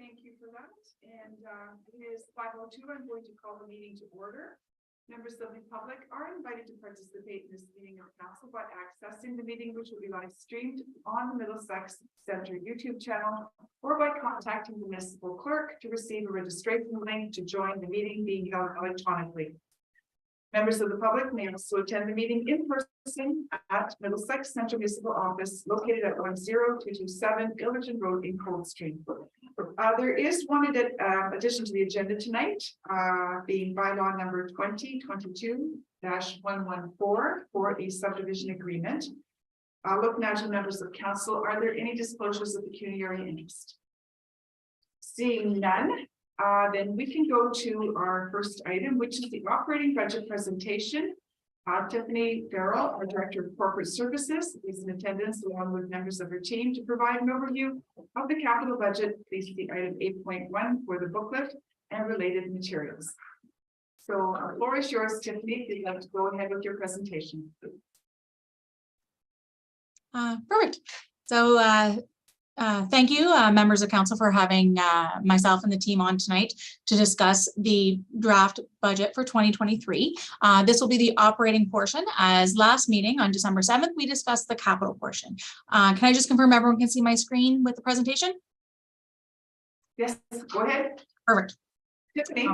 Thank you for that. And it is 5:02. I'm going to call the meeting to order. Members of the public are invited to participate in this meeting of council by accessing the meeting, which will be live streamed on the Middlesex Centre YouTube channel, or by contacting the municipal clerk to receive a registration link to join the meeting being held electronically. Members of the public may also attend the meeting in person at Middlesex Centre Municipal Office located at 10227 Ilverton Road in Coldstream. There is one addition to the agenda tonight, being bylaw number 2022-114 for a subdivision agreement. Look now to members of council. Are there any disclosures of pecuniary interest? Seeing none, then we can go to our first item, which is the operating budget presentation. Tiffany Farrell, our Director of Corporate Services, is in attendance along with members of her team to provide an overview of the capital budget. Please see item 8.1 for the booklet and related materials. So the floor is yours, Tiffany, if you'd like to go ahead with your presentation. Perfect. So thank you, members of council, for having myself and the team on tonight to discuss the draft budget for 2023. This will be the operating portion, as last meeting on December 7th, we discussed the capital portion. Can I just confirm everyone can see my screen with the presentation? Yes, go ahead. Perfect. Tiffany,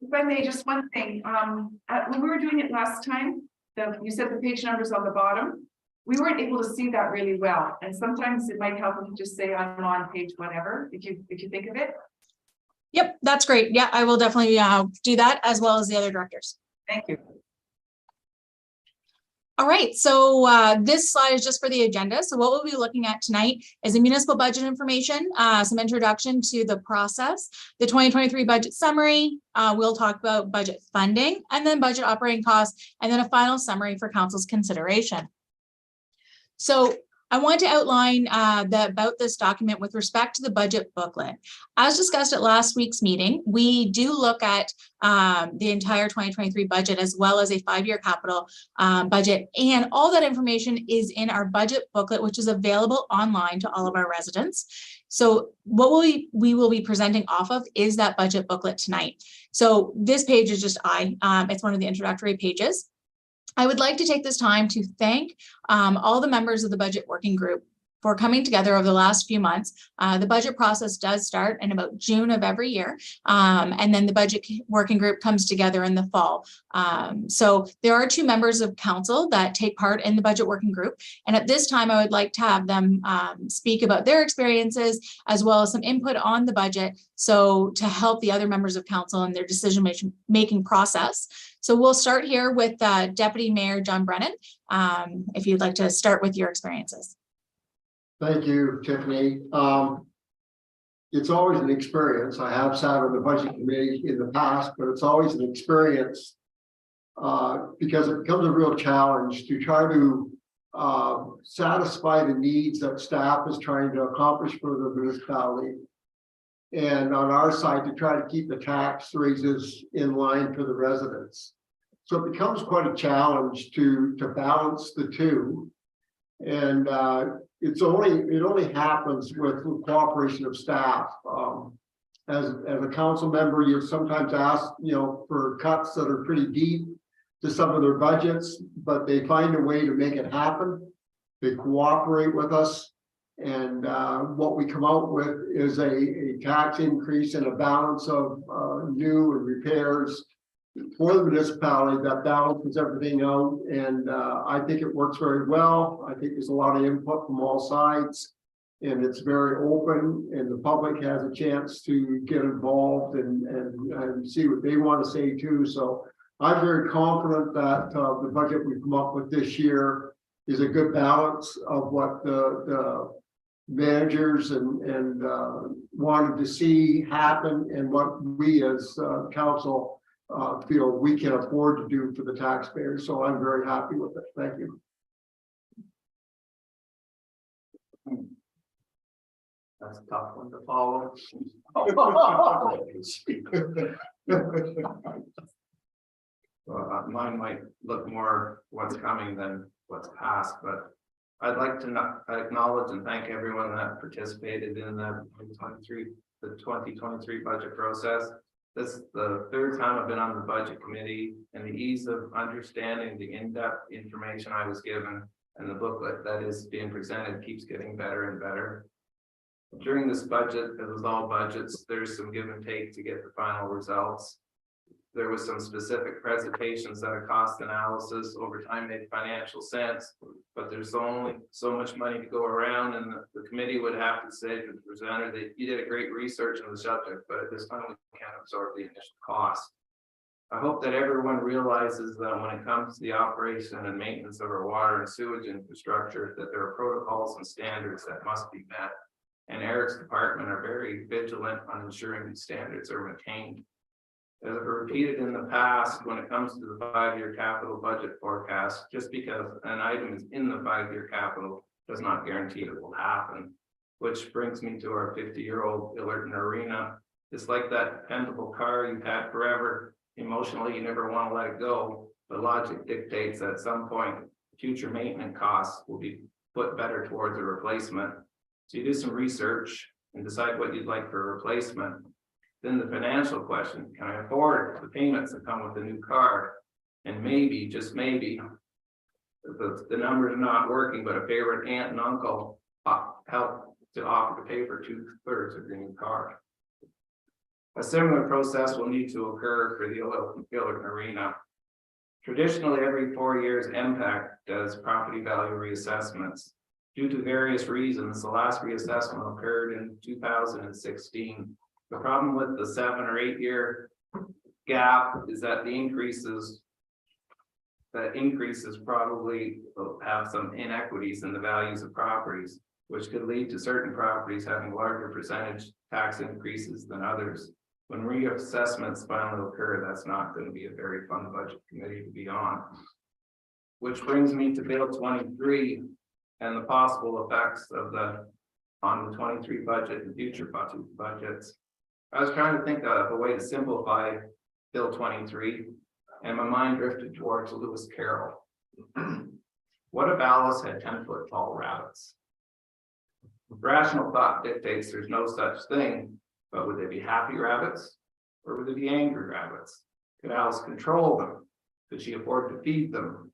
if I may, just one thing. When we were doing it last time, you said the page numbers on the bottom. We weren't able to see that really well, and sometimes it might help if you just say I'm on page whatever, if you think of it. Yep, that's great. Yeah, I will definitely do that, as well as the other directors. Thank you. All right, so this slide is just for the agenda. So what we'll be looking at tonight is the municipal budget information, some introduction to the process, the 2023 budget summary. We'll talk about budget funding, and then budget operating costs, and then a final summary for council's consideration. So I want to outline about this document with respect to the budget booklet. As discussed at last week's meeting, we do look at the entire 2023 budget as well as a 5-year capital budget, and all that information is in our budget booklet, which is available online to all of our residents. So what we will be presenting off of is that budget booklet tonight. So this page is just it's one of the introductory pages. I would like to take this time to thank all the members of the budget working group for coming together over the last few months. The budget process does start in about June of every year, and then the budget working group comes together in the fall. So there are 2 members of council that take part in the budget working group, and at this time I would like to have them speak about their experiences as well as some input on the budget, so to help the other members of council in their decision making process. So we'll start here with Deputy Mayor John Brennan, if you'd like to start with your experiences. Thank you, Tiffany. It's always an experience. I have sat on the budget committee in the past, but it's always an experience because it becomes a real challenge to try to satisfy the needs that staff is trying to accomplish for the municipality, and on our side to try to keep the tax raises in line for the residents. So it becomes quite a challenge to balance the two, and it only happens with the cooperation of staff. As a council member, you're sometimes asked, for cuts that are pretty deep to some of their budgets, but they find a way to make it happen. They cooperate with us, and what we come out with is a tax increase and a balance of new and repairs for the municipality that balances everything out, and I think it works very well. I think there's a lot of input from all sides, and it's very open, and the public has a chance to get involved and see what they want to say too. So I'm very confident that the budget we've come up with this year is a good balance of what the managers and wanted to see happen, and what we as council feel we can afford to do for the taxpayers. So I'm very happy with it. Thank you. That's a tough one to follow. Well, mine might look more what's coming than what's past, but I'd like to acknowledge and thank everyone that participated in the 2023 budget process. This is the third time I've been on the budget committee, and the ease of understanding the in-depth information I was given and the booklet that is being presented keeps getting better and better. During this budget, as with all budgets, there's some give and take to get the final results. There was some specific presentations that a cost analysis over time made financial sense, but there's only so much money to go around, and the committee would have to say to the presenter that you did a great research on the subject, but at this time we can't absorb the initial cost. I hope that everyone realizes that when it comes to the operation and maintenance of our water and sewage infrastructure, that there are protocols and standards that must be met. And Eric's department are very vigilant on ensuring these standards are maintained. As I've repeated in the past, when it comes to the 5-year capital budget forecast, just because an item is in the 5-year capital does not guarantee it will happen. Which brings me to our 50-year-old Illerton Arena. It's like that dependable car you've had forever. Emotionally, you never want to let it go, but logic dictates that at some point, future maintenance costs will be put better towards a replacement. So you do some research and decide what you'd like for a replacement. Then the financial question, can I afford the payments that come with the new car? And maybe, just maybe, the numbers are not working, but a favorite aunt and uncle help to offer to pay for 2/3 of the new car. A similar process will need to occur for the Illerton Arena. Traditionally, every 4 years, MPAC does property value reassessments. Due to various reasons, the last reassessment occurred in 2016. The problem with the 7 or 8 year gap is that the increases probably will have some inequities in the values of properties, which could lead to certain properties having larger percentage tax increases than others. When reassessments finally occur, that's not going to be a very fun budget committee to be on. Which brings me to Bill 23 and the possible effects of on the 23 budget and future budgets. I was trying to think of a way to simplify Bill 23, and my mind drifted towards Lewis Carroll. What if Alice had 10-foot tall rabbits? Rational thought dictates there's no such thing, but would they be happy rabbits or would they be angry rabbits? Could Alice control them? Could she afford to feed them?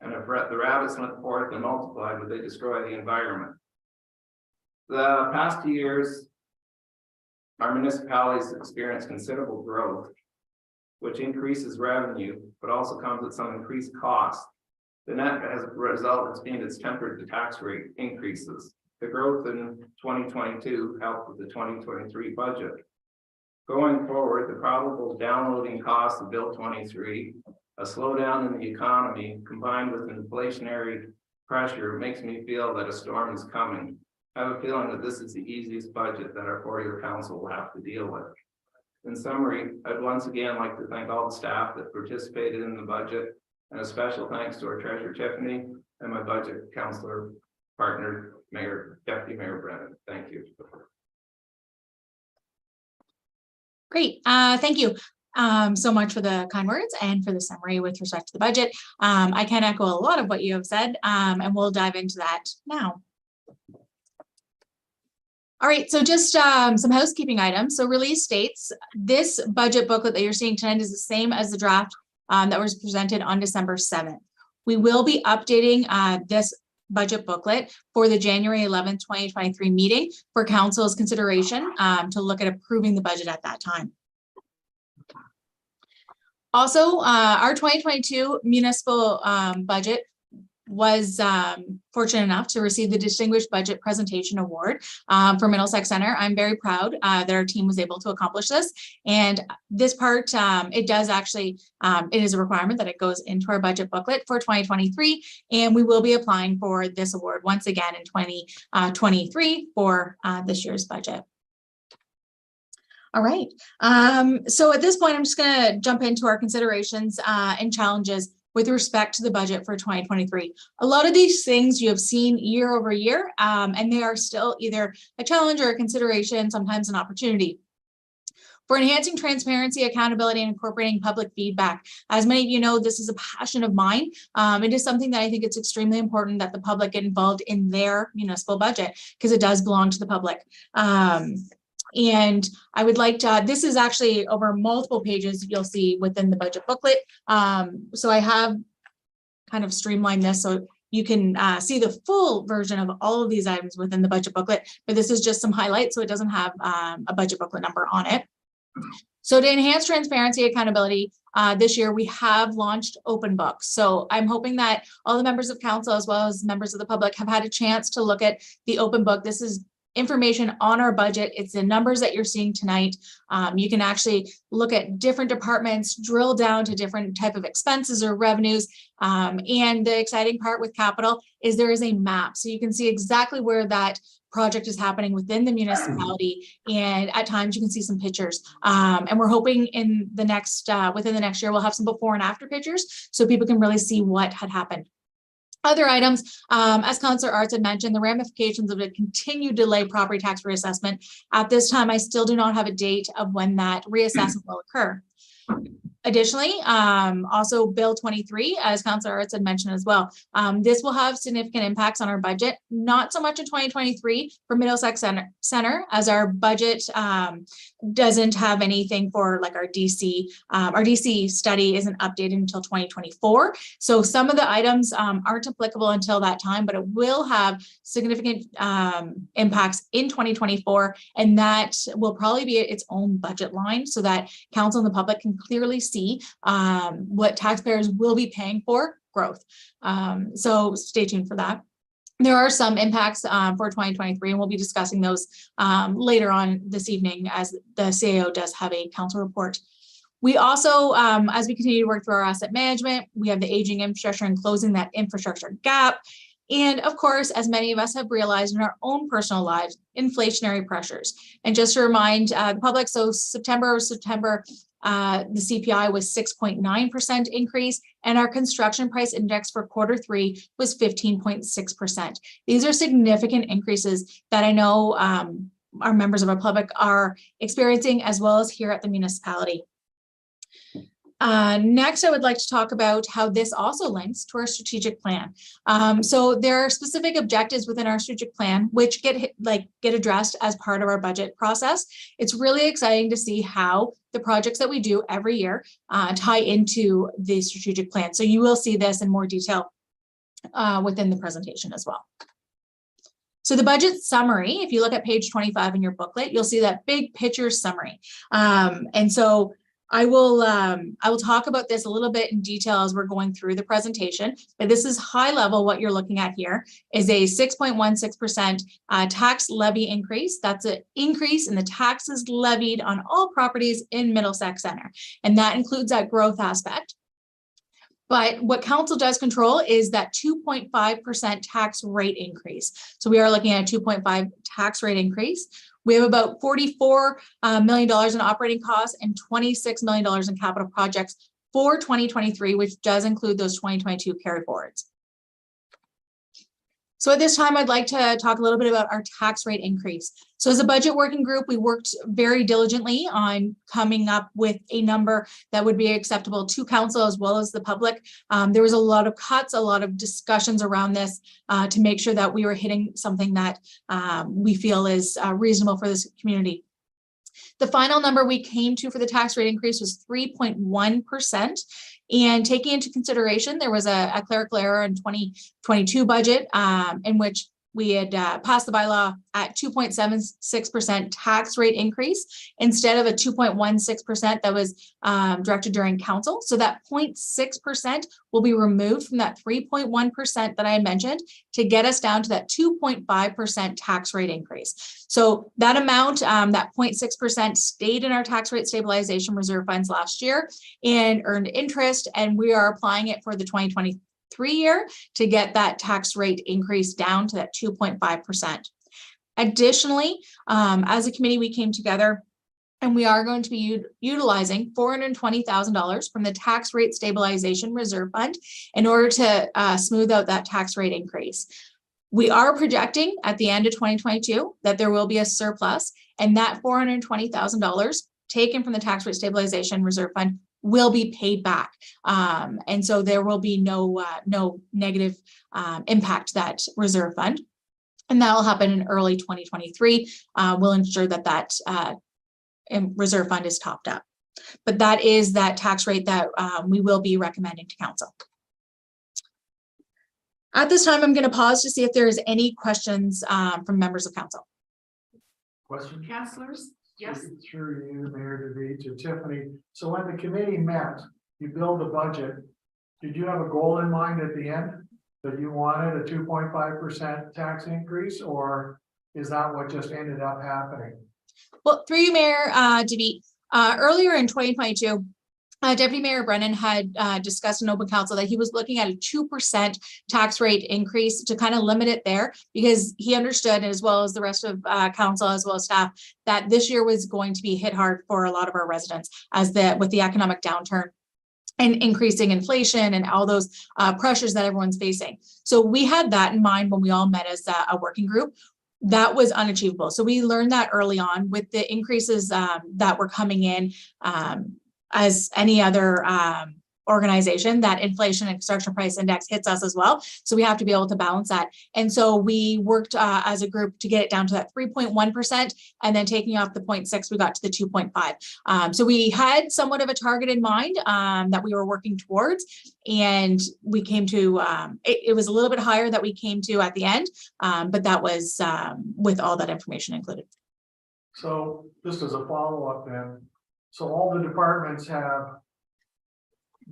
And if the rabbits went forth and multiplied, would they destroy the environment? The past 2 years, our municipalities experienced considerable growth, which increases revenue, but also comes at some increased cost. The net as a result has been it's tempered the tax rate increases. The growth in 2022 helped with the 2023 budget. Going forward, the probable downloading cost of Bill 23, a slowdown in the economy combined with inflationary pressure makes me feel that a storm is coming. I have a feeling that this is the easiest budget that our 4-year council will have to deal with. In summary, I'd once again like to thank all the staff that participated in the budget, and a special thanks to our treasurer Tiffany and my budget counselor partner, Deputy Mayor Brennan. Thank you. Great. Thank you so much for the kind words and for the summary with respect to the budget. I can echo a lot of what you have said, and we'll dive into that now. All right, so just some housekeeping items. So release dates. This budget booklet that you're seeing tonight is the same as the draft that was presented on December 7th. We will be updating this budget booklet for the January 11th, 2023 meeting for council's consideration to look at approving the budget at that time. Also, our 2022 municipal budget was fortunate enough to receive the Distinguished Budget Presentation Award for Middlesex Center. I'm very proud that our team was able to accomplish this. And this part, it does actually, it is a requirement that it goes into our budget booklet for 2023. And we will be applying for this award once again in 2023 for this year's budget. All right. So at this point, I'm just going to jump into our considerations and challenges with respect to the budget for 2023. A lot of these things you have seen year over year, and they are still either a challenge or a consideration, sometimes an opportunity. For enhancing transparency, accountability, and incorporating public feedback. As many of you know, this is a passion of mine. It is something that I think it's extremely important that the public get involved in their municipal budget because it does belong to the public. And I would like to, this is actually over multiple pages you'll see within the budget booklet. So I have kind of streamlined this so you can see the full version of all of these items within the budget booklet, but this is just some highlights, so it doesn't have a budget booklet number on it. So to enhance transparency, accountability, this year we have launched open books. So I'm hoping that all the members of council, as well as members of the public, have had a chance to look at the open book. This is information on our budget. It's the numbers that you're seeing tonight. You can actually look at different departments, drill down to different type of expenses or revenues. And the exciting part with capital is there is a map. So you can see exactly where that project is happening within the municipality. And at times you can see some pictures. And we're hoping in the next, within the next year, we'll have some before and after pictures so people can really see what had happened. Other items, as Councillor Arts had mentioned, the ramifications of a continued delay property tax reassessment. At this time, I still do not have a date of when that reassessment will occur. Additionally, also Bill 23, as Councillor Arts had mentioned as well, this will have significant impacts on our budget, not so much in 2023 for Middlesex Center as our budget doesn't have anything for like our DC study isn't updated until 2024. So some of the items aren't applicable until that time, but it will have significant impacts in 2024. And that will probably be its own budget line so that council and the public can clearly see what taxpayers will be paying for growth. So stay tuned for that. There are some impacts for 2023, and we'll be discussing those later on this evening as the CAO does have a council report. We also, as we continue to work through our asset management, we have the aging infrastructure and closing that infrastructure gap. And of course, as many of us have realized in our own personal lives, inflationary pressures. And just to remind the public, so September, the CPI was 6.9% increase, and our construction price index for Q3 was 15.6%. These are significant increases that I know our members of our public are experiencing, as well as here at the municipality. Next, I would like to talk about how this also links to our strategic plan. So there are specific objectives within our strategic plan, which get addressed as part of our budget process. It's really exciting to see how the projects that we do every year tie into the strategic plan. So you will see this in more detail within the presentation as well. So the budget summary, if you look at page 25 in your booklet, you'll see that big picture summary. And so I will talk about this a little bit in detail as we're going through the presentation, but this is high level. What you're looking at here is a 6.16% tax levy increase. That's an increase in the taxes levied on all properties in Middlesex Center, and that includes that growth aspect. But what council does control is that 2.5% tax rate increase. So we are looking at a 2.5 tax rate increase. We have about $44 million in operating costs and $26 million in capital projects for 2023, which does include those 2022 carry forwards. So at this time, I'd like to talk a little bit about our tax rate increase. So as a budget working group, we worked very diligently on coming up with a number that would be acceptable to council as well as the public. There was a lot of cuts, a lot of discussions around this to make sure that we were hitting something that we feel is reasonable for this community. The final number we came to for the tax rate increase was 3.1%. And taking into consideration, there was a clerical error in 2022 budget in which we had passed the bylaw at 2.76% tax rate increase instead of a 2.16% that was directed during council. So that 0.6% will be removed from that 3.1% that I mentioned to get us down to that 2.5% tax rate increase. So that amount, that 0.6% stayed in our tax rate stabilization reserve funds last year and earned interest, and we are applying it for the 2023 year to get that tax rate increase down to that 2.5%. Additionally, as a committee, we came together and we are going to be utilizing $420,000 from the tax rate stabilization reserve fund in order to smooth out that tax rate increase. We are projecting at the end of 2022 that there will be a surplus, and that $420,000 taken from the tax rate stabilization reserve fund will be paid back. And so there will be no negative impact to that reserve fund. And that will happen in early 2023. We'll ensure that reserve fund is topped up. But that is that tax rate that we will be recommending to council. At this time, I'm going to pause to see if there is any questions from members of council. Question? Councillors, yes. Through you, Mayor DeVee, to Tiffany. So when the committee met, you build a budget. Did you have a goal in mind at the end that you wanted a 2.5% tax increase, or is that what just ended up happening? Well, through you, Mayor DeVee, earlier in 2022, Deputy Mayor Brennan had discussed in open council that he was looking at a 2% tax rate increase to kind of limit it there, because he understood, as well as the rest of council, as well as staff, that this year was going to be hit hard for a lot of our residents with the economic downturn and increasing inflation and all those pressures that everyone's facing. So we had that in mind when we all met as a working group. That was unachievable. So we learned that early on with the increases that were coming in, as any other organization, that inflation and construction price index hits us as well. So we have to be able to balance that. And so we worked as a group to get it down to that 3.1%, and then taking off the 0.6, we got to the 2.5. So we had somewhat of a target in mind that we were working towards, and we came to, it was a little bit higher that we came to at the end, but that was with all that information included. So just as a follow-up then, so all the departments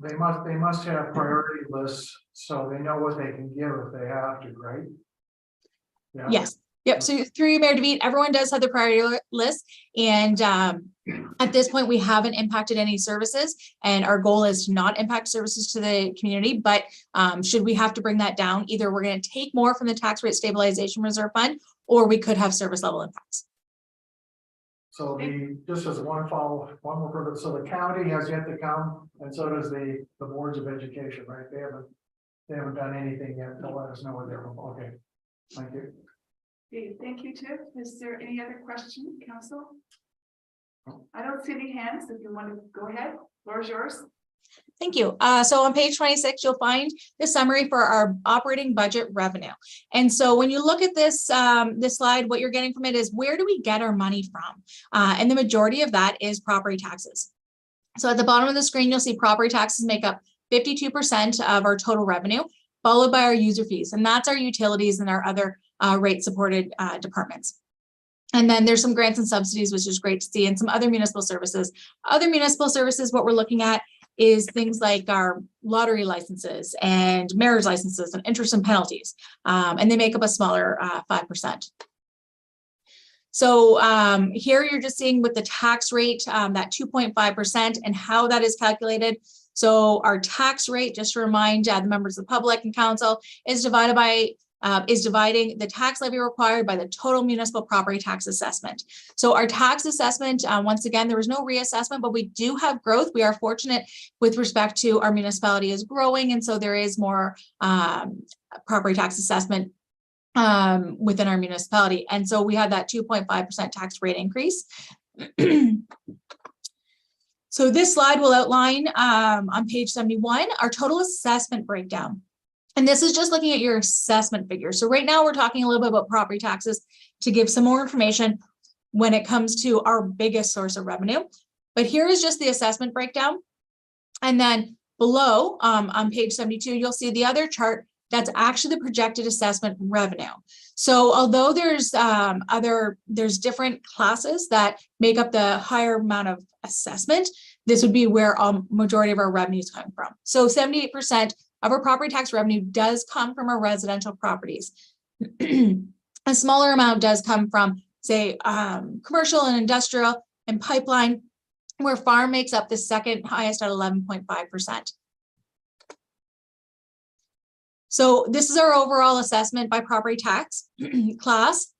they must have priority lists, so they know what they can give if they have to, right? Yeah. Yes. Yep. So through you, Mayor DeVee, everyone does have the priority list. And at this point, we haven't impacted any services, and our goal is to not impact services to the community. But should we have to bring that down, either we're going to take more from the tax rate stabilization reserve fund, or we could have service level impacts. So just as one more purpose, so the county has yet to come, and so does the boards of education, right? They haven't done anything yet to let us know what they're, okay. Thank you. Okay, thank you, Tiff. Is there any other question, council? I don't see any hands. If you want to go ahead, floor is yours. Thank you. So on page 26, you'll find the summary for our operating budget revenue. And so when you look at this, this slide, what you're getting from it is, where do we get our money from? And the majority of that is property taxes. So at the bottom of the screen, you'll see property taxes make up 52% of our total revenue, followed by our user fees. And that's our utilities and our other rate supported departments. And then there's some grants and subsidies, which is great to see, and some other municipal services. Other municipal services, what we're looking at is things like our lottery licenses and marriage licenses and interest and penalties. And they make up a smaller 5%. So here you're just seeing with the tax rate, that 2.5% and how that is calculated. So our tax rate, just to remind the members of the public and council, is dividing the tax levy required by the total municipal property tax assessment. So our tax assessment, once again, there was no reassessment, but we do have growth. We are fortunate with respect to our municipality is growing, and so there is more property tax assessment within our municipality. And so we had that 2.5% tax rate increase. So this slide will outline on page 71 our total assessment breakdown. And this is just looking at your assessment figures. So right now we're talking a little bit about property taxes to give some more information when it comes to our biggest source of revenue. But here is just the assessment breakdown. And then below on page 72, you'll see the other chart that's actually the projected assessment revenue. So although there's different classes that make up the higher amount of assessment, this would be where a majority of our revenue is coming from. So 78% of our property tax revenue does come from our residential properties. A smaller amount does come from, say, commercial and industrial and pipeline, where farm makes up the second highest at 11.5%. So this is our overall assessment by property tax class,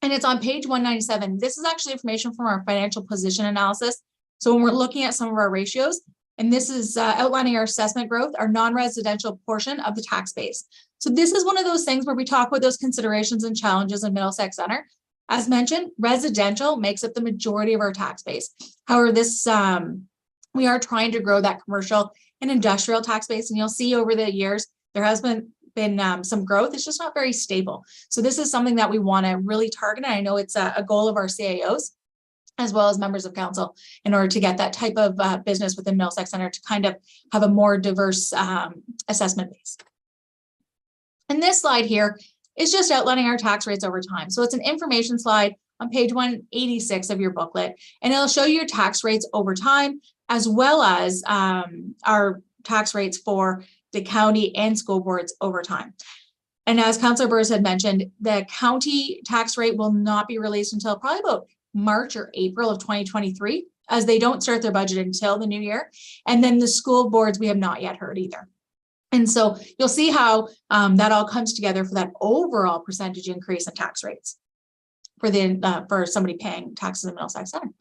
and it's on page 197. This is actually information from our financial position analysis. So when we're looking at some of our ratios, and this is outlining our assessment growth, our non-residential portion of the tax base. So this is one of those things where we talk about those considerations and challenges in Middlesex Center. As mentioned, residential makes up the majority of our tax base. However, we are trying to grow that commercial and industrial tax base, and you'll see over the years there has been some growth. It's just not very stable. So this is something that we want to really target. And I know it's a goal of our CAOs as well as members of council in order to get that type of business within Middlesex Center to kind of have a more diverse assessment base. And this slide here is just outlining our tax rates over time. So it's an information slide on page 186 of your booklet, and it'll show you your tax rates over time, as well as our tax rates for the county and school boards over time. And as Councillor Burrs had mentioned, the county tax rate will not be released until probably about March or April of 2023, as they don't start their budget until the new year. And then the school boards, we have not yet heard either. And so you'll see how that all comes together for that overall percentage increase in tax rates for somebody paying taxes in Middlesex Center.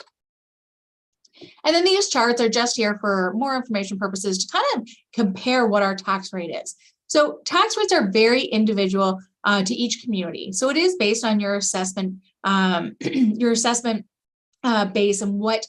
And then these charts are just here for more information purposes to kind of compare what our tax rate is. So tax rates are very individual to each community. So it is based on your assessment, base and what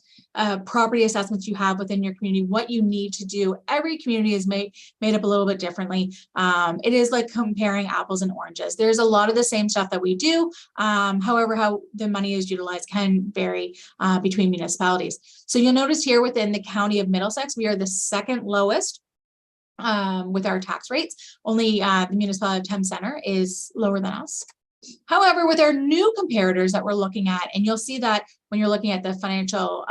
property assessments you have within your community, what you need to do. Every community is made up a little bit differently. It is like comparing apples and oranges. There's a lot of the same stuff that we do. However, how the money is utilized can vary between municipalities. So you'll notice here within the county of Middlesex, we are the second lowest with our tax rates. Only the municipality of Thames Center is lower than us. However, with our new comparators that we're looking at, and you'll see that when you're looking at the financial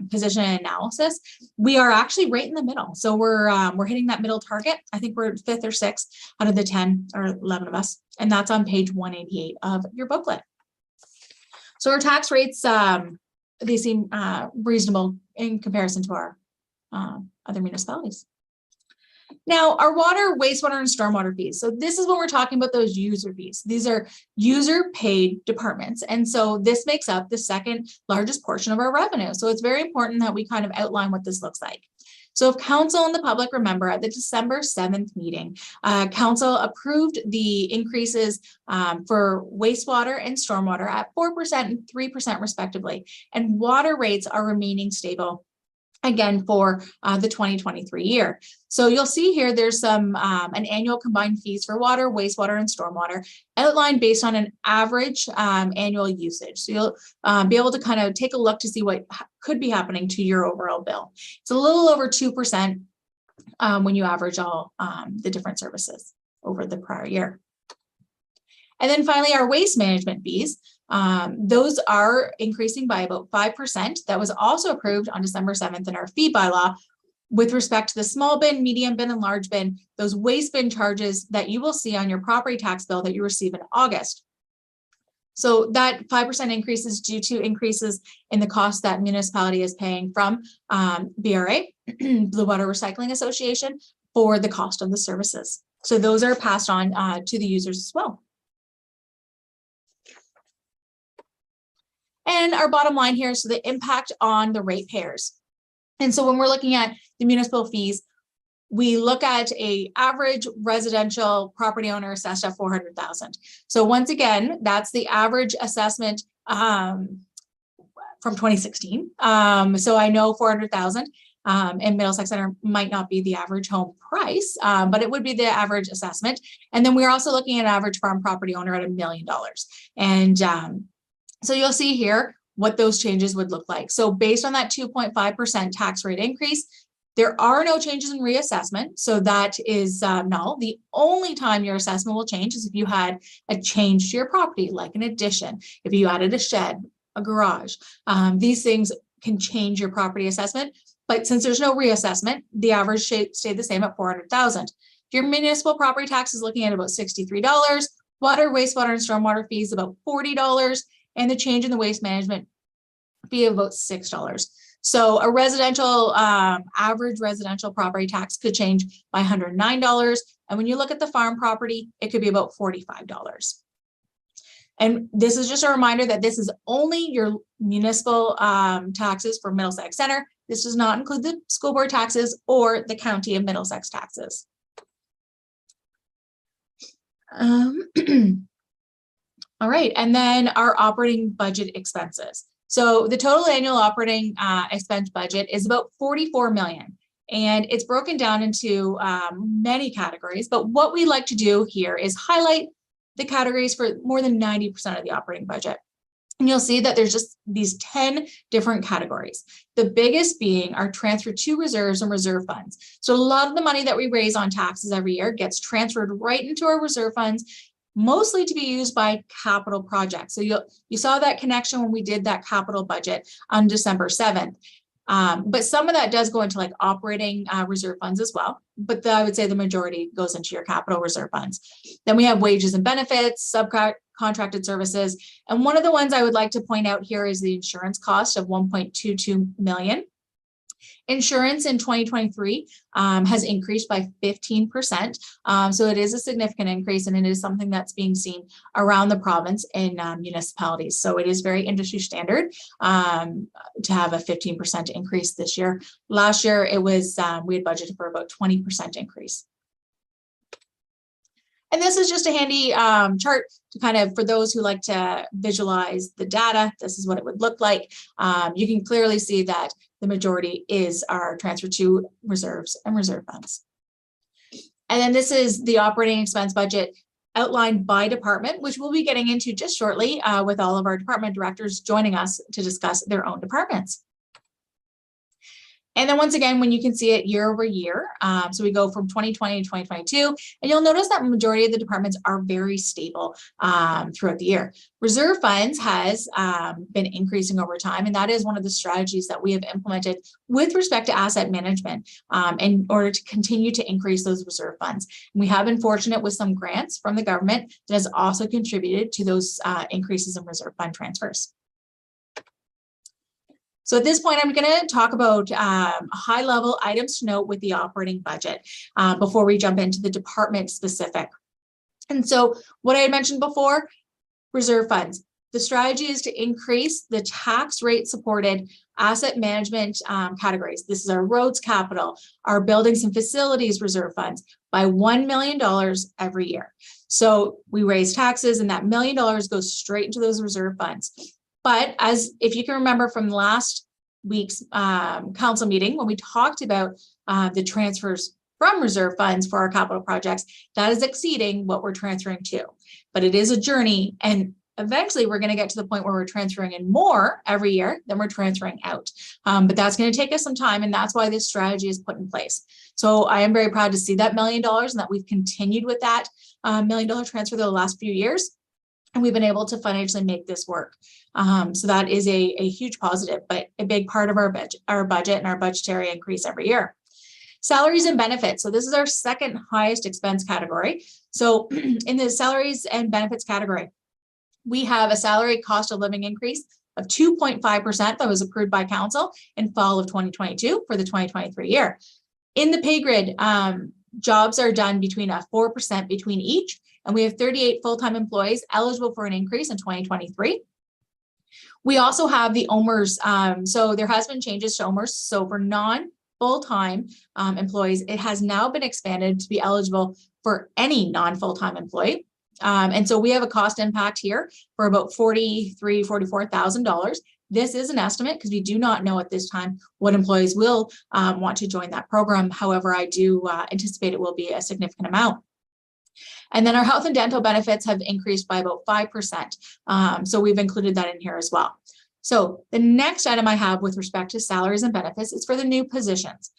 position analysis, we are actually right in the middle. So we're hitting that middle target. I think we're 5th or 6th out of the 10 or 11 of us, and that's on page 188 of your booklet. So our tax rates, they seem reasonable in comparison to our other municipalities. Now, our water, wastewater, and stormwater fees. So this is when we're talking about those user fees. These are user-paid departments. And so this makes up the second largest portion of our revenue. So it's very important that we kind of outline what this looks like. So if council and the public remember, at the December 7th meeting, council approved the increases for wastewater and stormwater at 4% and 3% respectively. And water rates are remaining stable again for the 2023 year. So you'll see here there's some an annual combined fees for water, wastewater, and stormwater outlined based on an average annual usage. So you'll be able to kind of take a look to see what could be happening to your overall bill. It's a little over 2% when you average all the different services over the prior year. And then finally, our waste management fees. Those are increasing by about 5%. That was also approved on December 7th in our fee bylaw. With respect to the small bin, medium bin, and large bin, those waste bin charges that you will see on your property tax bill that you receive in August. So that 5% increase is due to increases in the cost that municipality is paying from BRA, Blue Water Recycling Association, for the cost of the services. So those are passed on to the users as well. And our bottom line here is the impact on the ratepayers. And so when we're looking at the municipal fees, we look at a average residential property owner assessed at $400,000. So once again, that's the average assessment from 2016. So I know 400,000 in Middlesex Center might not be the average home price, but it would be the average assessment. And then we're also looking at average farm property owner at $1 million. And so you'll see here what those changes would look like. So based on that 2.5% tax rate increase, there are no changes in reassessment. So that is null. The only time your assessment will change is if you had a change to your property, like an addition, if you added a shed, a garage. These things can change your property assessment. But since there's no reassessment, the average stayed the same at $400,000. Your municipal property tax is looking at about $63, water, wastewater, and stormwater fees about $40, and the change in the waste management fee of about $6. So a residential, average residential property tax could change by $109. And when you look at the farm property, it could be about $45. And this is just a reminder that this is only your municipal taxes for Middlesex Center. This does not include the school board taxes or the county of Middlesex taxes. All right, and then our operating budget expenses. So the total annual operating expense budget is about 44 million. And it's broken down into many categories. But what we like to do here is highlight the categories for more than 90% of the operating budget. And you'll see that there's just these 10 different categories. The biggest being our transfer to reserves and reserve funds. So a lot of the money that we raise on taxes every year gets transferred right into our reserve funds, mostly to be used by capital projects. So you saw that connection when we did that capital budget on December 7th. But some of that does go into like operating reserve funds as well. But I would say the majority goes into your capital reserve funds. Then we have wages and benefits, subcontracted services. And one of the ones I would like to point out here is the insurance cost of 1.22 million. Insurance in 2023 has increased by 15%. So it is a significant increase, and it is something that's being seen around the province in municipalities. So it is very industry standard to have a 15% increase this year. Last year, it was we had budgeted for about 20% increase. And this is just a handy chart to kind of, for those who like to visualize the data, this is what it would look like. You can clearly see that the majority is our transfer to reserves and reserve funds. And then this is the operating expense budget outlined by department, which we'll be getting into just shortly with all of our department directors joining us to discuss their own departments. And then once again, when you can see it year over year, so we go from 2020 to 2022, and you'll notice that majority of the departments are very stable throughout the year. Reserve funds has been increasing over time, and that is one of the strategies that we have implemented with respect to asset management in order to continue to increase those reserve funds. And we have been fortunate with some grants from the government that has also contributed to those increases in reserve fund transfers. So at this point, I'm going to talk about high-level items to note with the operating budget before we jump into the department specific. And so what I had mentioned before, reserve funds. The strategy is to increase the tax rate supported asset management categories. This is our roads capital, our buildings and facilities reserve funds by $1 million every year. So we raise taxes, and that $1 million goes straight into those reserve funds. But as if you can remember from last week's council meeting, when we talked about the transfers from reserve funds for our capital projects, that is exceeding what we're transferring to. But it is a journey, and eventually we're going to get to the point where we're transferring in more every year than we're transferring out. But that's going to take us some time, and that's why this strategy is put in place. So I am very proud to see that $1 million and that we've continued with that $1 million transfer the last few years. And we've been able to financially make this work. So that is a huge positive, but a big part of our budget and our budgetary increase every year. Salaries and benefits. So this is our second highest expense category. So in the salaries and benefits category, we have a salary cost of living increase of 2.5% that was approved by council in fall of 2022 for the 2023 year. In the pay grid, jobs are done between a 4% between each. And we have 38 full-time employees eligible for an increase in 2023. We also have the OMERS. So there has been changes to OMERS. So for non-full-time employees, it has now been expanded to be eligible for any non-full-time employee. And so we have a cost impact here for about $44,000. This is an estimate because we do not know at this time what employees will want to join that program. However, I do anticipate it will be a significant amount. And then our health and dental benefits have increased by about 5%. So we've included that in here as well. So the next item I have with respect to salaries and benefits is for the new positions.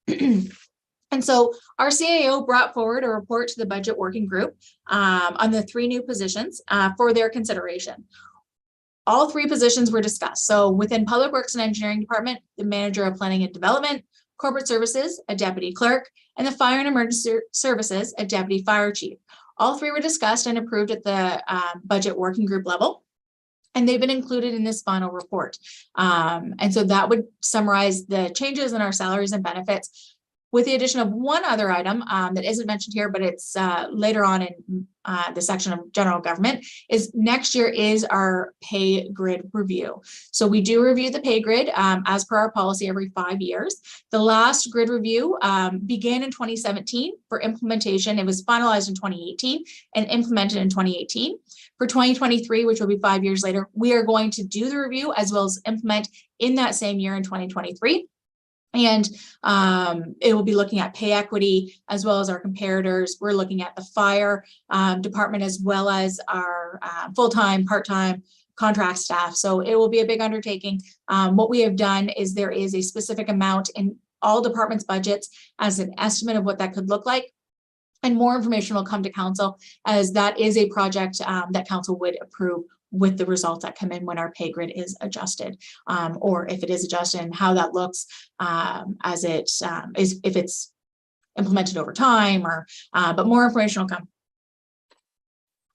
And so our CAO brought forward a report to the budget working group on the 3 new positions for their consideration. All 3 positions were discussed. So within Public Works and Engineering Department, the Manager of Planning and Development, Corporate Services, a Deputy Clerk, and the Fire and Emergency Services, a Deputy Fire Chief. All 3 were discussed and approved at the budget working group level, and they've been included in this final report. And so that would summarize the changes in our salaries and benefits. with the addition of one other item that isn't mentioned here, but it's later on in the section of general government, is next year is our pay grid review. So we do review the pay grid as per our policy every 5 years. The last grid review began in 2017 for implementation. It was finalized in 2018 and implemented in 2018. For 2023, which will be 5 years later, we are going to do the review as well as implement in that same year in 2023. And it will be looking at pay equity as well as our comparators. We're looking at the fire department as well as our full-time, part-time contract staff. So it will be a big undertaking. What we have done is there is a specific amount in all departments' budgets as an estimate of what that could look like. And more information will come to council, as that is a project that council would approve with the results that come in when our pay grid is adjusted, or if it is adjusted and how that looks as it is, if it's implemented over time, or but more information will come.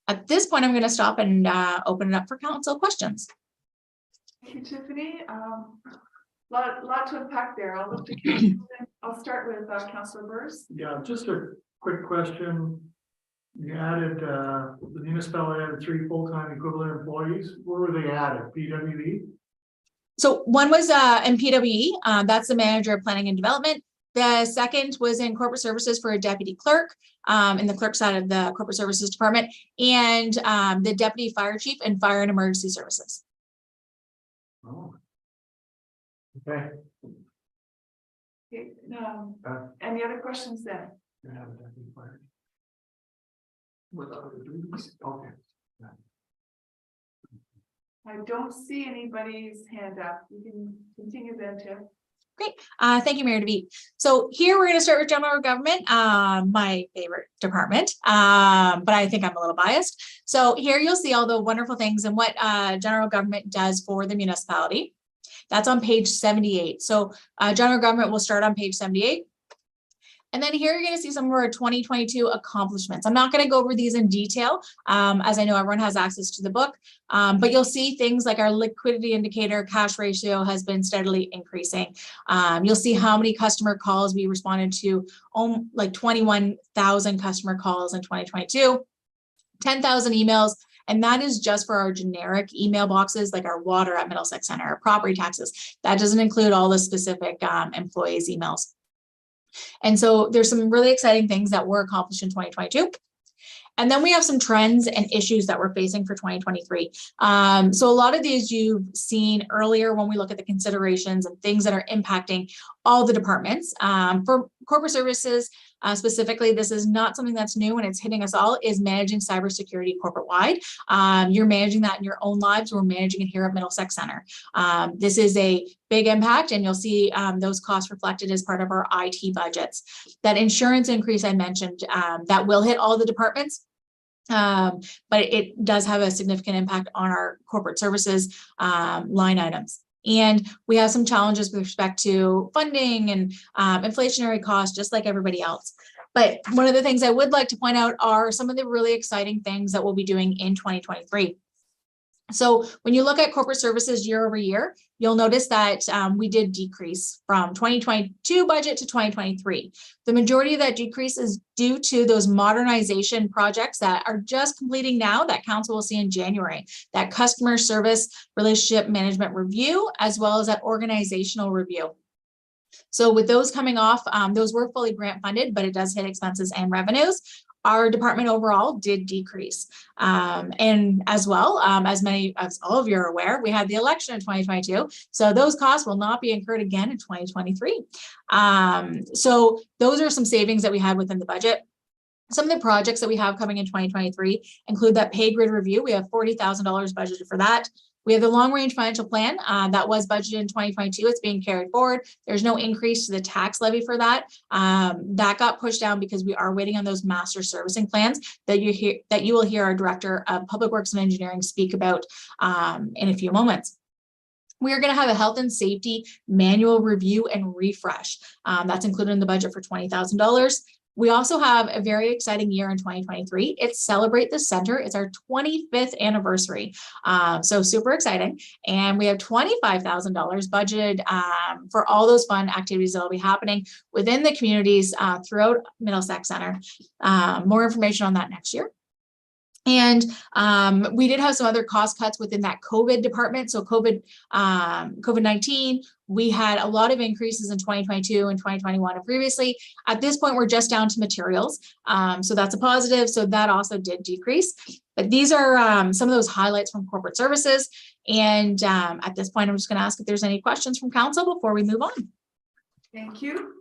At this point, I'm going to stop and open it up for council questions. Thank you, Tiffany. Lot to unpack there. I'll look to council. I'll start with Councillor Burrs. Yeah, just a quick question. You added, the municipality added 3 full-time equivalent employees. Where were they added? PWE? So one was in PWE, that's the manager of planning and development. The second was in corporate services for a deputy clerk in the clerk side of the corporate services department, and the deputy fire chief and fire and emergency services. Oh. Okay. Okay, any other questions then? You have a deputy fire. With other duties? Okay. I don't see anybody's hand up. You can continue then, Tiff. Great. Thank you, Mayor DeVete. So here we're going to start with general government, my favorite department, but I think I'm a little biased. So here you'll see all the wonderful things and what general government does for the municipality. That's on page 78. So general government will start on page 78. And then here you're going to see some of our 2022 accomplishments. I'm not going to go over these in detail, as I know everyone has access to the book, but you'll see things like our liquidity indicator, cash ratio has been steadily increasing. You'll see how many customer calls we responded to, like 21,000 customer calls in 2022, 10,000 emails, and that is just for our generic email boxes, like our water at Middlesex Center, our property taxes. That doesn't include all the specific employees' emails. And so there's some really exciting things that were accomplished in 2022. And then we have some trends and issues that we're facing for 2023. So a lot of these you've seen earlier when we look at the considerations and things that are impacting all the departments. For corporate services, specifically, this is not something that's new and it's hitting us all, is managing cybersecurity corporate-wide. You're managing that in your own lives. We're managing it here at Middlesex Center. This is a big impact, and you'll see those costs reflected as part of our IT budgets. That insurance increase I mentioned, that will hit all the departments. But it does have a significant impact on our corporate services line items. And we have some challenges with respect to funding and inflationary costs, just like everybody else. But one of the things I would like to point out are some of the really exciting things that we'll be doing in 2023. So when you look at corporate services year over year, you'll notice that we did decrease from 2022 budget to 2023. The majority of that decrease is due to those modernization projects that are just completing now that council will see in January, that customer service relationship management review, as well as that organizational review. So with those coming off, those were fully grant funded, but it does hit expenses and revenues. Our department overall did decrease. And as well, as all of you are aware, we had the election in 2022. So those costs will not be incurred again in 2023. So those are some savings that we had within the budget. Some of the projects that we have coming in 2023 include that pay grid review. We have $40,000 budgeted for that. We have the long range financial plan that was budgeted in 2022. It's being carried forward. There's no increase to the tax levy for that. That got pushed down because we are waiting on those master servicing plans that you will hear our Director of Public Works and Engineering speak about in a few moments. We are going to have a health and safety manual review and refresh. That's included in the budget for $20,000. We also have a very exciting year in 2023. It's Celebrate the Center. It's our 25th anniversary. So super exciting. And we have $25,000 budgeted for all those fun activities that will be happening within the communities throughout Middlesex Center. More information on that next year. And we did have some other cost cuts within that COVID department. So COVID-19, we had a lot of increases in 2022 and 2021 and previously. At this point, we're just down to materials. So that's a positive. So that also did decrease. But these are some of those highlights from corporate services. And at this point, I'm just going to ask if there's any questions from council before we move on. Thank you.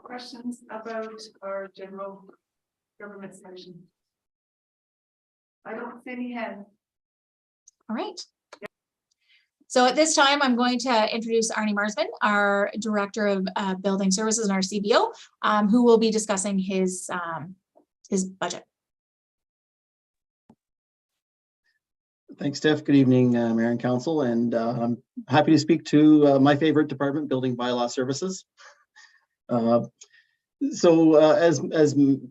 Questions about our general government section? I don't see any hands. All right. So at this time, I'm going to introduce Arnie Marsman, our Director of Building Services and our CBO, who will be discussing his budget. Thanks, Steph. Good evening, Mayor and Council, and I'm happy to speak to my favorite department, Building Bylaw Services. As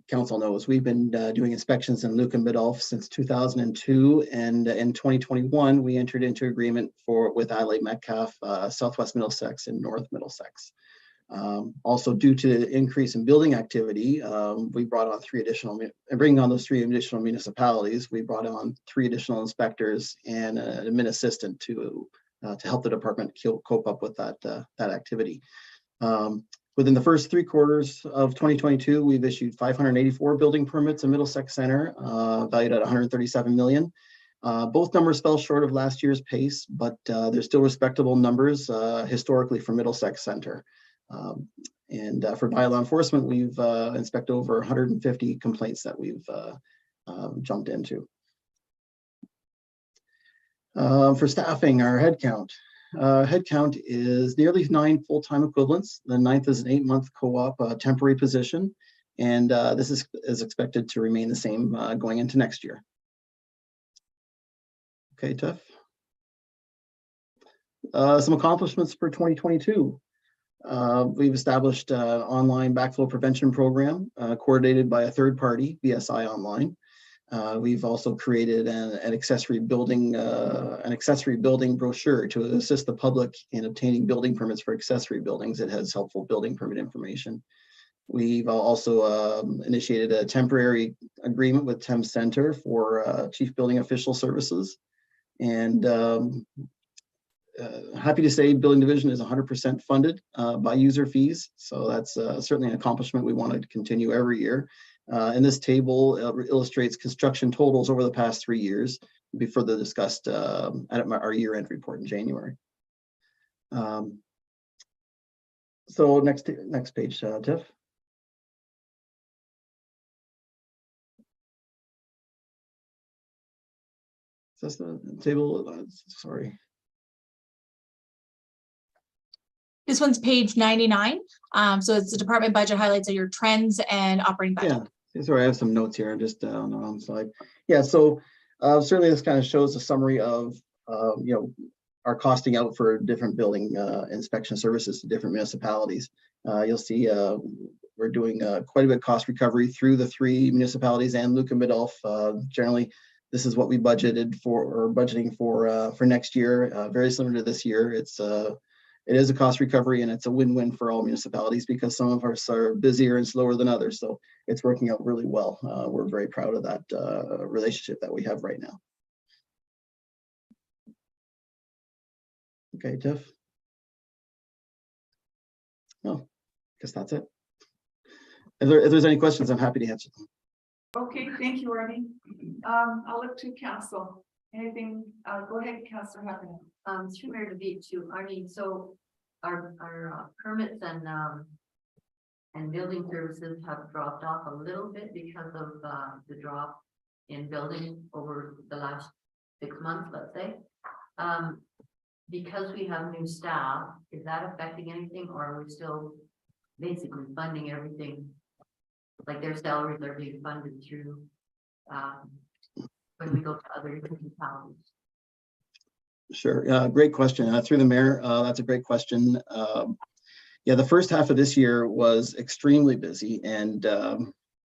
Council knows, we've been doing inspections in Luke and Biddulph since 2002, and in 2021 we entered into agreement with Adelaide Metcalf, Southwest Middlesex and North Middlesex. Also, due to the increase in building activity, we brought on bringing on those 3 additional municipalities. We brought on 3 additional inspectors and an admin assistant to help the department cope up with that activity. Within the first 3 quarters of 2022, we've issued 584 building permits in Middlesex Center, valued at $137 million. Both numbers fell short of last year's pace, but they're still respectable numbers historically for Middlesex Center. And for bylaw enforcement, we've inspected over 150 complaints that we've jumped into. For staffing, our headcount. Headcount is nearly 9 full-time equivalents. The 9th is an 8-month co-op temporary position, and this is expected to remain the same going into next year. Okay, Tiff. Some accomplishments for 2022. We've established an online backflow prevention program coordinated by a third party, BSI Online. We've also created an accessory building brochure to assist the public in obtaining building permits for accessory buildings. It has helpful building permit information. We've also initiated a temporary agreement with Thames Center for Chief Building Official Services. And happy to say Building Division is 100% funded by user fees. So that's certainly an accomplishment we want to continue every year. And this table illustrates construction totals over the past 3 years. Will be further discussed at our year-end report in January. So next page, Tiff. Is this the table? Sorry. This one's page 99. So it's the department budget highlights of your trends and operating budget. Yeah, sorry, I have some notes here. I'm just on the wrong slide. Yeah, so certainly this kind of shows a summary of our costing out for different building inspection services to different municipalities. You'll see we're doing quite a bit of cost recovery through the 3 municipalities and Luke and Biddulph. Generally, this is what we budgeted for or budgeting for next year. Very similar to this year. It is a cost recovery, and it's a win-win for all municipalities because some of us are busier and slower than others. So it's working out really well. We're very proud of that relationship that we have right now. Okay, Tiff. Oh, I guess that's it. If there's any questions, I'm happy to answer them. Okay, thank you, Arnie. I'll look to council. Anything? Go ahead, Councillor Happening. Through Mayor DeVito to Arnie. So our permits and building services have dropped off a little bit because of the drop in building over the last 6 months, let's say. Because we have new staff, is that affecting anything, or are we still basically funding everything? Like their salaries are being funded through when we go to other municipalities? Sure. Great question. Through the mayor, that's a great question. Yeah, the first half of this year was extremely busy, and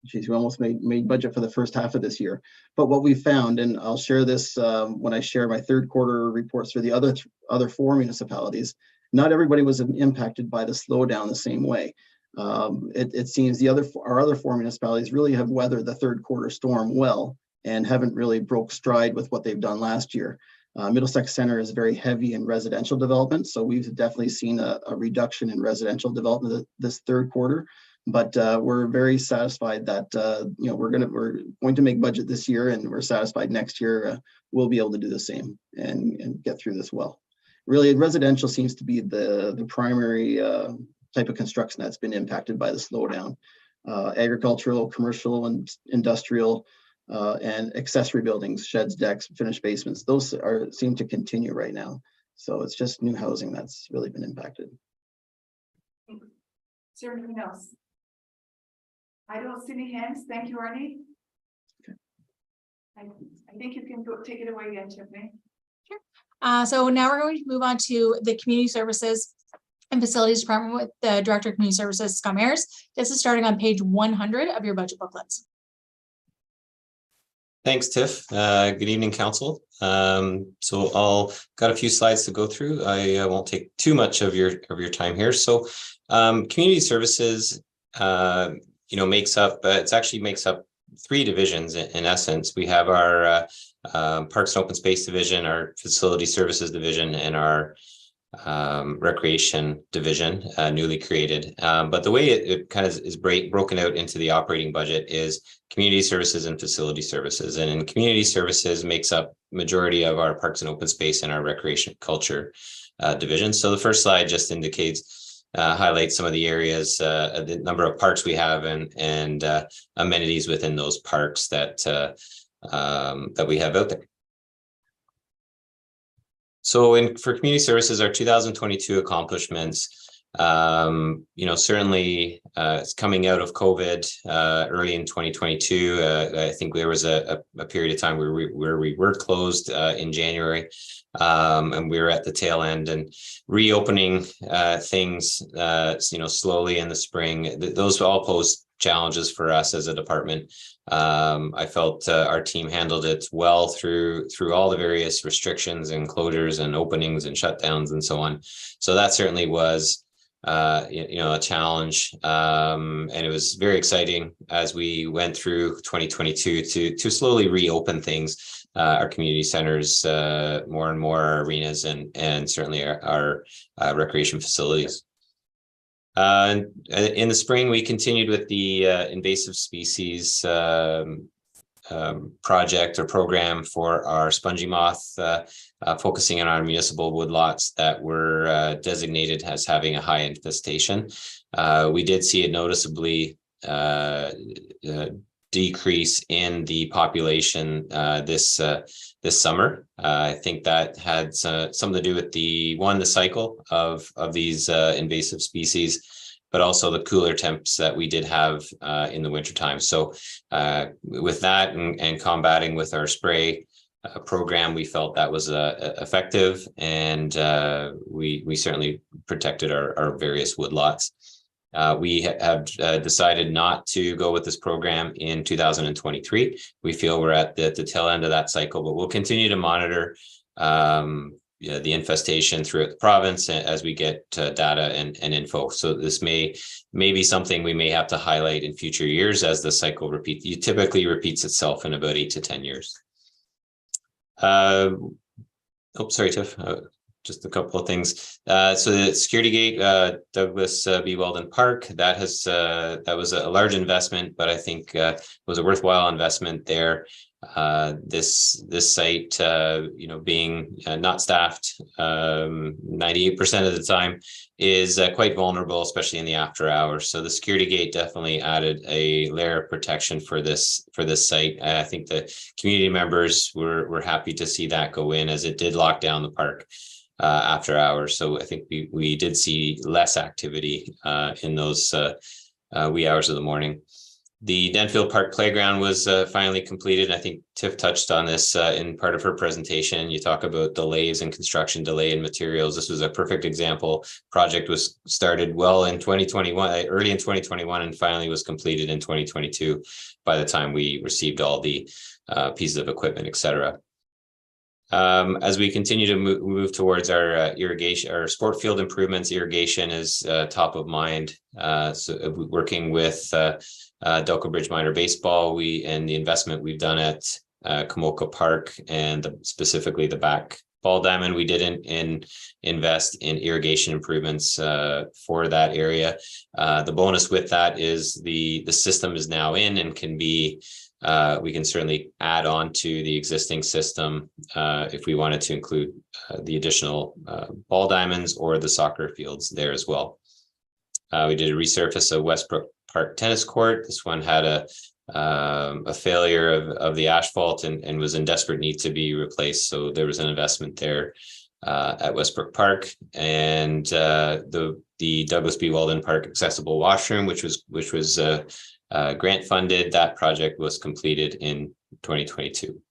geez, we almost made budget for the first half of this year. But what we found, and I'll share this when I share my third quarter reports for the other 4 municipalities, not everybody was impacted by the slowdown the same way. It seems our other 4 municipalities really have weathered the third quarter storm well and haven't really broke stride with what they've done last year. Middlesex Center is very heavy in residential development, so we've definitely seen a reduction in residential development this third quarter. But we're very satisfied that we're going to make budget this year, and we're satisfied next year we'll be able to do the same and get through this well. Really, residential seems to be the primary type of construction that's been impacted by the slowdown. Agricultural, commercial, and industrial, and accessory buildings, sheds, decks, finished basements, those seem to continue right now. So it's just new housing that's really been impacted. Is there anything else? I don't see any hands. Thank you, Arnie. Okay. I think you can go take it away again, Tiffany. So now we're going to move on to the Community Services and Facilities Department with the Director of Community Services, Scott Ayers. This is starting on page 100 of your budget booklets. Thanks, Tiff. Good evening, Council. So I'll got a few slides to go through. I won't take too much of your time here. So Community Services, makes up, makes up 3 divisions in essence. We have our Parks and Open Space Division, our Facility Services Division, and our Recreation Division, newly created. But the way it kind of is broken out into the operating budget is Community Services and Facility Services. And in Community Services makes up majority of our Parks and Open Space and our Recreation Culture division. So the first slide just highlights some of the areas, the number of parks we have and amenities within those parks that we have out there. So for Community Services, our 2022 accomplishments, certainly it's coming out of COVID early in 2022. I think there was a period of time where we were closed in January, and we were at the tail end and reopening things, slowly in the spring. Those all posed challenges for us as a department. I felt our team handled it well through all the various restrictions and closures and openings and shutdowns and so on. So that certainly was a challenge, and it was very exciting as we went through 2022 to slowly reopen things, our community centers, more and more arenas, and certainly our recreation facilities. In the spring, we continued with the invasive species project or program for our spongy moth, focusing on our municipal woodlots that were designated as having a high infestation. We did see a noticeably decrease in the population this summer. I think that had something to do with the cycle of these invasive species, but also the cooler temps that we did have in the wintertime. So with that and combating with our spray program, we felt that was effective, and we certainly protected our various woodlots. We have decided not to go with this program in 2023. We feel we're at the tail end of that cycle, but we'll continue to monitor the infestation throughout the province as we get data and info. So this may be something we may have to highlight in future years as the cycle repeats. It typically repeats itself in about 8 to 10 years. Sorry, Tiff. Just a couple of things. So the security gate, Douglas B. Weldon Park, that was a large investment, but I think was a worthwhile investment there. This site, being not staffed 98% of the time, is quite vulnerable, especially in the after hours. So the security gate definitely added a layer of protection for this site. I think the community members were happy to see that go in, as it did lock down the park after hours. So I think we did see less activity in those wee hours of the morning. The Denfield Park Playground was finally completed. I think Tiff touched on this in part of her presentation. You talk about delays and construction delay in materials. This was a perfect example. Project was started well in 2021, early in 2021, and finally was completed in 2022 by the time we received all the pieces of equipment, et cetera. As we continue to move towards our irrigation, our sport field improvements, irrigation is top of mind. So working with Delco Bridge Minor Baseball, and the investment we've done at Kamoka Park and specifically the back ball diamond, we didn't invest in irrigation improvements for that area. The bonus with that is the system is now in and can be we can certainly add on to the existing system if we wanted to include the additional ball diamonds or the soccer fields there as well. We did a resurface of Westbrook Park tennis court. This one had a failure of the asphalt and was in desperate need to be replaced. So there was an investment there at Westbrook Park, and the Douglas B. Walden Park accessible washroom, which was grant funded. That project was completed in 2022.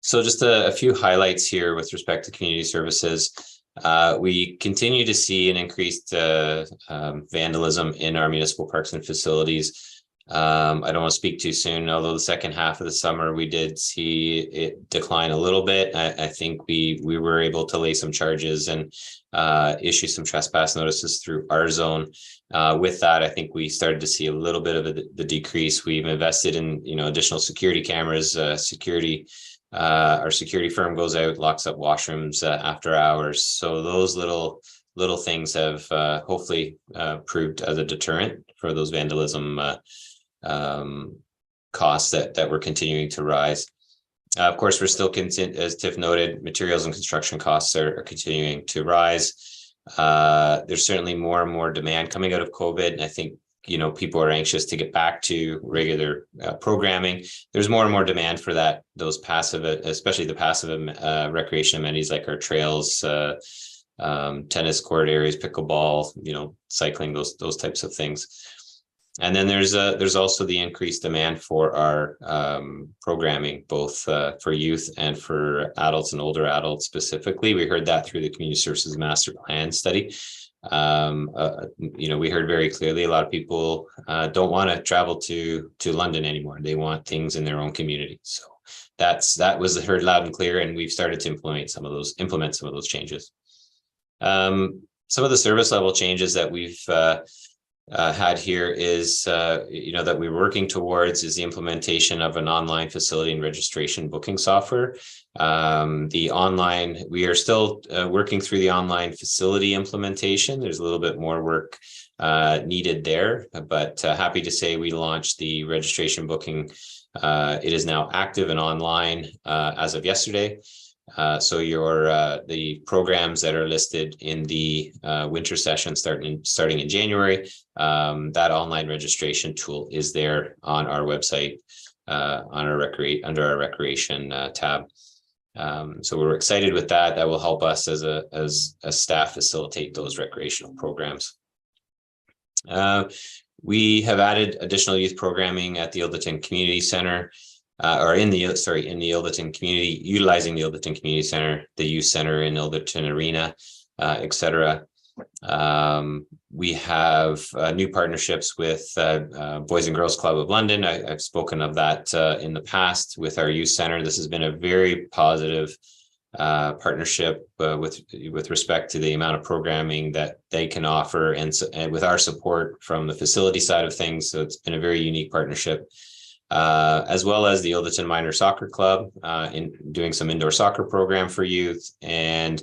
So just a few highlights here with respect to community services. We continue to see an increased vandalism in our municipal parks and facilities. I don't want to speak too soon, although the second half of the summer we did see it decline a little bit. I think we were able to lay some charges and issue some trespass notices through our zone. With that, I think we started to see a little bit of the decrease. We've invested in additional security cameras. Our security firm goes out, locks up washrooms after hours. So those little things have hopefully proved as a deterrent for those vandalism costs that were continuing to rise. Of course, we're still as Tiff noted, materials and construction costs are continuing to rise. There's certainly more and more demand coming out of COVID, and I think people are anxious to get back to regular programming. There's more and more demand for those passive, especially the passive recreation amenities like our trails, tennis court areas, pickleball, cycling, those types of things. And then there's also the increased demand for our programming, both for youth and for adults and older adults specifically. We heard that through the Community Services Master Plan study. We heard very clearly a lot of people don't want to travel to London anymore. They want things in their own community. So that was heard loud and clear, and we've started to implement some of those changes. Some of the service level changes that we've had here is that we're working towards is the implementation of an online facility and registration booking software. We are still working through the online facility implementation. There's a little bit more work needed there, but happy to say we launched the registration booking. It is now active and online as of yesterday. So the programs that are listed in the winter session starting in January, that online registration tool is there on our website under our recreation tab. So we're excited with that. That will help us as a staff facilitate those recreational programs. We have added additional youth programming at the Ilderton Community Center. In the Ilderton community, utilizing the Ilderton Community Center, the youth center in Ilderton Arena, et cetera. We have new partnerships with Boys and Girls Club of London. I've spoken of that in the past with our youth center. This has been a very positive partnership with respect to the amount of programming that they can offer, and with our support from the facility side of things. So it's been a very unique partnership. As well as the Ilderton Minor Soccer Club in doing some indoor soccer program for youth, and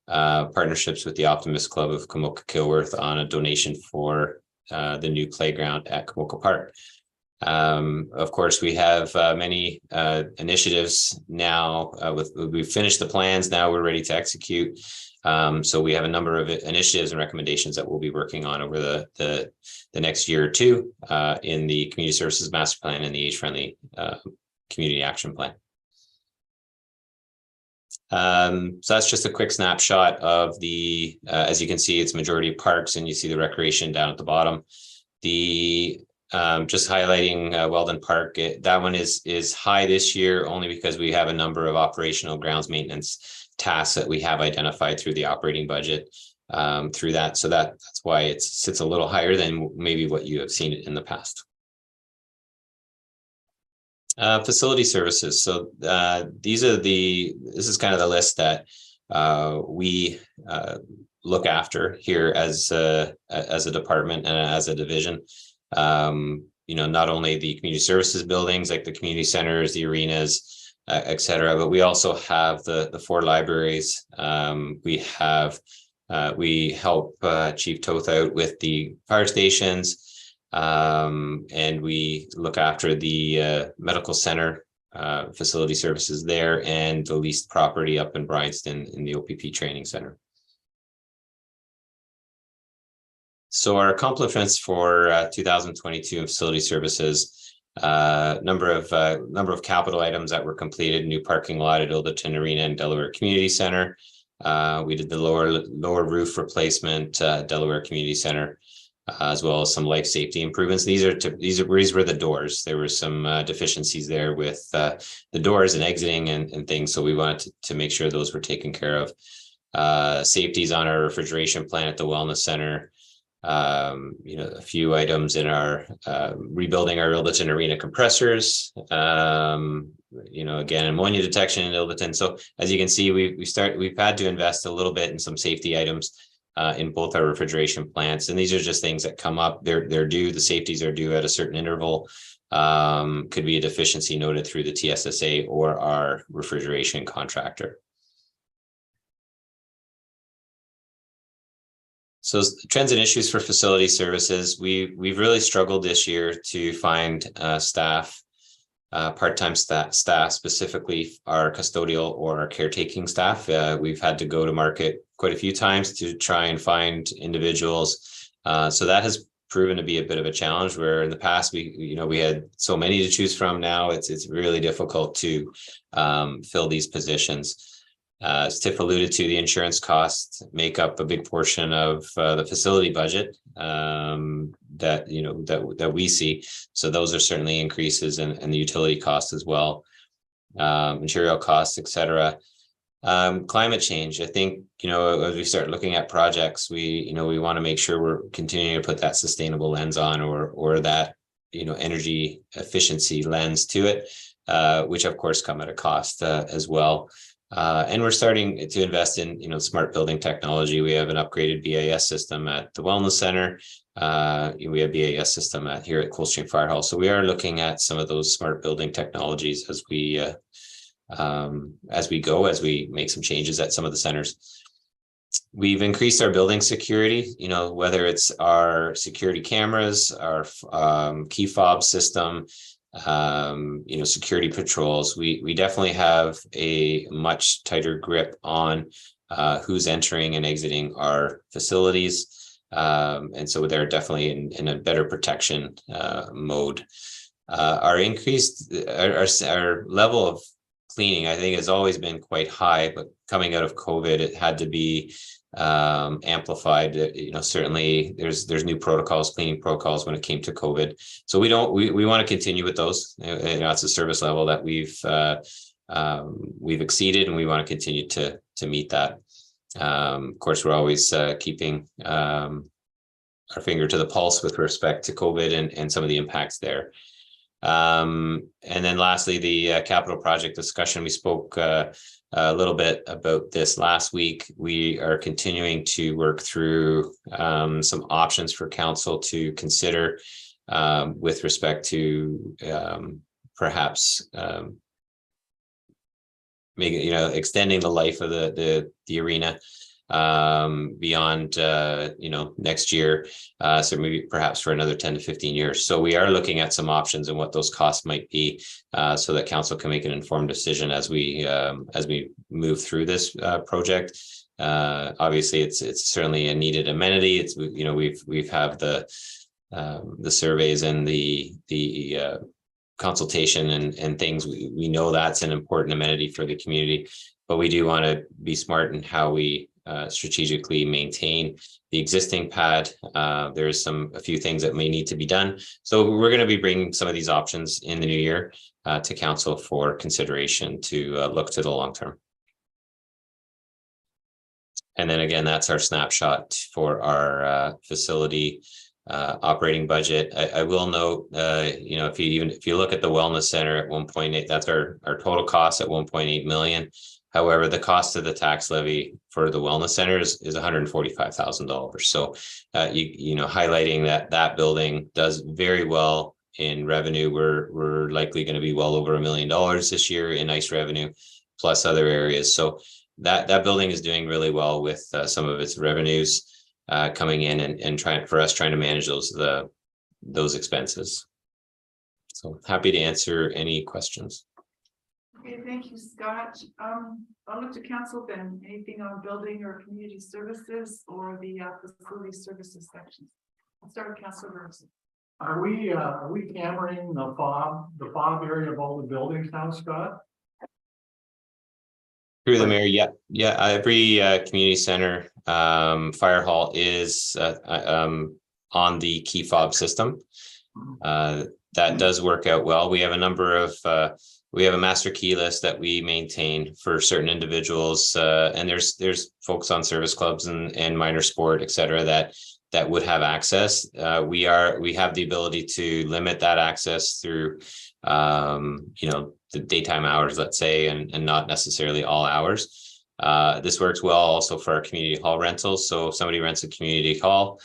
partnerships with the Optimist Club of Kamoka Kilworth on a donation for the new playground at Kamoka Park. Of course, we have many initiatives now. We've finished the plans, now we're ready to execute. So we have a number of initiatives and recommendations that we'll be working on over the next year or two in the Community Services Master Plan and the Age-Friendly Community Action Plan. So that's just a quick snapshot of the, as you can see, it's majority parks, and you see the recreation down at the bottom. The just highlighting Weldon Park, that one is high this year only because we have a number of operational grounds maintenance tasks that we have identified through the operating budget through that. So that's why it sits a little higher than maybe what you have seen in the past. Facility services. So this is kind of the list that we look after here as a department and as a division. Not only the community services buildings like the community centers, the arenas, etc., but we also have the 4 libraries. We help Chief Toth out with the fire stations. And we look after the medical center facility services there, and the leased property up in Bryanston in the OPP training center. So our accomplishments for 2022 in facility services, number of capital items that were completed: new parking lot at Ilderton Arena and Delaware Community Center. We did the lower roof replacement, Delaware Community Center, as well as some life safety improvements. These were the doors. There were some deficiencies there with the doors and exiting and things. So we wanted to make sure those were taken care of. Safeties on our refrigeration plant at the wellness center. A few items in our rebuilding our Ilderton Arena compressors. Again, ammonia detection in Ilderton. So as you can see, we've had to invest a little bit in some safety items in both our refrigeration plants, and these are just things that come up. They're due. The safeties are due at a certain interval. Could be a deficiency noted through the TSSA or our refrigeration contractor. So trends and issues for facility services. We've really struggled this year to find staff, part-time staff, specifically our custodial or our caretaking staff. We've had to go to market quite a few times to try and find individuals. So that has proven to be a bit of a challenge, where in the past we had so many to choose from. Now it's really difficult to fill these positions. As Tiff alluded to, the insurance costs make up a big portion of the facility budget that we see. So those are certainly increases, and the utility costs as well, material costs, etc. Climate change. I think, as we start looking at projects, we want to make sure we're continuing to put that sustainable lens on, or that energy efficiency lens to it, which of course come at a cost as well. And we're starting to invest in, smart building technology. We have an upgraded BAS system at the Wellness Center. We have BAS system here at Coldstream Fire Hall. So we are looking at some of those smart building technologies as we make some changes at some of the centers. We've increased our building security, whether it's our security cameras, our key fob system, security patrols. We definitely have a much tighter grip on who's entering and exiting our facilities, and so they're definitely in a better protection mode. Our level of cleaning, I think, has always been quite high, but coming out of COVID, it had to be amplified. Certainly there's new protocols, cleaning protocols when it came to COVID. So we want to continue with those. It's a service level that we've exceeded, and we want to continue to meet that. Of course, we're always keeping our finger to the pulse with respect to COVID and some of the impacts there. And then lastly, the capital project discussion. We spoke a little bit about this last week. We are continuing to work through some options for council to consider with respect to perhaps extending the life of the arena beyond next year, so maybe perhaps for another 10 to 15 years. So we are looking at some options and what those costs might be, so that council can make an informed decision as we move through this project. Obviously it's certainly a needed amenity. We've have the surveys and the consultation and things. We know that's an important amenity for the community. but we do want to be smart in how we strategically maintain the existing pad. There's a few things that may need to be done. So we're going to be bringing some of these options in the new year to council for consideration to look to the long term. And then again, that's our snapshot for our facility operating budget. I will note, you know, if you look at the wellness center at 1.8, that's our total cost at 1.8 million. However, the cost of the tax levy for the wellness center is $145,000. So, you know, highlighting that building does very well in revenue. We're likely going to be well over $1 million this year in ICE revenue, plus other areas. So that building is doing really well with some of its revenues coming in and trying to manage those expenses. So happy to answer any questions. Okay, thank you, Scott. I'll look to council then. Anything on building or community services or the facility services sections? I'll start with Councilor Burns. Are we hammering the fob area of all the buildings now, Scott? Through the mayor, yeah. Every community center fire hall is on the key fob system. That does work out well. We have a number of we have a master key list that we maintain for certain individuals, and there's folks on service clubs and minor sport, et cetera, that would have access. We have the ability to limit that access through you know, the daytime hours, let's say, and not necessarily all hours. This works well also for our community hall rentals. So if somebody rents a community hall,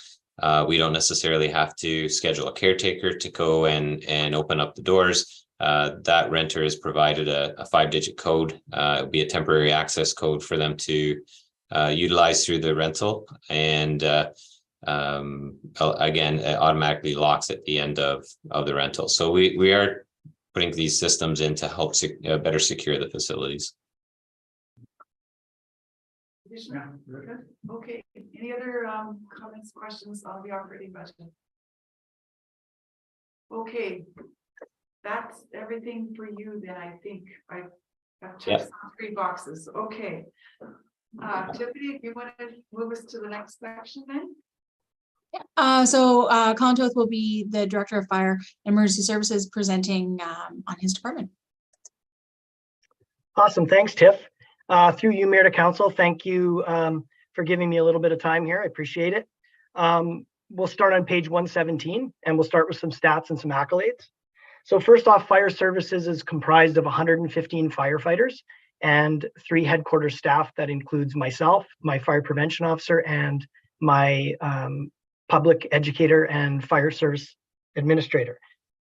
we don't necessarily have to schedule a caretaker to go and open up the doors. That renter is provided a 5-digit code. It would be a temporary access code for them to utilize through the rental. And again, it automatically locks at the end of the rental. So we are putting these systems in to help better secure the facilities. Yeah, good. Okay, any other comments, questions on the operating budget? Okay, that's everything for you then. I think I've checked 3 boxes. Okay. Tiffany, if you want to move us to the next section then? So Colin Toth will be the Director of Fire and Emergency Services presenting on his department. Awesome. Thanks, Tiff. Through you, Mayor to Council, thank you for giving me a little bit of time here. I appreciate it. We'll start on page 117 and we'll start with some stats and some accolades. So first off, Fire Services is comprised of 115 firefighters and 3 headquarters staff. That includes myself, my fire prevention officer, and my public educator and fire service administrator.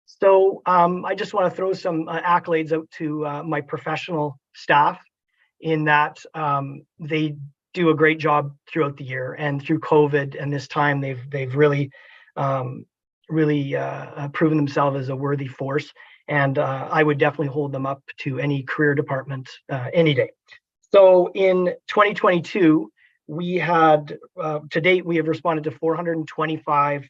So I just want to throw some accolades out to my professional staff in that they do a great job throughout the year, and through COVID and this time they've really proven themselves as a worthy force. And I would definitely hold them up to any career department any day. So in 2022, we had, to date, we have responded to 425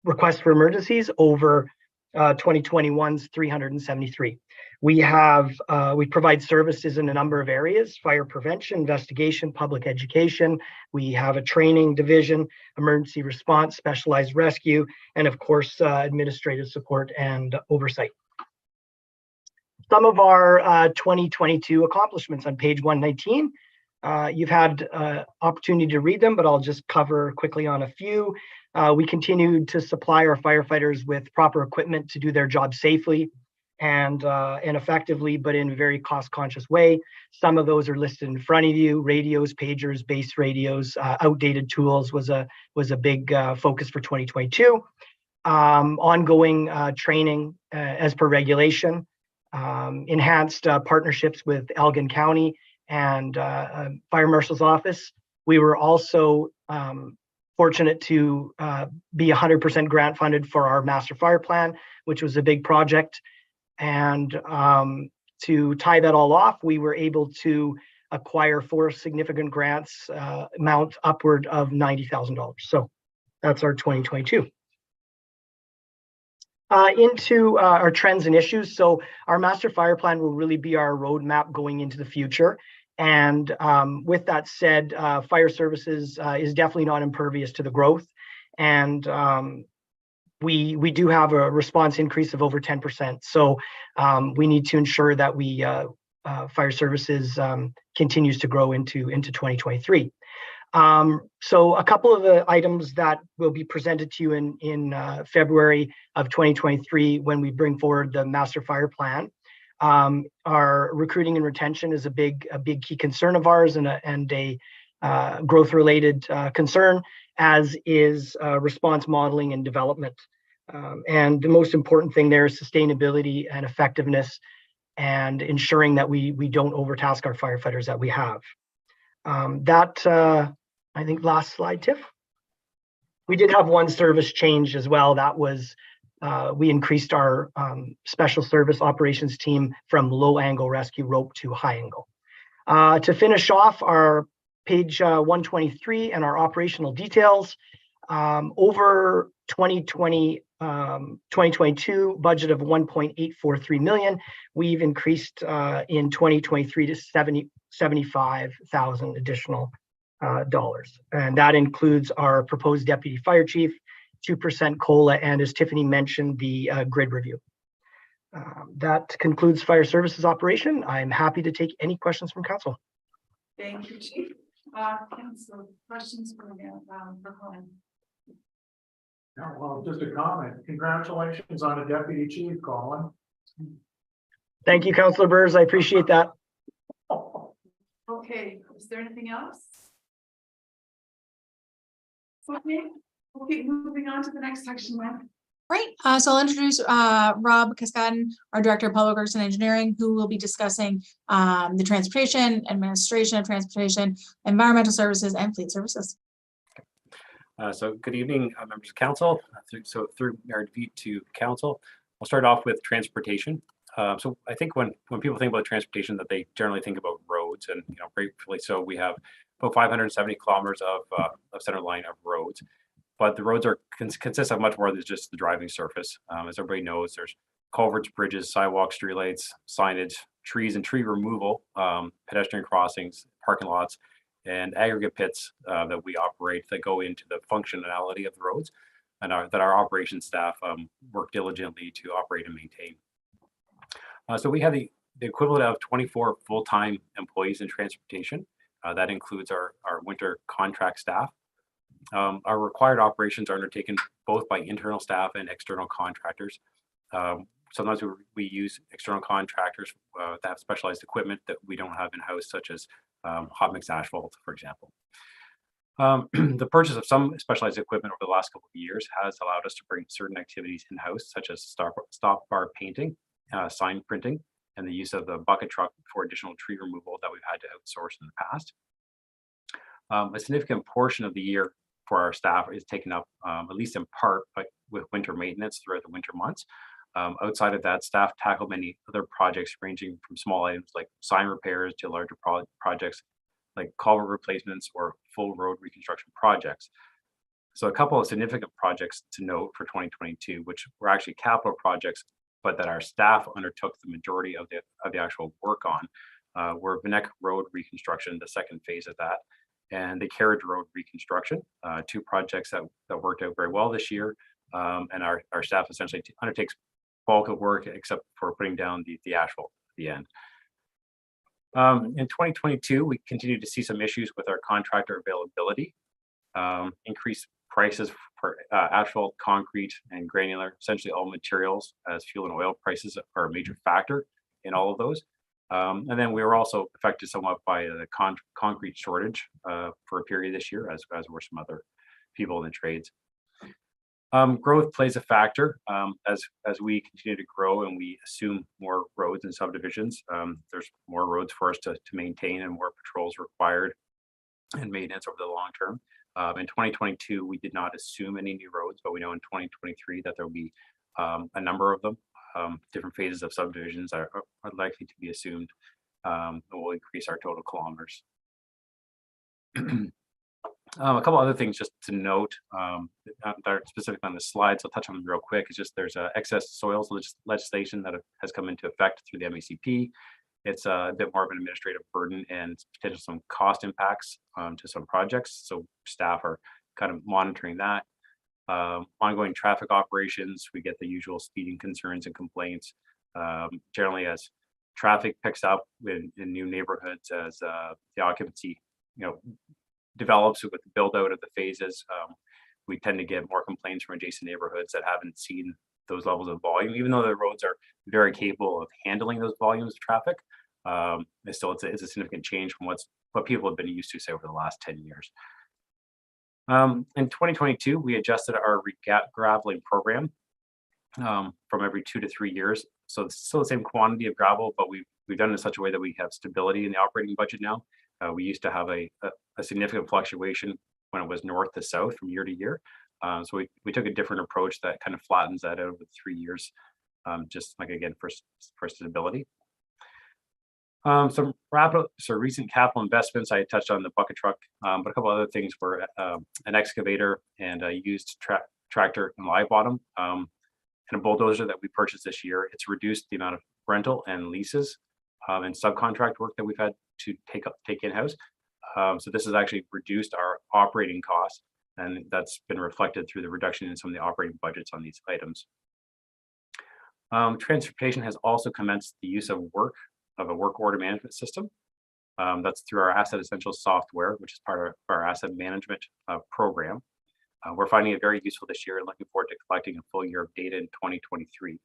requests for emergencies over 2021's 373. We provide services in a number of areas: fire prevention, investigation, public education. We have a training division, emergency response, specialized rescue, and of course, administrative support and oversight. Some of our 2022 accomplishments on page 119. You've had opportunity to read them, but I'll just cover quickly on a few. We continued to supply our firefighters with proper equipment to do their job safely and effectively, but in a very cost-conscious way. Some of those are listed in front of you: radios, pagers, base radios, outdated tools was a big focus for 2022. Ongoing training as per regulation, enhanced partnerships with Elgin County and Fire Marshal's Office. We were also fortunate to be 100% grant funded for our master fire plan, which was a big project. And to tie that all off, we were able to acquire 4 significant grants, amount upward of $90,000. So that's our 2022. Into our trends and issues. So our master fire plan will really be our roadmap going into the future. And with that said, fire services is definitely not impervious to the growth. And we do have a response increase of over 10%. So we need to ensure that we fire services continues to grow into 2023. So a couple of the items that will be presented to you in February of 2023 when we bring forward the master fire plan. Our recruiting and retention is a big key concern of ours and a growth related concern, as is response modeling and development. And the most important thing there is sustainability and effectiveness and ensuring that we don't overtask our firefighters that we have. I think last slide, Tiff. We did have one service change as well. That was we increased our special service operations team from low angle rescue rope to high angle. To finish off our page 123 and our operational details, over 2022 budget of 1.843 million, we've increased in 2023 to 75,000 additional dollars. And that includes our proposed deputy fire chief, 2% COLA, and as Tiffany mentioned, the grid review. That concludes fire services operation. I'm happy to take any questions from council. Thank you, Chief. Council, questions for Colin? Yeah, well, just a comment. Congratulations on a deputy chief, Colin. Thank you, Councillor Burrs. I appreciate that. Okay, is there anything else? Okay, moving on to the next section then. Right, so I'll introduce Rob Cascadden, our Director of Public Works and Engineering, who will be discussing the transportation, administration of transportation, environmental services, and fleet services. So good evening, members of council. Through our defeat to council, I'll start off with transportation. So I think when people think about transportation, that they generally think about roads, and gratefully so, we have about 570 kilometers of center line of roads. But the roads are consist of much more than just the driving surface. As everybody knows, there's culverts, bridges, sidewalks, streetlights, signage, trees and tree removal, pedestrian crossings, parking lots, and aggregate pits that we operate that go into the functionality of the roads, and that our operations staff work diligently to operate and maintain. So we have the equivalent of 24 full-time employees in transportation. That includes our winter contract staff. Our required operations are undertaken both by internal staff and external contractors. Sometimes we use external contractors that have specialized equipment that we don't have in-house, such as hot mix asphalt, for example. The purchase of some specialized equipment over the last couple of years has allowed us to bring certain activities in-house, such as stop bar painting, sign printing, and the use of the bucket truck for additional tree removal that we've had to outsource in the past. A significant portion of the year for our staff is taken up, at least in part, with winter maintenance throughout the winter months. Outside of that, staff tackle many other projects ranging from small items like sign repairs to larger projects like culvert replacements or full road reconstruction projects. So a couple of significant projects to note for 2022, which were actually capital projects, but that our staff undertook the majority of the actual work on, were Vineck Road reconstruction, the second phase of that, and the Carriage Road reconstruction, two projects that worked out very well this year. And our staff essentially undertakes bulk of work except for putting down the asphalt at the end. In 2022, we continue to see some issues with our contractor availability, increased prices for asphalt, concrete, and granular, essentially all materials, as fuel and oil prices are a major factor in all of those. And then we were also affected somewhat by the concrete shortage for a period this year, as were some other people in the trades. Growth plays a factor as we continue to grow and we assume more roads and subdivisions. There's more roads for us to maintain and more patrols required and maintenance over the long term. In 2022, we did not assume any new roads, but we know in 2023 that there will be a number of them. Different phases of subdivisions are likely to be assumed and will increase our total kilometers. A couple other things just to note that are specific on the slides. I'll touch on them real quick. It's just there's excess soils legislation that has come into effect through the MECP. It's a bit more of an administrative burden and potential some cost impacts to some projects. So staff are kind of monitoring that. Ongoing traffic operations, we get the usual speeding concerns and complaints. Generally, as traffic picks up in new neighborhoods, as the occupancy, develops with the build out of the phases, we tend to get more complaints from adjacent neighborhoods that haven't seen those levels of volume, even though the roads are very capable of handling those volumes of traffic. It's a significant change from what people have been used to, say, over the last 10 years. In 2022, we adjusted our graveling program from every 2 to 3 years. So it's still the same quantity of gravel, but we've done it in such a way that we have stability in the operating budget now. We used to have a significant fluctuation when it was north to south from year to year. So we took a different approach that kind of flattens that out over 3 years, just like, again, for stability. Some recent capital investments. I touched on the bucket truck, but a couple other things were an excavator and a used tractor and live bottom, and a bulldozer that we purchased this year. It's reduced the amount of rental and leases and subcontract work that we've had to take in-house. So this has actually reduced our operating costs, and that's been reflected through the reduction in some of the operating budgets on these items. Transportation has also commenced the use of a work order management system. That's through our Asset Essentials software, which is part of our asset management program. We're finding it very useful this year and looking forward to collecting a full year of data in 2023.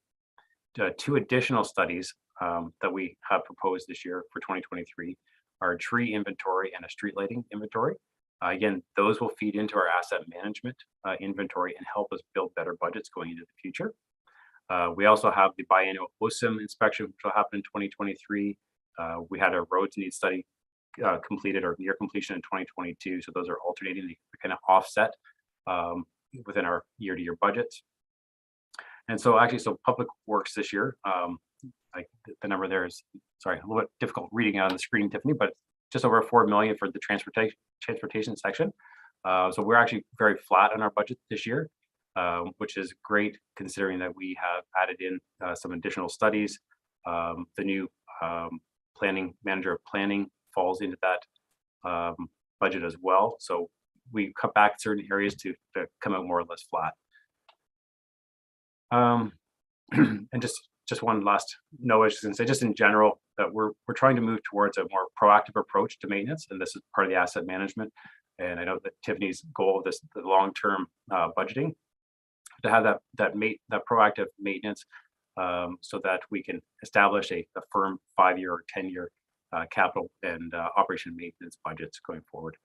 2 additional studies that we have proposed this year for 2023 are a tree inventory and a street lighting inventory. Again, those will feed into our asset management inventory and help us build better budgets going into the future. We also have the biannual OSIM inspection, which will happen in 2023. We had a roads need study completed or near completion in 2022. So those are alternating to kind of offset within our year-to-year budgets. And so actually, public works this year, the number there is, sorry, a little bit difficult reading out on the screen, Tiffany, but just over 4 million for the transportation section. So we're actually very flat on our budget this year, which is great considering that we have added in some additional studies. The new planning manager of planning falls into that budget as well. So we cut back certain areas to come out more or less flat. And just one last note, I was going to say, just in general, that we're trying to move towards a more proactive approach to maintenance, and this is part of the asset management. And I know that Tiffany's goal of this, the long-term budgeting, to have that proactive maintenance, so that we can establish a firm 5-year or 10-year capital and operation maintenance budgets going forward.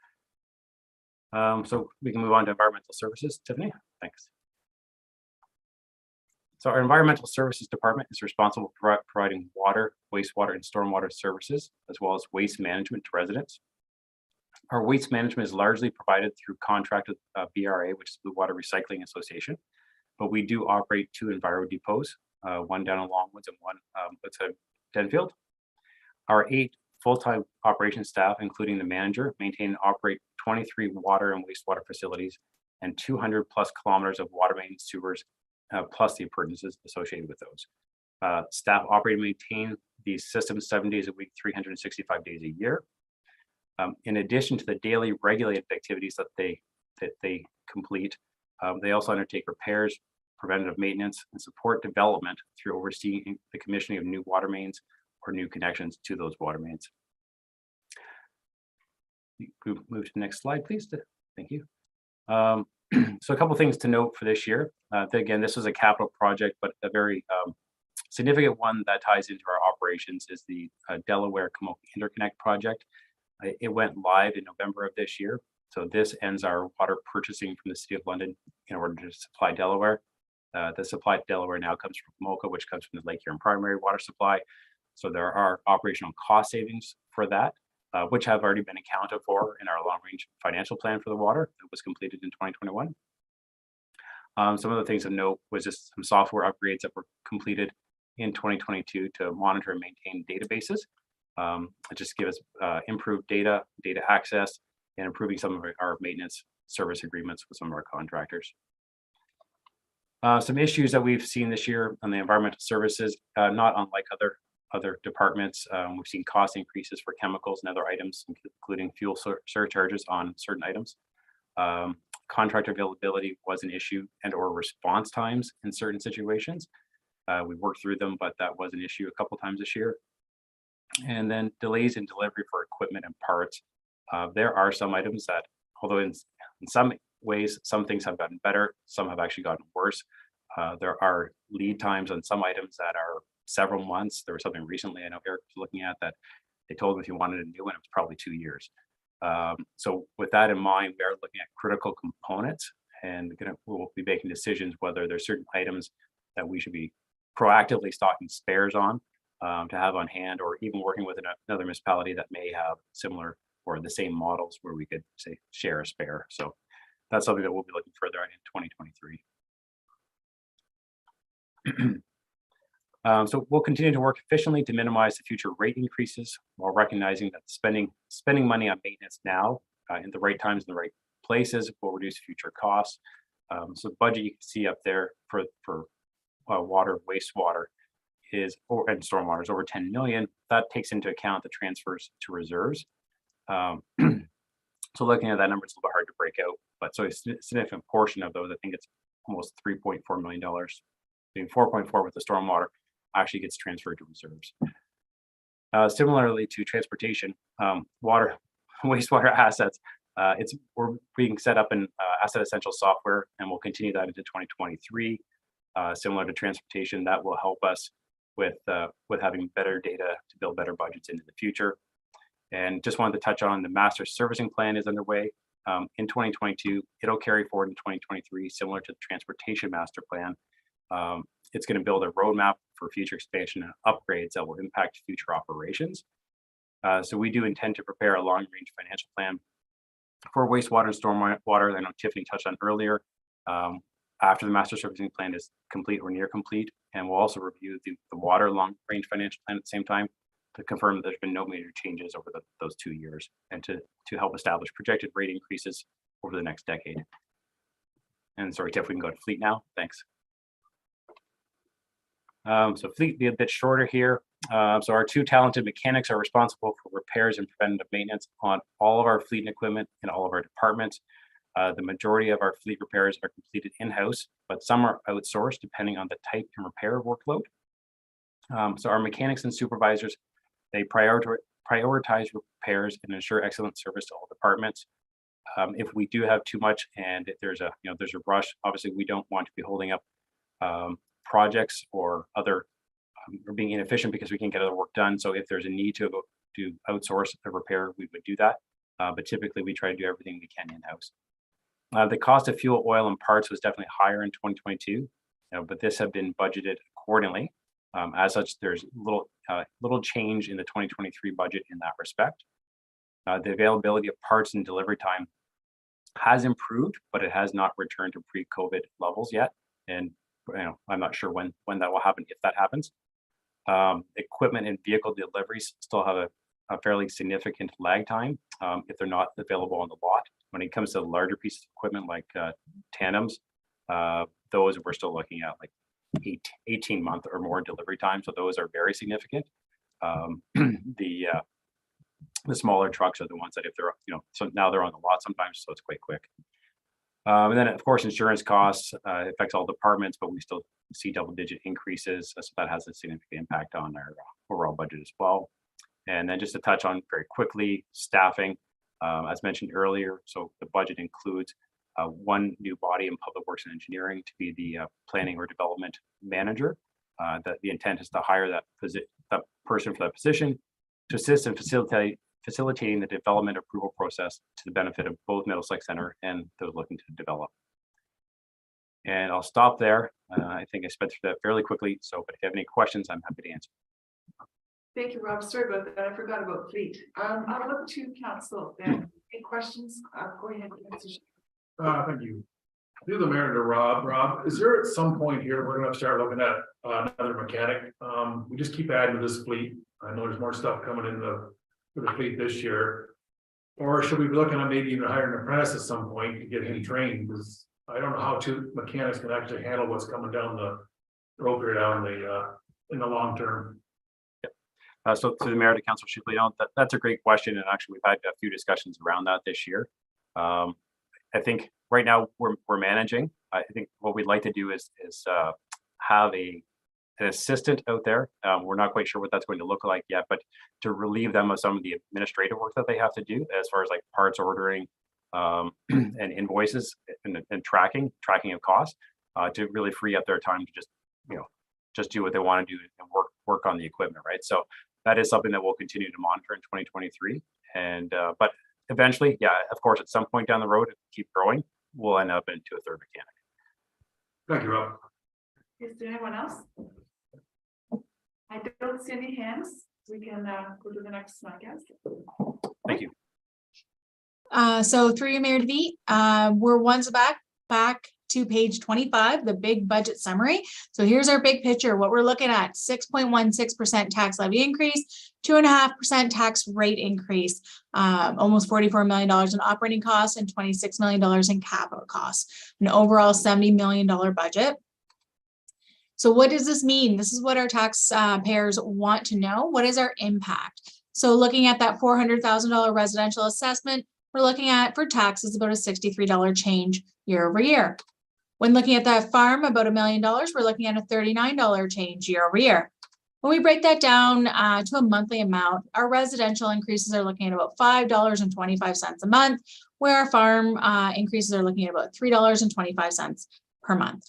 So we can move on to environmental services. Tiffany, thanks. So our environmental services department is responsible for providing water, wastewater, and stormwater services, as well as waste management to residents. Our waste management is largely provided through contract with BRA, which is Blue Water Recycling Association, but we do operate 2 Enviro depots, one down in Longwoods and one outside Denfield. Our 8 full-time operations staff, including the manager, maintain and operate 23 water and wastewater facilities and 200+ kilometers of water main sewers, plus the appurtenances associated with those. Staff operate and maintain these systems 7 days a week, 365 days a year. In addition to the daily regulated activities that they complete, they also undertake repairs, preventative maintenance, and support development through overseeing the commissioning of new water mains or new connections to those water mains. Move to the next slide, please. Thank you. So a couple of things to note for this year. Again, this was a capital project, but a very significant one that ties into our operations is the Delaware Kamoka Interconnect project. It went live in November of this year. So this ends our water purchasing from the City of London in order to supply Delaware. The supply to Delaware now comes from Kamoka, which comes from the Lake Huron primary water supply. So there are operational cost savings for that, which have already been accounted for in our long-range financial plan for the water that was completed in 2021. Some of the things of note was just some software upgrades that were completed in 2022 to monitor and maintain databases. Just give us improved data access, and improving some of our maintenance service agreements with some of our contractors. Some issues that we've seen this year on the environmental services, not unlike other departments. We've seen cost increases for chemicals and other items, including fuel surcharges on certain items. Contractor availability was an issue and or response times in certain situations. We worked through them, but that was an issue a couple times this year. And then delays in delivery for equipment and parts. There are some items that, although in some ways, some things have gotten better, some have actually gotten worse. There are lead times on some items that are several months. There was something recently I know Eric was looking at that they told him if he wanted a new one, it was probably 2 years. So with that in mind, we are looking at critical components and we'll be making decisions whether there's certain items that we should be proactively stocking spares on to have on hand, or even working with another municipality that may have similar or the same models where we could say share a spare. So that's something that we'll be looking further at in 2023. So we'll continue to work efficiently to minimize the future rate increases while recognizing that spending money on maintenance now in the right times in the right places will reduce future costs. So the budget you can see up there for water, wastewater and stormwater is over 10 million. That takes into account the transfers to reserves. So looking at that number, it's a little bit hard to break out, but so a significant portion of those, I think it's almost $3.4 million, being 4.4 with the stormwater, actually gets transferred to reserves. Similarly to transportation, water, wastewater assets, we're being set up in asset essential software, and we'll continue that into 2023. Similar to transportation, that will help us with having better data to build better budgets into the future. And just wanted to touch on the master servicing plan is underway. In 2022, it'll carry forward in 2023, similar to the transportation master plan. It's going to build a roadmap for future expansion and upgrades that will impact future operations. So we do intend to prepare a long-range financial plan for wastewater and stormwater. I know Tiffany touched on earlier. After the master servicing plan is complete or near complete, and we'll also review the water long-range financial plan at the same time to confirm that there's been no major changes over those 2 years, and to help establish projected rate increases over the next decade. And sorry, Tiff, we can go to fleet now. Thanks. So fleet be a bit shorter here. So our two talented mechanics are responsible for repairs and preventative maintenance on all of our fleet and equipment in all of our departments. The majority of our fleet repairs are completed in-house, but some are outsourced depending on the type and repair workload. So our mechanics and supervisors, they prioritize repairs and ensure excellent service to all departments. If we do have too much and if there's a rush, obviously we don't want to be holding up projects or other or being inefficient because we can't get other work done. So if there's a need to outsource a repair, we would do that. But typically we try to do everything we can in-house. The cost of fuel, oil, and parts was definitely higher in 2022, but this had been budgeted accordingly. As such, there's little change in the 2023 budget in that respect. The availability of parts and delivery time has improved, but it has not returned to pre-COVID levels yet. And I'm not sure when that will happen, if that happens. Equipment and vehicle deliveries still have a fairly significant lag time if they're not available on the lot. When it comes to larger pieces of equipment like tandems, those we're still looking at like 18-month or more delivery time. So those are very significant. The smaller trucks are the ones that if they're, so now they're on the lot sometimes, so it's quite quick. And then of course, insurance costs affects all departments, but we still see double-digit increases. So that has a significant impact on our overall budget as well. And then just to touch on very quickly, staffing, as mentioned earlier. So the budget includes one new body in public works and engineering to be the planning or development manager. That the intent is to hire that person for that position to assist in facilitating the development approval process to the benefit of both Middlesex Center and those looking to develop. And I'll stop there. I think I sped through that fairly quickly. So, but if you have any questions, I'm happy to answer. Thank you, Rob. Sorry about that. I forgot about fleet. I'll look to council then. Any questions? Go ahead. Thank you. Through the mayor to Rob. Rob, is there at some point here we're going to start looking at another mechanic? We just keep adding to this fleet. I know there's more stuff coming in for the fleet this year. Or should we be looking at maybe even hiring an apprentice at some point to get him trained, because I don't know how two mechanics can actually handle what's coming down the road here down in the long term. So to the mayor, to Councilor Shipley, that's a great question, and actually we've had a few discussions around that this year. I think right now we're managing. I think what we'd like to do is have an assistant out there. We're not quite sure what that's going to look like yet, but to relieve them of some of the administrative work that they have to do as far as like parts ordering and invoices and tracking of costs, to really free up their time to just do what they want to do and work on the equipment, right? So that is something that we'll continue to monitor in 2023. And but eventually, yeah, of course, at some point down the road, if we keep growing, we'll end up into a third mechanic. Thank you, Rob. Is there anyone else? I don't see any hands. We can go to the next one, I guess. Thank you. So through you, Mayor DeVete, we're once back to page 25, the big budget summary. So here's our big picture. What we're looking at: 6.16% tax levy increase, 2.5% tax rate increase, almost $44 million in operating costs and $26 million in capital costs, an overall $70 million budget. So what does this mean? This is what our taxpayers want to know. What is our impact? So looking at that $400,000 residential assessment, we're looking at for taxes about a $63 change year over year. When looking at that farm, about $1 million, we're looking at a $39 change year over year. When we break that down to a monthly amount, our residential increases are looking at about $5.25 a month, where our farm increases are looking at about $3.25 per month.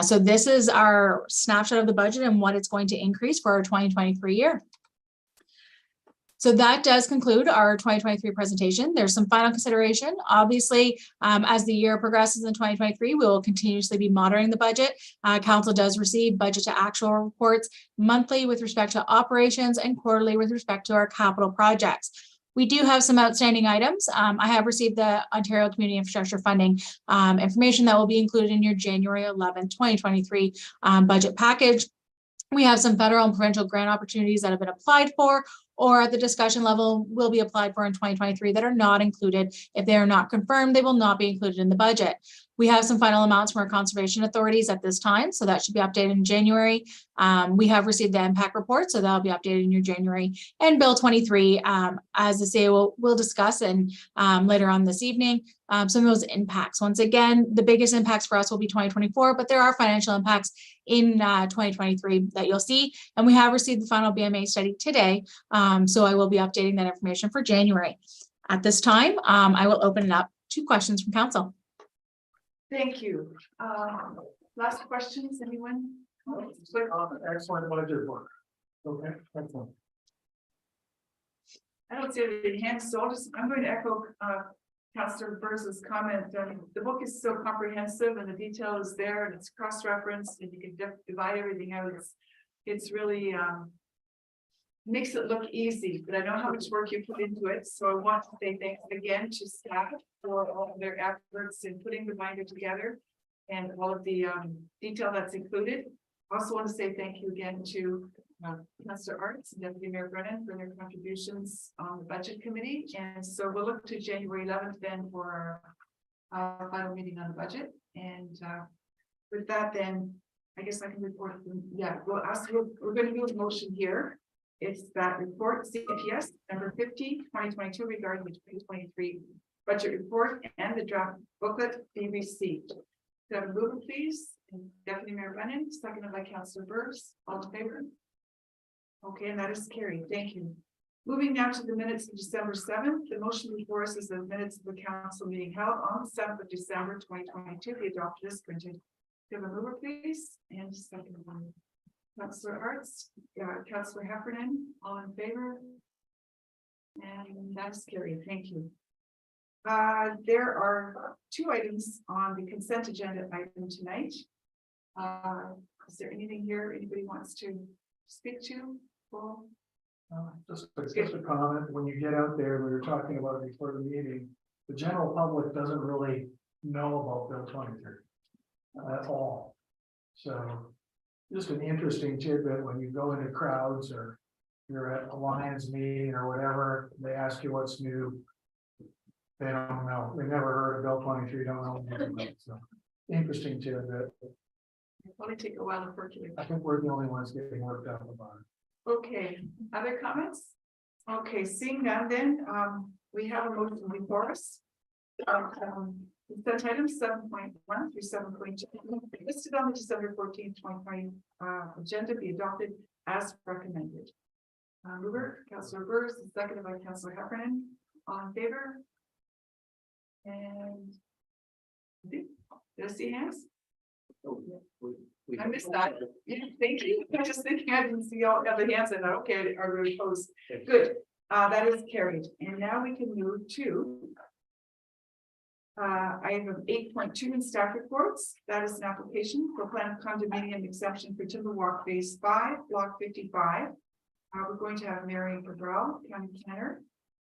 So this is our snapshot of the budget and what it's going to increase for our 2023 year. So that does conclude our 2023 presentation. There's some final consideration. Obviously, as the year progresses in 2023, we will continuously be monitoring the budget. Council does receive budget to actual reports monthly with respect to operations and quarterly with respect to our capital projects. We do have some outstanding items. I have received the Ontario Community Infrastructure Funding information that will be included in your January 11th, 2023 budget package. We have some federal and provincial grant opportunities that have been applied for or at the discussion level will be applied for in 2023 that are not included. If they are not confirmed, they will not be included in the budget. We have some final amounts from our conservation authorities at this time, so that should be updated in January. We have received the impact report, so that'll be updated in your January. And Bill 23, as I say, we'll discuss and later on this evening, some of those impacts. Once again, the biggest impacts for us will be 2024, but there are financial impacts in 2023 that you'll see. And we have received the final BMA study today, so I will be updating that information for January. At this time, I will open it up to questions from council. Thank you. Last questions, anyone? Excellent budget work. Okay, excellent. I don't see any hands, so I'm going to echo Councillor Burrs's comment. The book is so comprehensive and the detail is there and it's cross-referenced and you can divide everything out. It's really makes it look easy, but I know how much work you put into it. So I want to say thanks again to staff for all of their efforts in putting the binder together and all of the detail that's included. I also want to say thank you again to Councillor Arts and Deputy Mayor Brennan for their contributions on the budget committee. And so we'll look to January 11th then for our final meeting on the budget. And with that, then I guess I can report. Yeah, we're going to do a motion here. It's that report CPS number 50, 2022 regarding the 2023 budget report and the draft booklet be received. So move it, please. And Deputy Mayor Brennan, seconded by Councillor Burrs. All in favor? Okay, and that is carried. Thank you. Moving now to the minutes of December 7th. The motion before us is the minutes of the council meeting held on the 7th of December 2022. Be adopted as printed. Give a mover, please. And second one. Councillor Arts, Councillor Heffernan, all in favor? And that's carried. Thank you. There are two items on the consent agenda item tonight. Is there anything here anybody wants to speak to? Well, Just a comment. When you get out there, we were talking about it before the meeting. The general public doesn't really know about Bill 23 at all. So. Just an interesting tidbit when you go into crowds or you're at a Lions meeting or whatever, they ask you what's new. They don't know. They never heard of Bill 23, don't know. Anything about it, so. Interesting tidbit. It'll take a while to percolate. I think we're the only ones getting worked up about it. Okay, other comments? Okay, seeing none then, we have a motion before us. Consent items 7.1 through 7.2 listed on the December 14th, 2020 agenda be adopted as recommended. Mover, Councillor Burrs, seconded by Councillor Heffernan, all in favor? And did I see hands? I missed that. Yeah, thank you. I'm just thinking I didn't see all the other hands and okay, are we opposed? Good. That is carried. And now we can move to item 8.2 in staff reports. That is an application for plan of condominium exemption for Timberwalk Phase 5, Block 55. We're going to have Mary Gabriel, County Planner,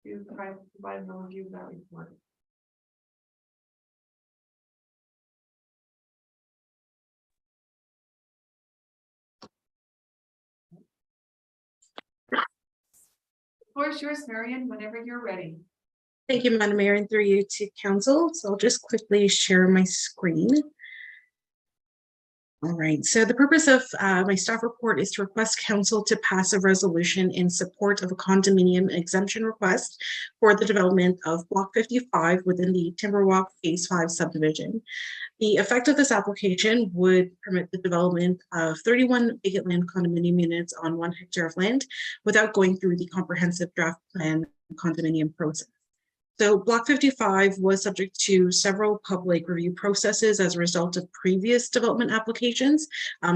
to provide an overview of that report. The floor is yours, Marion, whenever you're ready. Thank you, Madam Mayor, and through you to council. So I'll just quickly share my screen. All right, so the purpose of my staff report is to request council to pass a resolution in support of a condominium exemption request for the development of Block 55 within the Timberwalk Phase 5 subdivision. The effect of this application would permit the development of 31 vacant land condominium units on 1 hectare of land without going through the comprehensive draft plan condominium process. So Block 55 was subject to several public review processes as a result of previous development applications.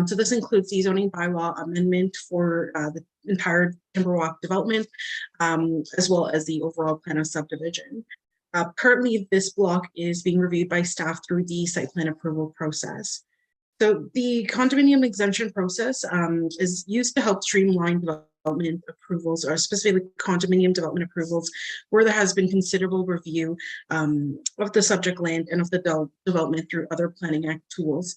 So this includes the zoning bylaw amendment for the entire Timberwalk development, as well as the overall plan of subdivision. Currently, this block is being reviewed by staff through the site plan approval process. So the condominium exemption process is used to help streamline development approvals, or specifically condominium development approvals, where there has been considerable review of the subject land and of the development through other Planning Act tools.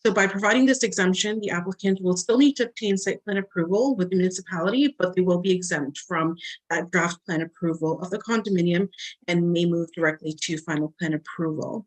So by providing this exemption, the applicant will still need to obtain site plan approval with the municipality, but they will be exempt from that draft plan approval of the condominium and may move directly to final plan approval.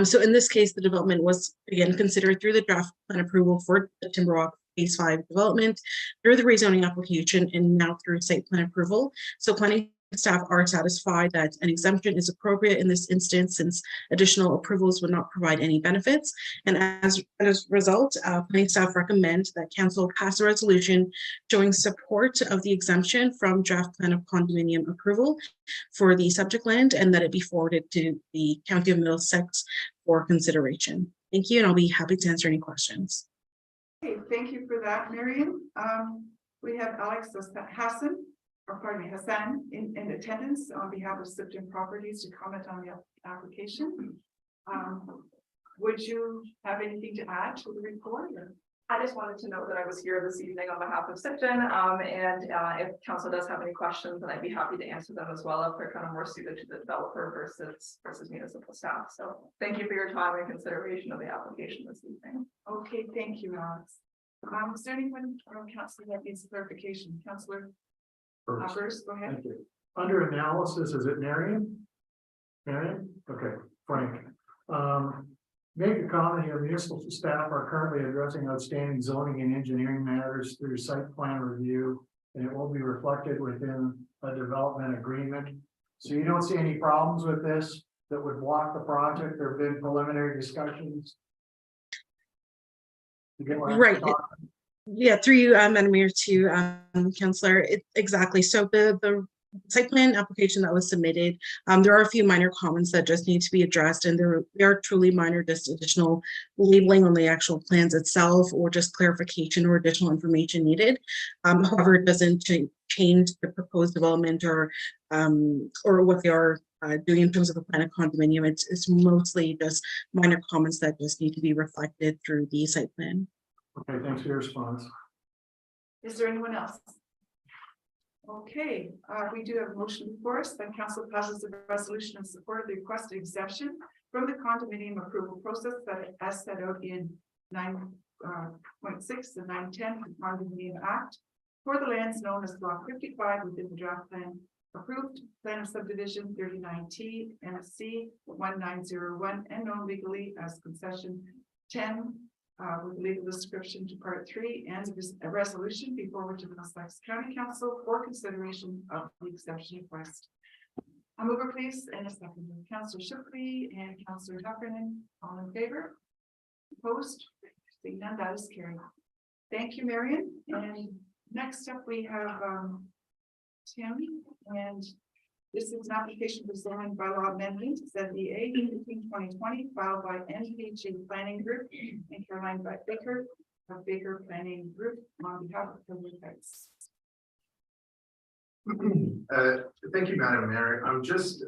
So in this case, the development was again considered through the draft plan approval for the Timberwalk Phase 5 development, through the rezoning application, and now through site plan approval. So planning staff are satisfied that an exemption is appropriate in this instance, since additional approvals would not provide any benefits. And as a result, planning staff recommend that council pass a resolution showing support of the exemption from draft plan of condominium approval for the subject land, and that it be forwarded to the County of Middlesex for consideration. Thank you, and I'll be happy to answer any questions. Okay, thank you for that, Marion. We have Alex Hassan, or pardon me, Hassan in attendance on behalf of Sipton Properties to comment on the application. Would you have anything to add to the report? Or? I just wanted to note that I was here this evening on behalf of Sipton, and if council does have any questions, then I'd be happy to answer them as well if they're kind of more suited to the developer versus municipal staff. So thank you for your time and consideration of the application this evening. Okay, thank you, Alex. Is there anyone from council that needs clarification? Councillor Burrs, go ahead. Thank you. Under analysis, is it Marion? Marion? Okay, Frank. Make a comment here, municipal staff are currently addressing outstanding zoning and engineering matters through site plan review, and it will be reflected within a development agreement. So you don't see any problems with this that would block the project? There have been preliminary discussions. Right. Yeah, through you, Madam Mayor, to Councillor. Exactly. So the site plan application that was submitted, there are a few minor comments that just need to be addressed, and they are truly minor, just additional labeling on the actual plans itself, or just clarification or additional information needed. However, it doesn't change the proposed development or what they are doing in terms of the plan of condominium. It's mostly just minor comments that just need to be reflected through the site plan. Okay, thanks for your response. Is there anyone else? Okay, we do have a motion before us that council passes a resolution in support of the requested exemption from the condominium approval process that as set out in 9.6 and 9.10 of the Condominium Act for the lands known as Block 55 within the draft plan Approved plan of subdivision 39T NSC 1901 and known legally as concession 10 with legal description to part 3 and a resolution before which the Middlesex County Council for consideration of the exemption request. A mover please, and a second, Councillor Shipley and Councillor Heffernan, all in favor? Opposed? Seeing none, that is carried. Thank you, Marion. And next up, we have Tim, and this is an application for zoning bylaw amendment, ZBA 2020, filed by NPG Planning Group and Caroline Baker of Baker Planning Group on behalf of the Middlesex. Thank you, Madam Mayor. I'm just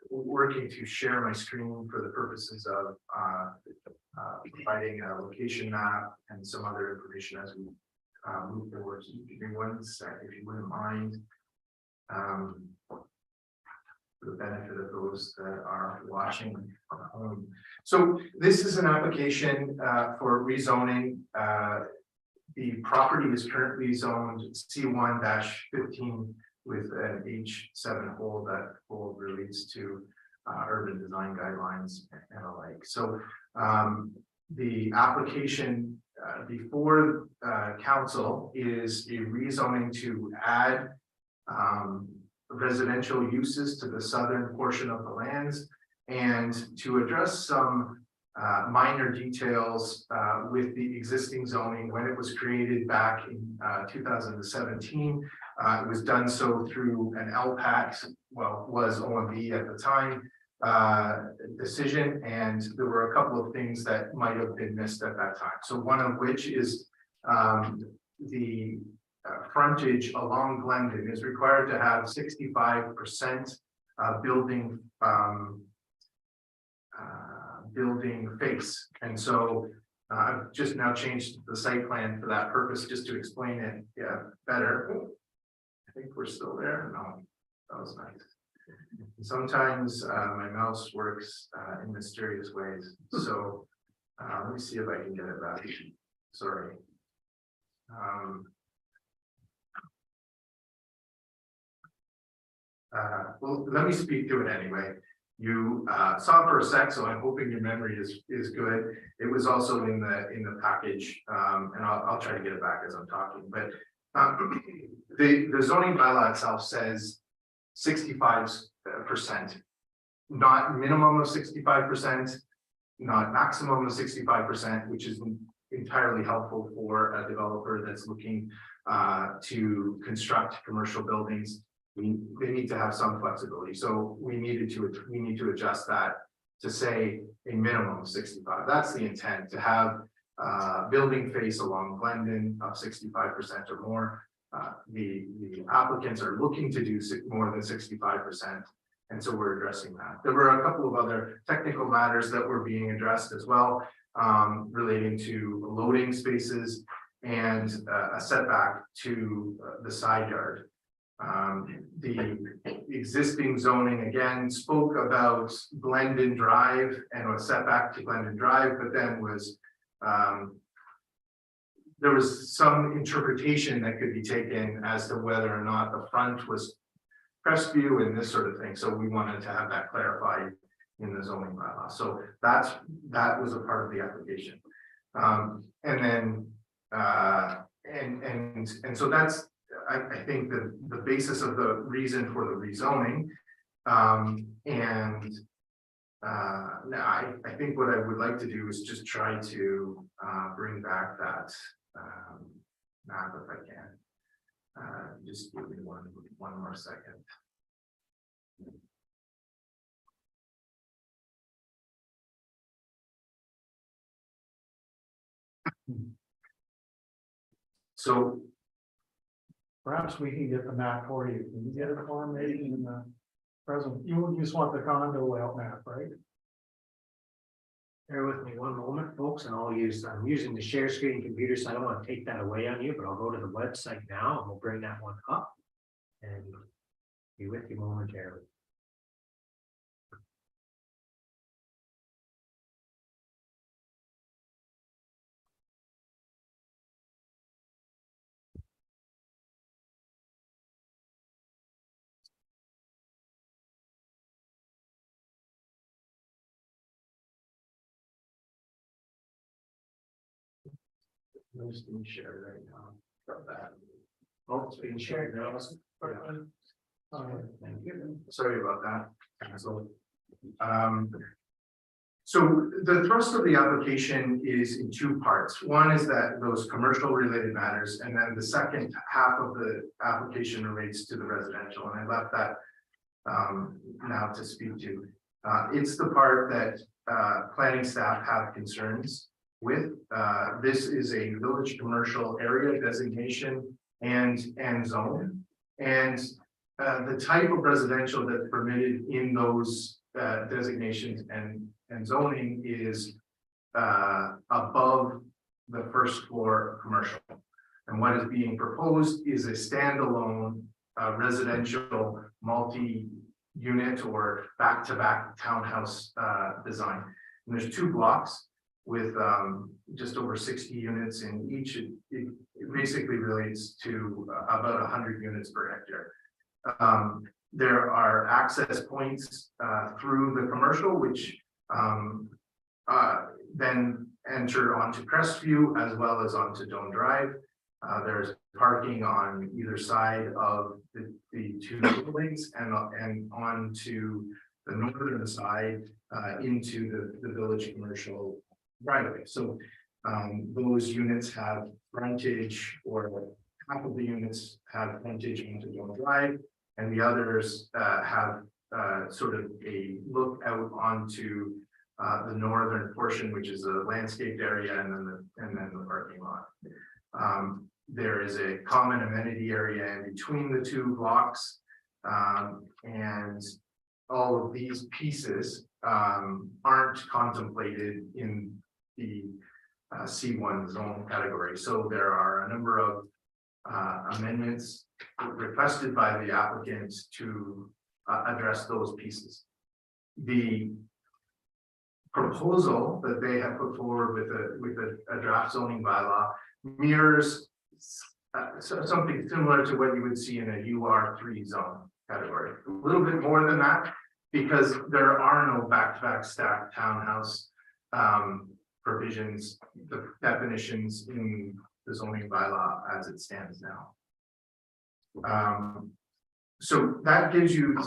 working to share my screen for the purposes of providing a location map and some other information as we move forward. So give me 1 sec, if you wouldn't mind. For the benefit of those that are watching from home. So this is an application for rezoning. The property is currently zoned C1-15 with an H7 hold. That hold relates to urban design guidelines and the like. So the application before council is a rezoning to add residential uses to the southern portion of the lands and to address some minor details with the existing zoning. When it was created back in 2017, it was done so through an LPAT, well, was OMB at the time, decision, and there were a couple of things that might have been missed at that time. So one of which is the frontage along Glendon is required to have 65% building building face. And so I've just now changed the site plan for that purpose, just to explain it better. I think we're still there. No, that was nice. Sometimes my mouse works in mysterious ways. So let me see if I can get it back. Sorry. Well, let me speak to it anyway. You saw it for a sec, so I'm hoping your memory is good. It was also in the package, and I'll try to get it back as I'm talking. But the zoning bylaw itself says 65%, not minimum of 65%, not maximum of 65%, which is entirely helpful for a developer that's looking to construct commercial buildings. They need to have some flexibility. So we need to adjust that to say a minimum of 65. That's the intent, to have building face along Glendon of 65% or more. The applicants are looking to do more than 65%. And so we're addressing that. There were a couple of other technical matters that were being addressed as well, relating to loading spaces and a setback to the side yard. The existing zoning again spoke about Glendon Drive and was set back to Glendon Drive, but then was there was some interpretation that could be taken as to whether or not the front was Crestview and this sort of thing. So we wanted to have that clarified in the zoning bylaw. So that was a part of the application. And then and so that's I think the basis of the reason for the rezoning. Now I think what I would like to do is just try to bring back that map if I can. Just give me one more second. So perhaps we can get the map for you. Can you get it for me maybe in the present? You just want the condo layout map, right? Bear with me one moment, folks, and I'm using the share screen computer, so I don't want to take that away on you, but I'll go to the website now and we'll bring that one up and be with you momentarily. Let's share right now. Got that. Oh, it's being shared now. Thank you. Sorry about that. So the thrust of the application is in two parts. One is that those commercial related matters, and then the second half of the application relates to the residential, and I left that now to speak to. It's the part that planning staff have concerns with. This is a village commercial area designation and zone. And the type of residential that's permitted in those designations and zoning is above the first floor commercial. And what is being proposed is a standalone residential multi-unit or back-to-back townhouse design. And there's 2 blocks with just over 60 units in each. It basically relates to about 100 units per hectare. There are access points through the commercial, which then enter onto Crestview as well as onto Dome Drive. There's parking on either side of the 2 buildings and onto the northern side into the village commercial right away. So those units have frontage, or half of the units have frontage onto Dome Drive, and the others have sort of a look out onto the northern portion, which is a landscaped area, and then the parking lot. There is a common amenity area in between the 2 blocks, and all of these pieces aren't contemplated in the C1 zone category. So there are a number of amendments requested by the applicant to address those pieces. The proposal that they have put forward with a draft zoning bylaw mirrors something similar to what you would see in a UR3 zone category. A little bit more than that, because there are no back-to-back stacked townhouse provisions, the definitions in the zoning bylaw as it stands now. So that gives you,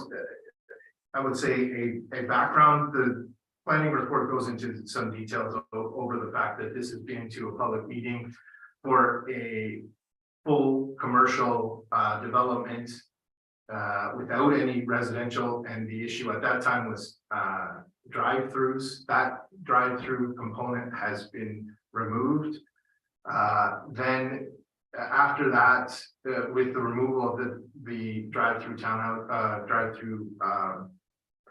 I would say, a background. The planning report goes into some details over the fact that this has been to a public meeting for a full commercial development without any residential, and the issue at that time was drive-throughs. That drive-through component has been removed. Then after that, with the removal of the drive-through townhouse, drive-through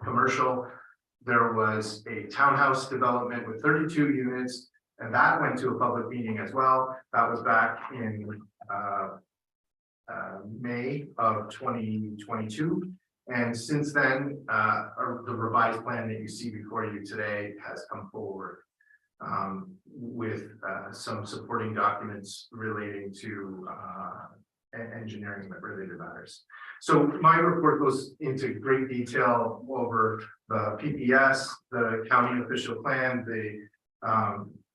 commercial, there was a townhouse development with 32 units, and that went to a public meeting as well. That was back in May of 2022. And since then, the revised plan that you see before you today has come forward with some supporting documents relating to engineering related matters. So my report goes into great detail over the PPS, the county official plan, the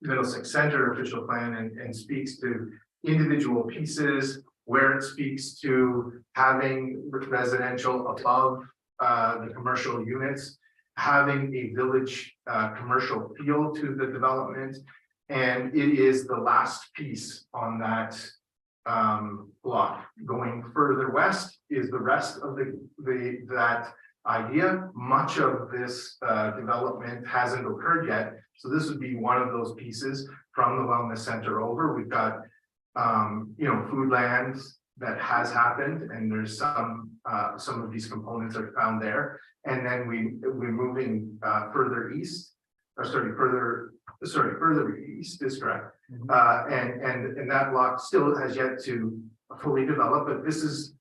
Middlesex Center official plan, and speaks to individual pieces, where it speaks to having residential above the commercial units, having a village commercial feel to the development. And it is the last piece on that block. Going further west is the rest of that idea. Much of this development hasn't occurred yet. So this would be one of those pieces from the wellness center over. We've got food lands that has happened, and there's some of these components are found there. And then we're moving further east, further east is correct. And that block still has yet to fully develop, but this is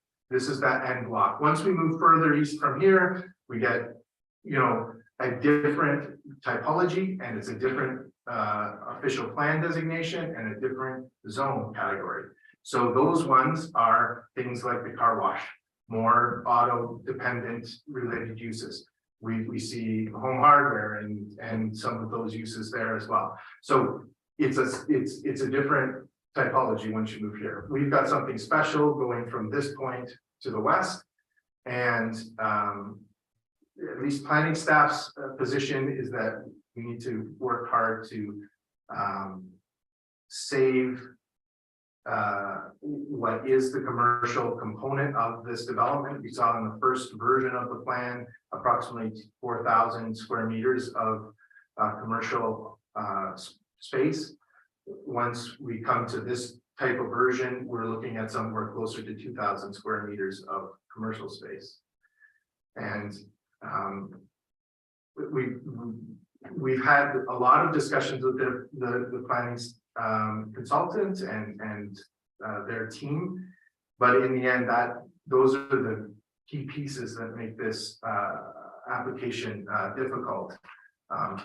that end block. Once we move further east from here, we get a different typology, and it's a different official plan designation and a different zone category. So those ones are things like the car wash, more auto dependent related uses. We see home hardware and some of those uses there as well. So it's a different typology once you move here. We've got something special going from this point to the west. And at least planning staff's position is that we need to work hard to save what is the commercial component of this development. We saw in the first version of the plan, approximately 4,000 square meters of commercial space. Once we come to this type of version, we're looking at somewhere closer to 2,000 square meters of commercial space. And we've had a lot of discussions with the planning consultant and their team, but in the end, those are the key pieces that make this application difficult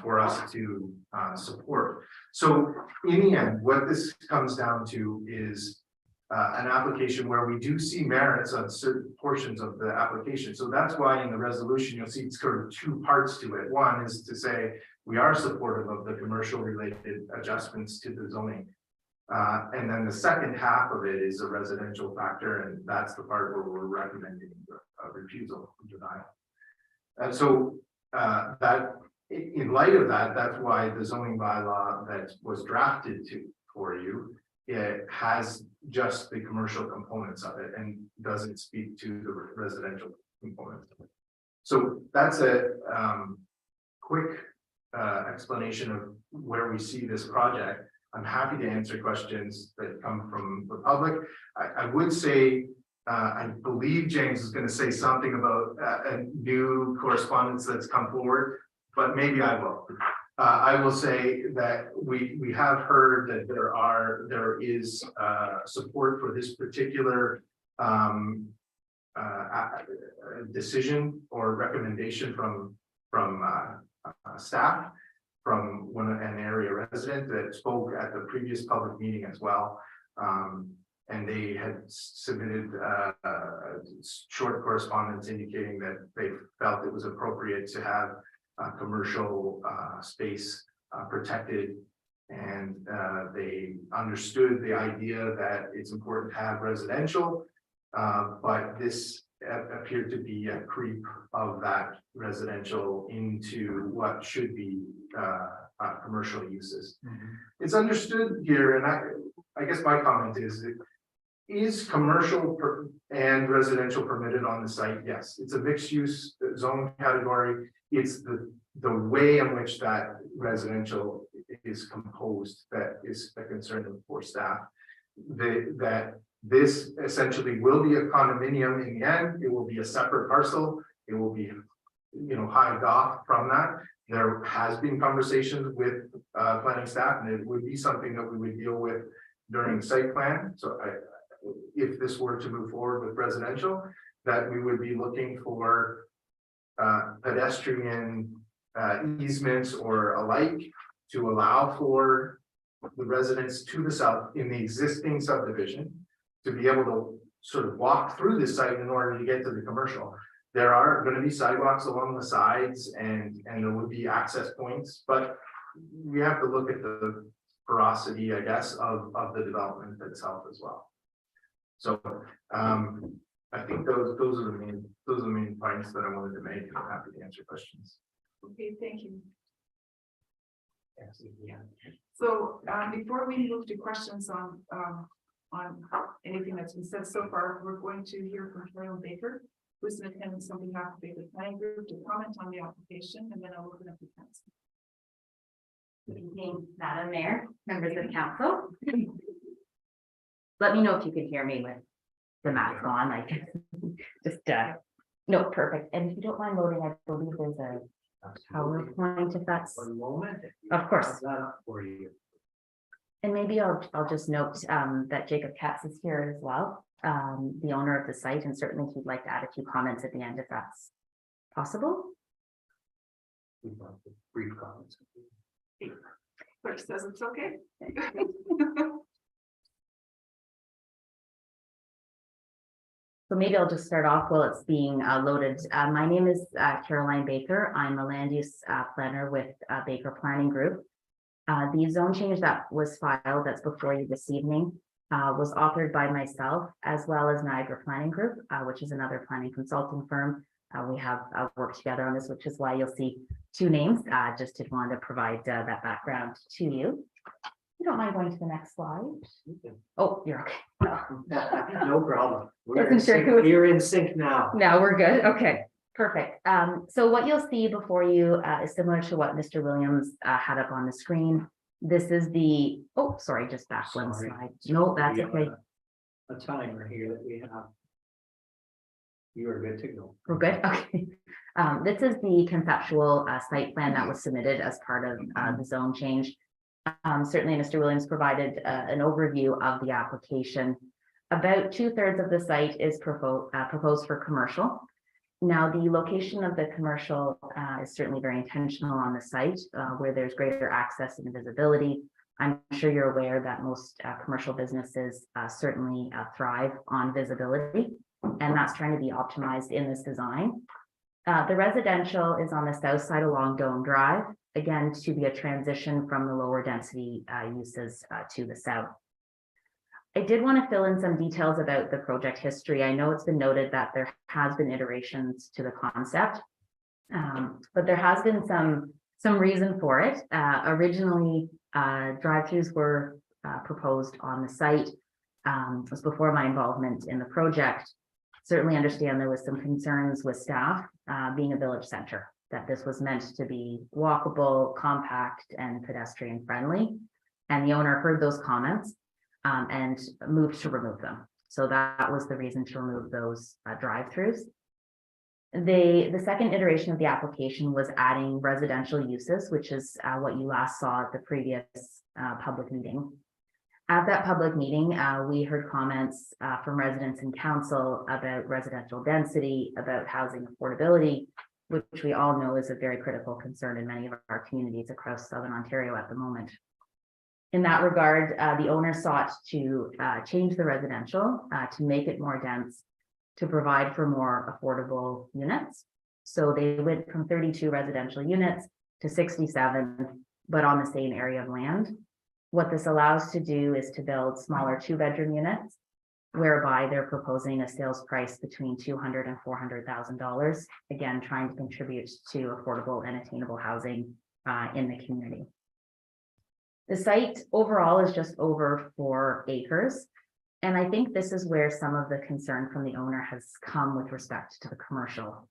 for us to support. So in the end, what this comes down to is an application where we do see merits on certain portions of the application. So that's why in the resolution, you'll see it's sort of two parts to it. One is to say we are supportive of the commercial related adjustments to the zoning. And then the second half of it is a residential factor, and that's the part where we're recommending a refusal, denial. And so that in light of that, that's why the zoning bylaw that was drafted for you, it has just the commercial components of it and doesn't speak to the residential components of it. So that's a quick explanation of where we see this project. I'm happy to answer questions that come from the public. I would say, I believe James is going to say something about a new correspondence that's come forward, but maybe I will. I will say that we have heard that there is support for this particular decision or recommendation from staff, from an area resident that spoke at the previous public meeting as well. And they had submitted a short correspondence indicating that they felt it was appropriate to have commercial space protected, and they understood the idea that it's important to have residential, but this appeared to be a creep of that residential into what should be commercial uses. It's understood here, and I guess my comment is commercial and residential permitted on the site? Yes, it's a mixed use zone category. It's the way in which that residential is composed that is a concern for staff. That this essentially will be a condominium in the end. It will be a separate parcel. It will be, hived off from that. There has been conversations with planning staff, and it would be something that we would deal with during site plan. So if this were to move forward with residential, that we would be looking for pedestrian easements or alike to allow for the residents to the south in the existing subdivision to be able to sort of walk through this site in order to get to the commercial. There are going to be sidewalks along the sides and there would be access points, but we have to look at the ferocity, I guess, of the development itself as well. So I think those are the main points that I wanted to make, and I'm happy to answer questions. Okay, thank you. Yeah. So before we move to questions on anything that's been said so far, we're going to hear from Carolyn Baker, who's in attendance on behalf of Baker Planning Group, to comment on the application, and then I'll open up the council. Good evening, Madam Mayor, members of council. Let me know if you can hear me with the mask on, like just no, perfect. And if you don't mind loading, I believe there's a PowerPoint, if that's of course. And maybe I'll just note that Jacob Katz is here as well, the owner of the site, and certainly he'd like to add a few comments at the end if that's possible. Brief comments. Clerk says it's okay. So maybe I'll just start off while it's being loaded. My name is Caroline Baker. I'm a land use planner with Baker Planning Group. The zone change that was filed, that's before you this evening, was authored by myself as well as Niagara Planning Group, which is another planning consulting firm. We have worked together on this, which is why you'll see two names. Just did want to provide that background to you. If you don't mind going to the next slide. Oh, you're okay. No problem. Wasn't sure who was- We're in sync now. No, we're good. Okay, perfect. So what you'll see before you is similar to what Mr. Williams had up on the screen. This is the, oh, sorry, just back one Sorry. slide. No, that's We have okay. A timer here that we have. You are good to go. We're good. Okay. This is the conceptual site plan that was submitted as part of the zone change. Certainly, Mr. Williams provided an overview of the application. About 2/3 of the site is proposed for commercial. Now, the location of the commercial is certainly very intentional on the site where there's greater access and visibility. I'm sure you're aware that most commercial businesses certainly thrive on visibility, and that's trying to be optimized in this design. The residential is on the south side along Dome Drive, again, to be a transition from the lower density uses to the south. I did want to fill in some details about the project history. I know it's been noted that there has been iterations to the concept, but there has been some reason for it. Originally, drive-throughs were proposed on the site. It was before my involvement in the project. Certainly understand there was some concerns with staff being a village center, that this was meant to be walkable, compact, and pedestrian friendly. And the owner heard those comments and moved to remove them. So that was the reason to remove those drive-throughs. The second iteration of the application was adding residential uses, which is what you last saw at the previous public meeting. At that public meeting, we heard comments from residents and council about residential density, about housing affordability, which we all know is a very critical concern in many of our communities across Southern Ontario at the moment. In that regard, the owner sought to change the residential to make it more dense, to provide for more affordable units. So they went from 32 residential units to 67, but on the same area of land. What this allows to do is to build smaller 2-bedroom units, whereby they're proposing a sales price between $200,000 and $400,000, again, trying to contribute to affordable and attainable housing in the community. The site overall is just over 4 acres. And I think this is where some of the concern from the owner has come with respect to the commercial.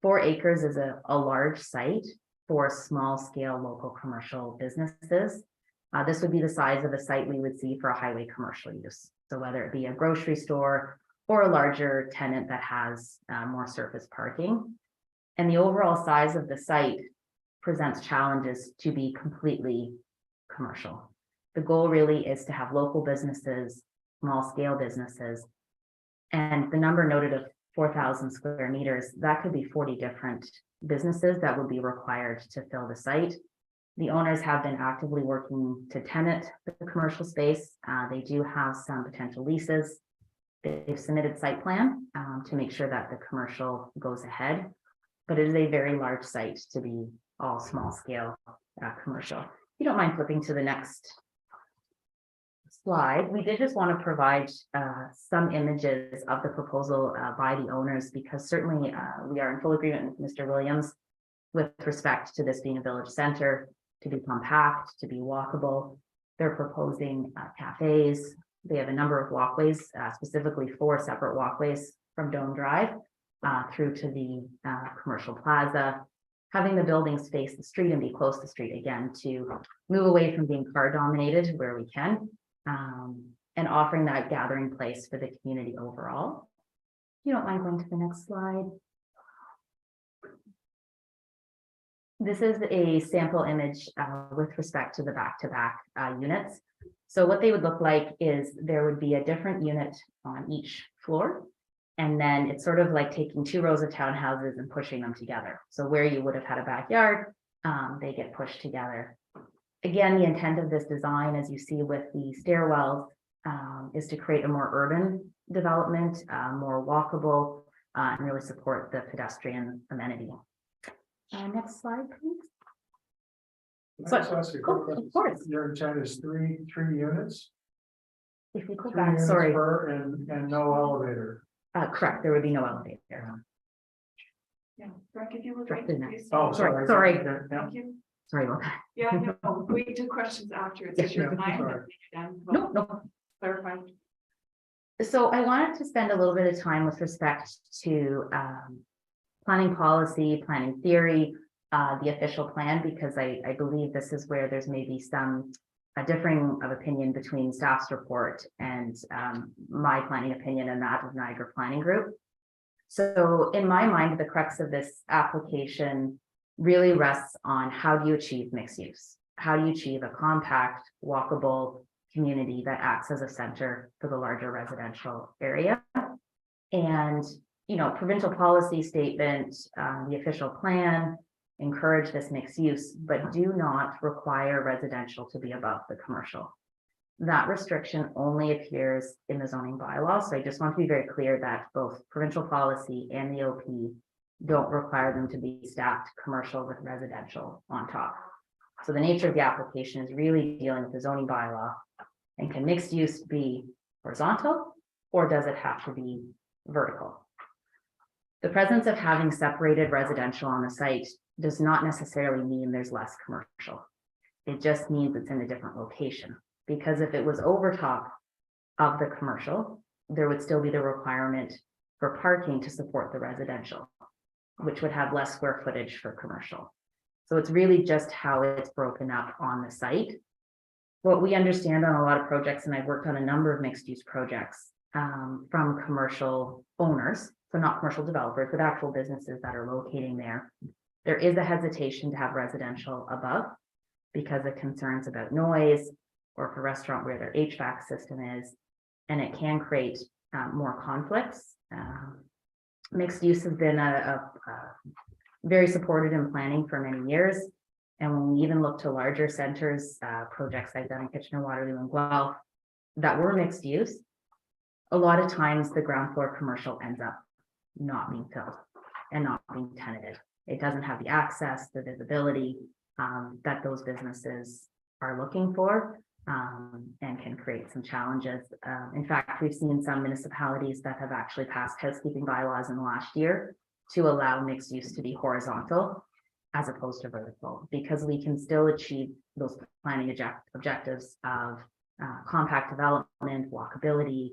4 acres is a large site for small scale local commercial businesses. This would be the size of a site we would see for a highway commercial use. So whether it be a grocery store or a larger tenant that has more surface parking. And the overall size of the site presents challenges to be completely commercial. The goal really is to have local businesses, small scale businesses, and the number noted of 4,000 square meters, that could be 40 different businesses that would be required to fill the site. The owners have been actively working to tenant the commercial space. They do have some potential leases. They've submitted site plan to make sure that the commercial goes ahead, but it is a very large site to be all small scale commercial. If you don't mind flipping to the next slide, we did just want to provide some images of the proposal by the owners, because certainly we are in full agreement with Mr. Williams with respect to this being a village center, to be compact, to be walkable. They're proposing cafes. They have a number of walkways, specifically 4 separate walkways from Dome Drive through to the commercial plaza, having the buildings face the street and be close to the street again to move away from being car dominated where we can, and offering that gathering place for the community overall. If you don't mind going to the next slide. This is a sample image with respect to the back-to-back units. So what they would look like is there would be a different unit on each floor. And then it's sort of like taking 2 rows of townhouses and pushing them together. So where you would have had a backyard, they get pushed together. Again, the intent of this design, as you see with the stairwells, is to create a more urban development, more walkable, and really support the pedestrian amenity. Next slide, please. Can I just ask you a quick Of question? course. Your intent is three units? If we go Three back, units sorry, per and no elevator. correct, there would be no elevator. Yeah, Greg, if you would Drop like in to there. please. Oh, Sorry. Yeah. Thank you. Sorry about that. Yeah, no, wait to questions after. It's your time. Sorry. No, no. Clarify. So I wanted to spend a little bit of time with respect to planning policy, planning theory, the official plan, because I believe this is where there's maybe some differing of opinion between staff's report and my planning opinion and that of Niagara Planning Group. So in my mind, the crux of this application really rests on how do you achieve mixed use? How do you achieve a compact, walkable community that acts as a center for the larger residential area? And, you know, provincial policy statement, the official plan encourage this mixed use, but do not require residential to be above the commercial. That restriction only appears in the zoning bylaw. So I just want to be very clear that both provincial policy and the OP don't require them to be stacked commercial with residential on top. So the nature of the application is really dealing with the zoning bylaw. And can mixed use be horizontal, or does it have to be vertical? The presence of having separated residential on the site does not necessarily mean there's less commercial. It just means it's in a different location. Because if it was over top of the commercial, there would still be the requirement for parking to support the residential, which would have less square footage for commercial. So it's really just how it's broken up on the site. What we understand on a lot of projects, and I've worked on a number of mixed use projects from commercial owners, so not commercial developers, but actual businesses that are locating there. There is a hesitation to have residential above because of concerns about noise, or for a restaurant where their HVAC system is, and it can create more conflicts. Mixed use has been very supported in planning for many years. And when we even look to larger centers, projects I've done in Kitchener, Waterloo, and Guelph that were mixed use, a lot of times the ground floor commercial ends up not being filled and not being tenanted. It doesn't have the access, the visibility that those businesses are looking for. And can create some challenges. In fact, we've seen some municipalities that have actually passed housekeeping bylaws in the last year to allow mixed use to be horizontal as opposed to vertical, because we can still achieve those planning objectives of compact development, walkability,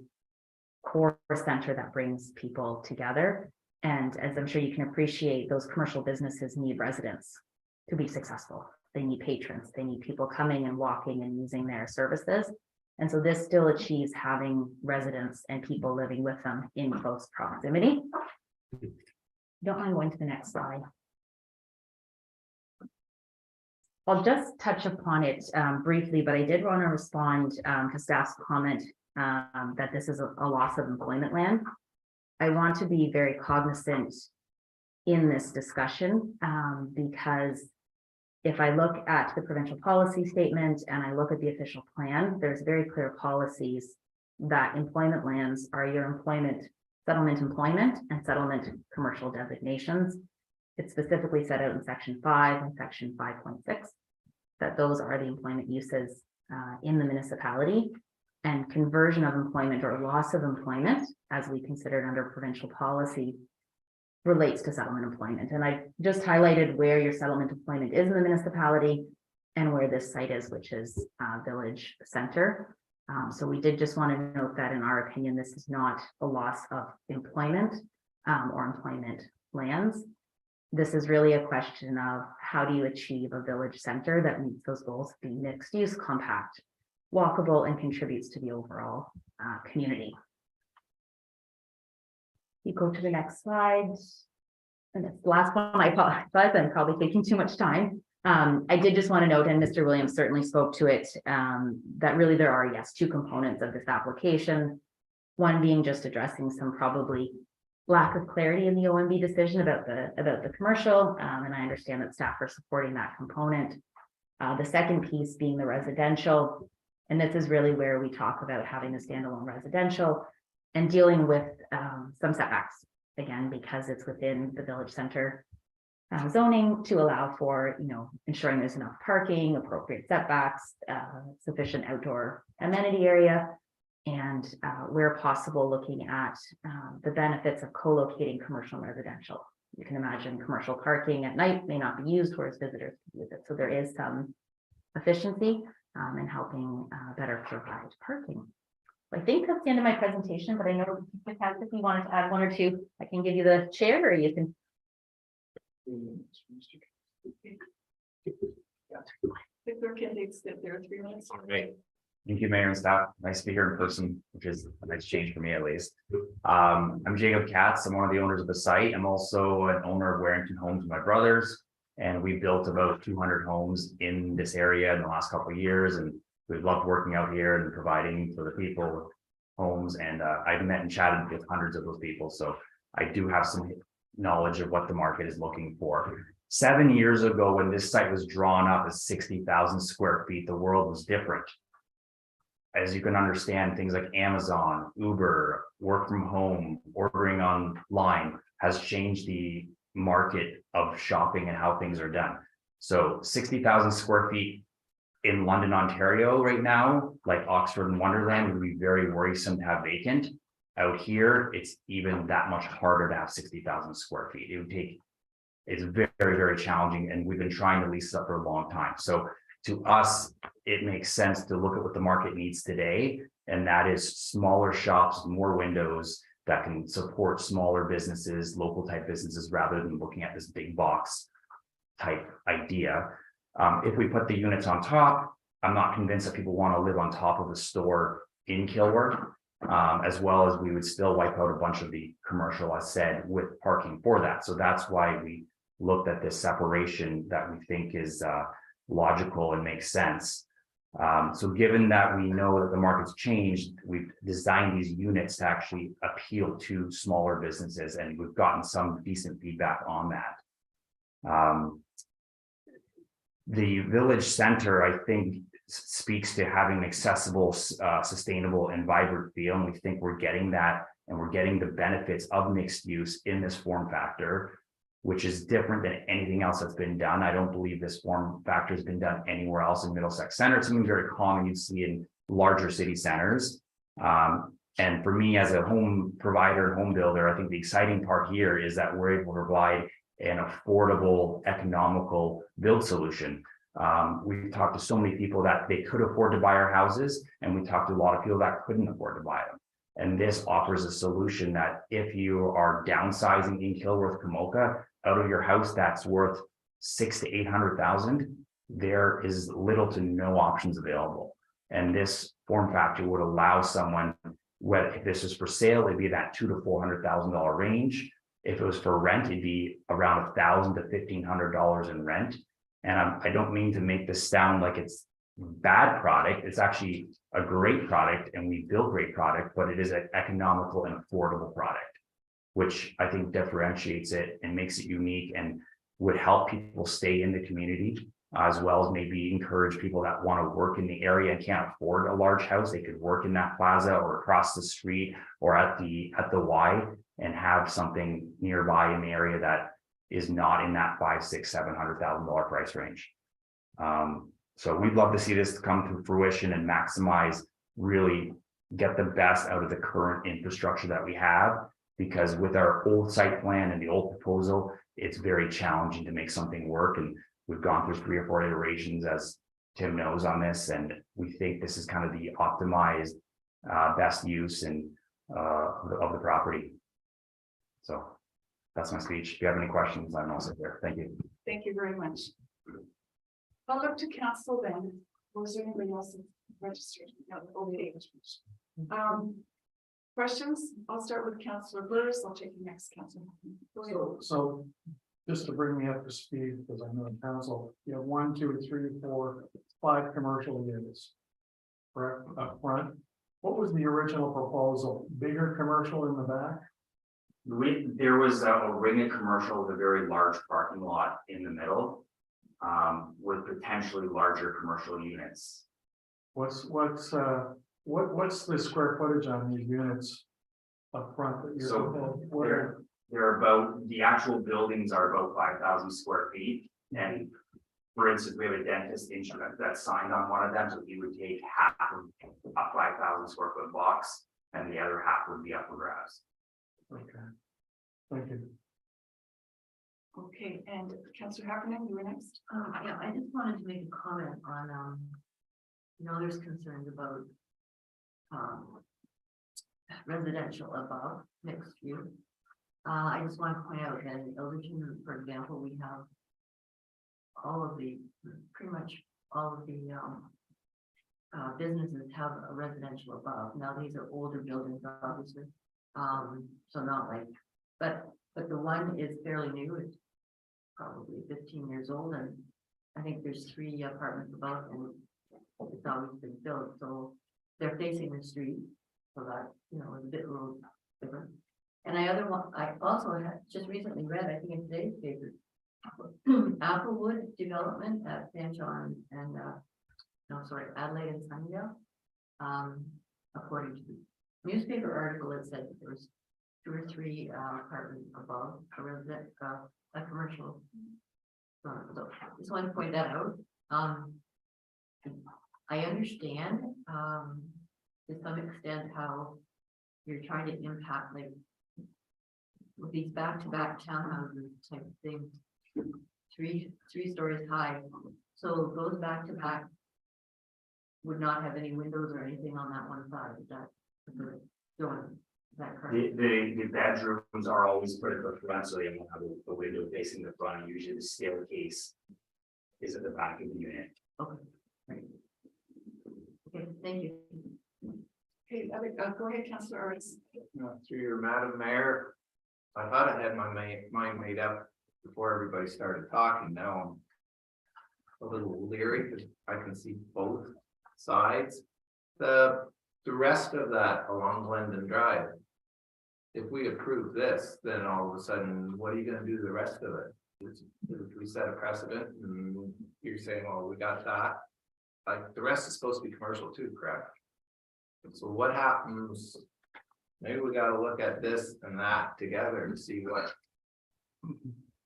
core center that brings people together. And as I'm sure you can appreciate, those commercial businesses need residents to be successful. They need patrons, they need people coming and walking and using their services. And so this still achieves having residents and people living with them in close proximity. Don't mind going to the next slide. I'll just touch upon it briefly, but I did want to respond to staff's comment that this is a loss of employment land. I want to be very cognizant in this discussion because if I look at the provincial policy statement and I look at the official plan, there's very clear policies that employment lands are your employment, settlement employment and settlement commercial designations. It's specifically set out in section 5 and section 5.6 that those are the employment uses in the municipality, and conversion of employment or loss of employment, as we considered under provincial policy, relates to settlement employment. And I just highlighted where your settlement employment is in the municipality and where this site is, which is Village Center. So we did just want to note that in our opinion, this is not a loss of employment or employment lands. This is really a question of how do you achieve a village center that meets those goals, be mixed use, compact, walkable, and contributes to the overall community. You go to the next slide. And it's the last one. I apologize, I'm probably taking too much time. I did just want to note, and Mr. Williams certainly spoke to it, that really there are, yes, two components of this application. One being just addressing some probably lack of clarity in the OMB decision about the commercial, and I understand that staff are supporting that component. The second piece being the residential, and this is really where we talk about having a standalone residential and dealing with some setbacks, again, because it's within the village center zoning to allow for, ensuring there's enough parking, appropriate setbacks, sufficient outdoor amenity area, and where possible, looking at the benefits of co-locating commercial and residential. You can imagine commercial parking at night may not be used, whereas visitors can use it. So there is some efficiency in helping better provide parking. I think that's the end of my presentation, but I know if you wanted to add one or two, I can give you the chair, or you can. The clerk indicates that there are 3 minutes. Great. Thank you, Mayor and staff. Nice to be here in person, which is a nice change for me at least. I'm Jacob Katz. I'm one of the owners of the site. I'm also an owner of Warrington Homes with my brothers. And we built about 200 homes in this area in the last couple of years. And we've loved working out here and providing for the people homes. And I've met and chatted with hundreds of those people. So I do have some knowledge of what the market is looking for. 7 years ago, when this site was drawn up as 60,000 square feet, the world was different. As you can understand, things like Amazon, Uber, work from home, ordering online has changed the market of shopping and how things are done. So 60,000 square feet in London, Ontario right now, like Oxford and Wonderland, would be very worrisome to have vacant. Out here, it's even that much harder to have 60,000 square feet. It's very, very challenging, and we've been trying to lease it up for a long time. So to us, it makes sense to look at what the market needs today, and that is smaller shops, more windows that can support smaller businesses, local type businesses, rather than looking at this big box type idea. If we put the units on top, I'm not convinced that people want to live on top of a store in Kilworth, as well as we would still wipe out a bunch of the commercial, as said, with parking for that. So that's why we looked at this separation that we think is logical and makes sense. So given that we know that the market's changed, we've designed these units to actually appeal to smaller businesses, and we've gotten some decent feedback on that. The village center, I think, speaks to having an accessible, sustainable, and vibrant feel, and we think we're getting that, and we're getting the benefits of mixed use in this form factor, which is different than anything else that's been done. I don't believe this form factor has been done anywhere else in Middlesex Center. It's something very common you see in larger city centers. And for me, as a home provider, home builder, I think the exciting part here is that we're able to provide an affordable, economical build solution. We've talked to so many people that they could afford to buy our houses, and we talked to a lot of people that couldn't afford to buy them. And this offers a solution that if you are downsizing in Kilworth, Kamoka, out of your house that's worth $600,000 to $800,000, there is little to no options available. And this form factor would allow someone, whether if this is for sale, it'd be that $200,000 to $400,000 range. If it was for rent, it'd be around $1,000 to $1,500 in rent. And I don't mean to make this sound like it's bad product. It's actually a great product, and we build great product, but it is an economical and affordable product, which I think differentiates it and makes it unique and would help people stay in the community, as well as maybe encourage people that want to work in the area and can't afford a large house. They could work in that plaza or across the street or at the Y and have something nearby in the area that is not in that $500,000, $600,000, $700,000 price range. So we'd love to see this come to fruition and maximize, really get the best out of the current infrastructure that we have, because with our old site plan and the old proposal, it's very challenging to make something work. And we've gone through 3 or 4 iterations, as Tim knows, on this, and we think this is kind of the optimized best use and of the property. So that's my speech. If you have any questions, I'm also here. Thank you. Thank you very much. I'll look to council then. Was there anybody else registered? No, only English. Questions? I'll start with Councillor Burris. I'll take the next council. So just to bring me up to speed, because I'm in council, you have 1, 2, 3, 4, 5 commercial units. Correct, up front. What was the original proposal? Bigger commercial in the back? There was a ring of commercial with a very large parking lot in the middle, with potentially larger commercial units. What's the square footage on these units up front that you're? So they're about, the actual buildings are about 5,000 square feet. And for instance, we have a dentist instrument that's signed on one of them, so he would take half of a 5,000 square foot box and the other half would be up for grabs. Okay. Thank you. Okay, and Councillor Heffernan, you were next. Yeah, I just wanted to make a comment on, there's concerns about, residential above mixed use. I just want to point out that in Ilderton, for example, we have pretty much all of the, businesses have a residential above. Now, these are older buildings, obviously. So not like, but the one is fairly new. It's probably 15 years old, and I think there's 3 apartments above, and it's always been built, so they're facing the street, so that, is a bit little different. And I also had just recently read, I think in today's paper, Applewood development at San John and Adelaide and Sunnydale. According to the newspaper article, it said that there was 2 or 3 apartments above a resident, a commercial. So just wanted to point that out. I understand to some extent how you're trying to impact, like with these back-to-back townhouses type of thing, three stories high. So those back-to-back would not have any windows or anything on that one side. Is that correct? The bedrooms are always put at the front, so they won't have a window facing the front. Usually the staircase is at the back of the unit. Okay. Right. Okay, thank you. Okay, go ahead, Councillor Ernst. Through your Madam Mayor, I thought I had my mind made up before everybody started talking. Now I'm a little leery because I can see both sides. The rest of that along Glendon Drive, if we approve this, then all of a sudden, what are you going to do to the rest of it? If we set a precedent and you're saying, well, we got that, like the rest is supposed to be commercial too, correct? So what happens? Maybe we got to look at this and that together to see what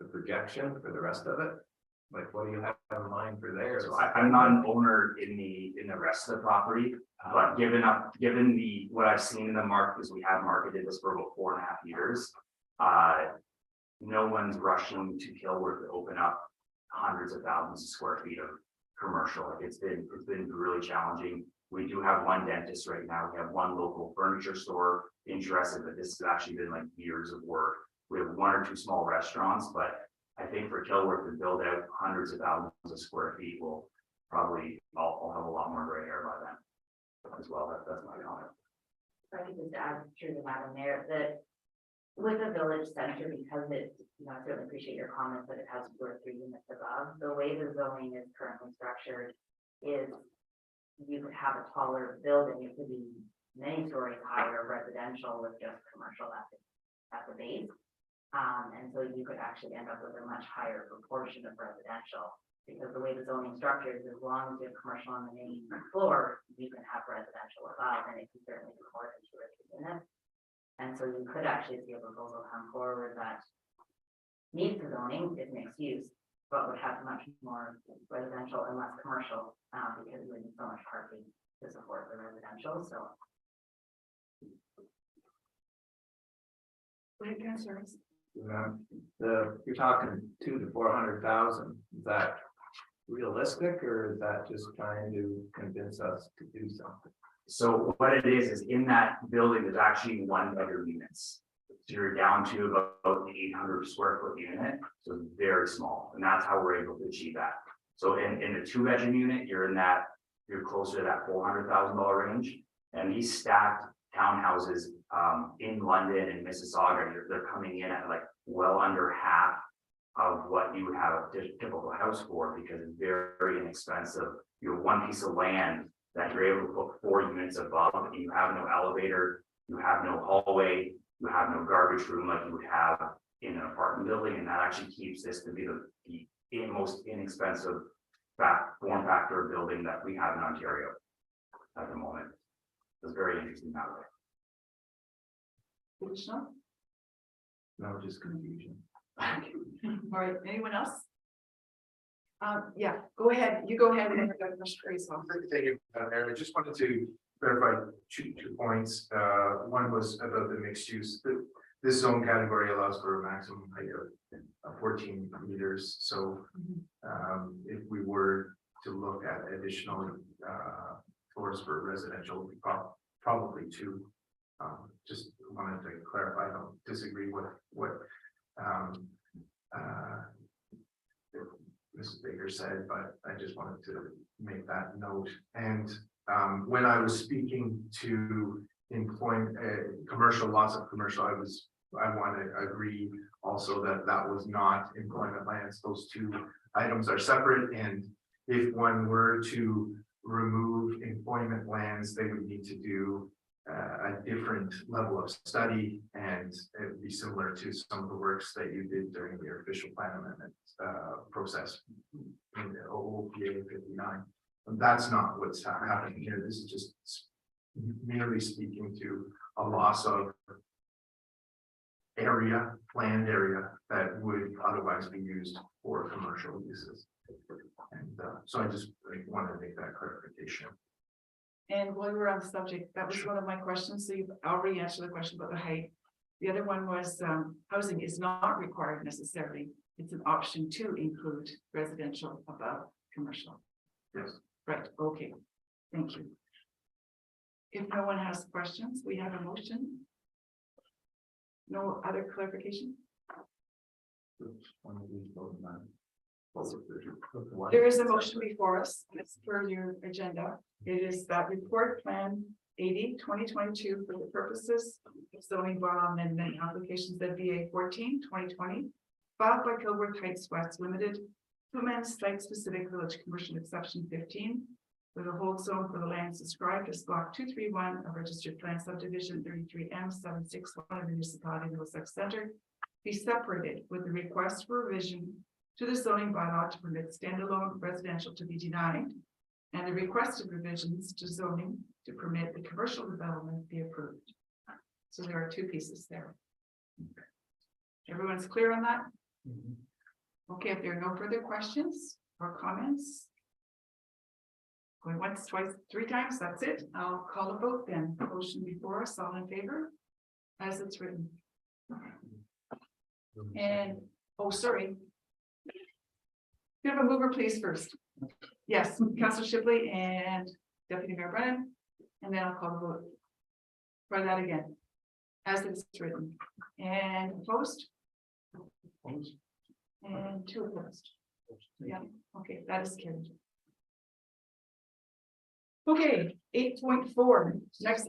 the projection for the rest of it. Like, what do you have in mind for there? So I'm not an owner in the rest of the property, but given what I've seen in the market, because we have marketed this for about 4.5 years, no one's rushing to Kilworth to open up hundreds of thousands of square feet of commercial. Like it's been really challenging. We do have one dentist right now. We have one local furniture store interested, but this has actually been like years of work. We have 1 or 2 small restaurants, but I think for Kilworth to build out hundreds of thousands of square feet will probably, I'll have a lot more gray hair by then as well. That's my comment. I think just to add to the Madam Mayor, that with a village center, because it, I certainly appreciate your comments that it has 2 or 3 units above, the way the zoning is currently structured is you could have a taller building, it could be many stories higher residential with just commercial at the base. And so you could actually end up with a much higher proportion of residential, because the way the zoning structure is, as long as you have commercial on the main floor, you can have residential above, and it can certainly be more than 2 or 3 units. And so you could actually see a proposal come forward that meets the zoning, is mixed use, but would have much more residential and less commercial, because we need so much parking to support the residential. So. Go ahead, Councillor Ernst. You're talking 200,000 to 400,000. Is that realistic, or is that just trying to convince us to do something? So what it is in that building, there's actually 1-bedroom units. So you're down to about the 800 square foot unit. So it's very small, and that's how we're able to achieve that. So in the 2-bedroom unit, you're closer to that $400,000 range. And these stacked townhouses in London and Mississauga, they're coming in at like well under half of what you would have a typical house for, because it's very, very inexpensive. You have one piece of land that you're able to put 4 units above, and you have no elevator, you have no hallway, you have no garbage room like you would have in an apartment building, and that actually keeps this to be the most inexpensive form factor building that we have in Ontario at the moment. It's very interesting that way. No, just confusion. All right, anyone else? Yeah, go ahead. You go ahead and then we're going to Grace off. Thank you, Mayor. I just wanted to clarify two points. One was about the mixed use. This zone category allows for a maximum height of 14 meters. So if we were to look at additional floors for residential, probably two. Just wanted to clarify. I don't disagree with what Mrs. Baker said, but I just wanted to make that note. And when I was speaking to employment, commercial, lots of commercial, I want to agree also that that was not employment lands. Those two items are separate, and if one were to remove employment lands, they would need to do a different level of study, and it would be similar to some of the works that you did during your official plan amendment process in the OPA 59. And that's not what's happening here. This is just merely speaking to a loss of land area that would otherwise be used for commercial uses. And so I just wanted to make that clarification. And while we were on the subject, that was one of my questions. So you've already answered the question about the height. The other one was housing is not required necessarily. It's an option to include residential above commercial. Yes. Right. Okay. Thank you. If no one has questions, we have a motion. No other clarification? There is a motion before us. It's per your agenda. It is that report plan 80/2022 for the purposes of zoning bylaw amendment applications ZBA 14/2020 filed by Kilworth Heights West Limited to amend site specific village commercial exception 15 with a hold zone for the lands described as block 231 of registered plan subdivision 33M 761 of the municipality of Middlesex Center be separated with the request for revision to the zoning bylaw to permit standalone residential to be denied, and the requested revisions to zoning to permit the commercial development be approved. So there are two pieces there. Everyone's clear on that? Okay, if there are no further questions or comments, going once, twice, three times, that's it. I'll call a vote then. Motion before us, all in favor, as it's written. And, oh, sorry. Could I have a mover, please, first? Yes, Councillor Shipley and Deputy Mayor Brennan, and then I'll call the vote. Try that again, as it's written. And opposed? And two opposed. Yeah, okay, that is carried. Okay, 8.4, next.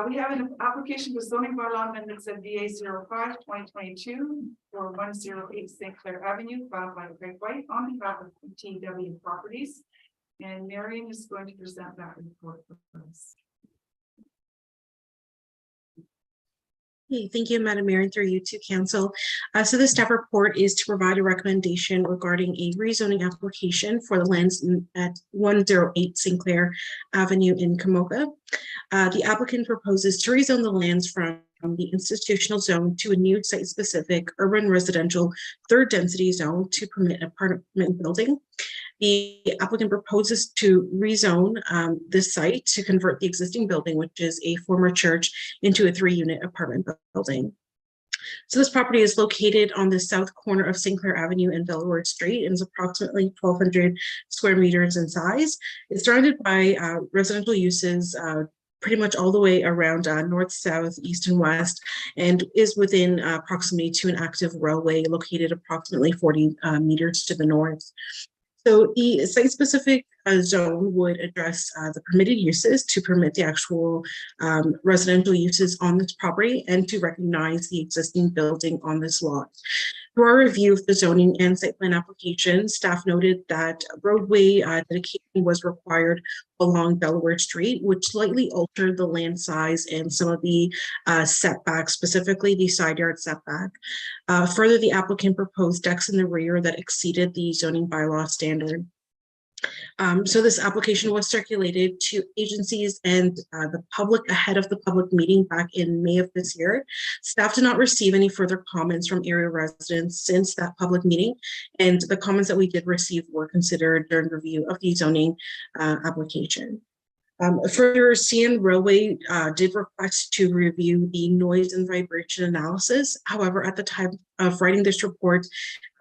We have an application for zoning bylaw amendments at VA 05/2022 for 108 St. Clair Avenue, filed by Greg White on behalf of TW Properties. And Marion is going to present that report for us. Hey, thank you, Madam Mayor, and through you to Council. So the staff report is to provide a recommendation regarding a rezoning application for the lands at 108 St. Clair Avenue in Kamoka. The applicant proposes to rezone the lands from the institutional zone to a new site-specific urban residential third density zone to permit apartment building. The applicant proposes to rezone this site to convert the existing building, which is a former church, into a 3-unit apartment building. So this property is located on the south corner of St. Clair Avenue and Bellward Street and is approximately 1,200 square meters in size. It's surrounded by residential uses pretty much all the way around north, south, east, and west, and is within proximity to an active railway located approximately 40 meters to the north. So the site-specific zone would address the permitted uses to permit the actual residential uses on this property and to recognize the existing building on this lot. Through our review of the zoning and site plan application, staff noted that roadway dedication was required along Bellward Street, which slightly altered the land size and some of the setbacks, specifically the side yard setback. Further, the applicant proposed decks in the rear that exceeded the zoning bylaw standard. So this application was circulated to agencies and the public ahead of the public meeting back in May of this year. Staff did not receive any further comments from area residents since that public meeting, and the comments that we did receive were considered during review of the zoning application. Further, CN Railway did request to review the noise and vibration analysis. However, at the time of writing this report,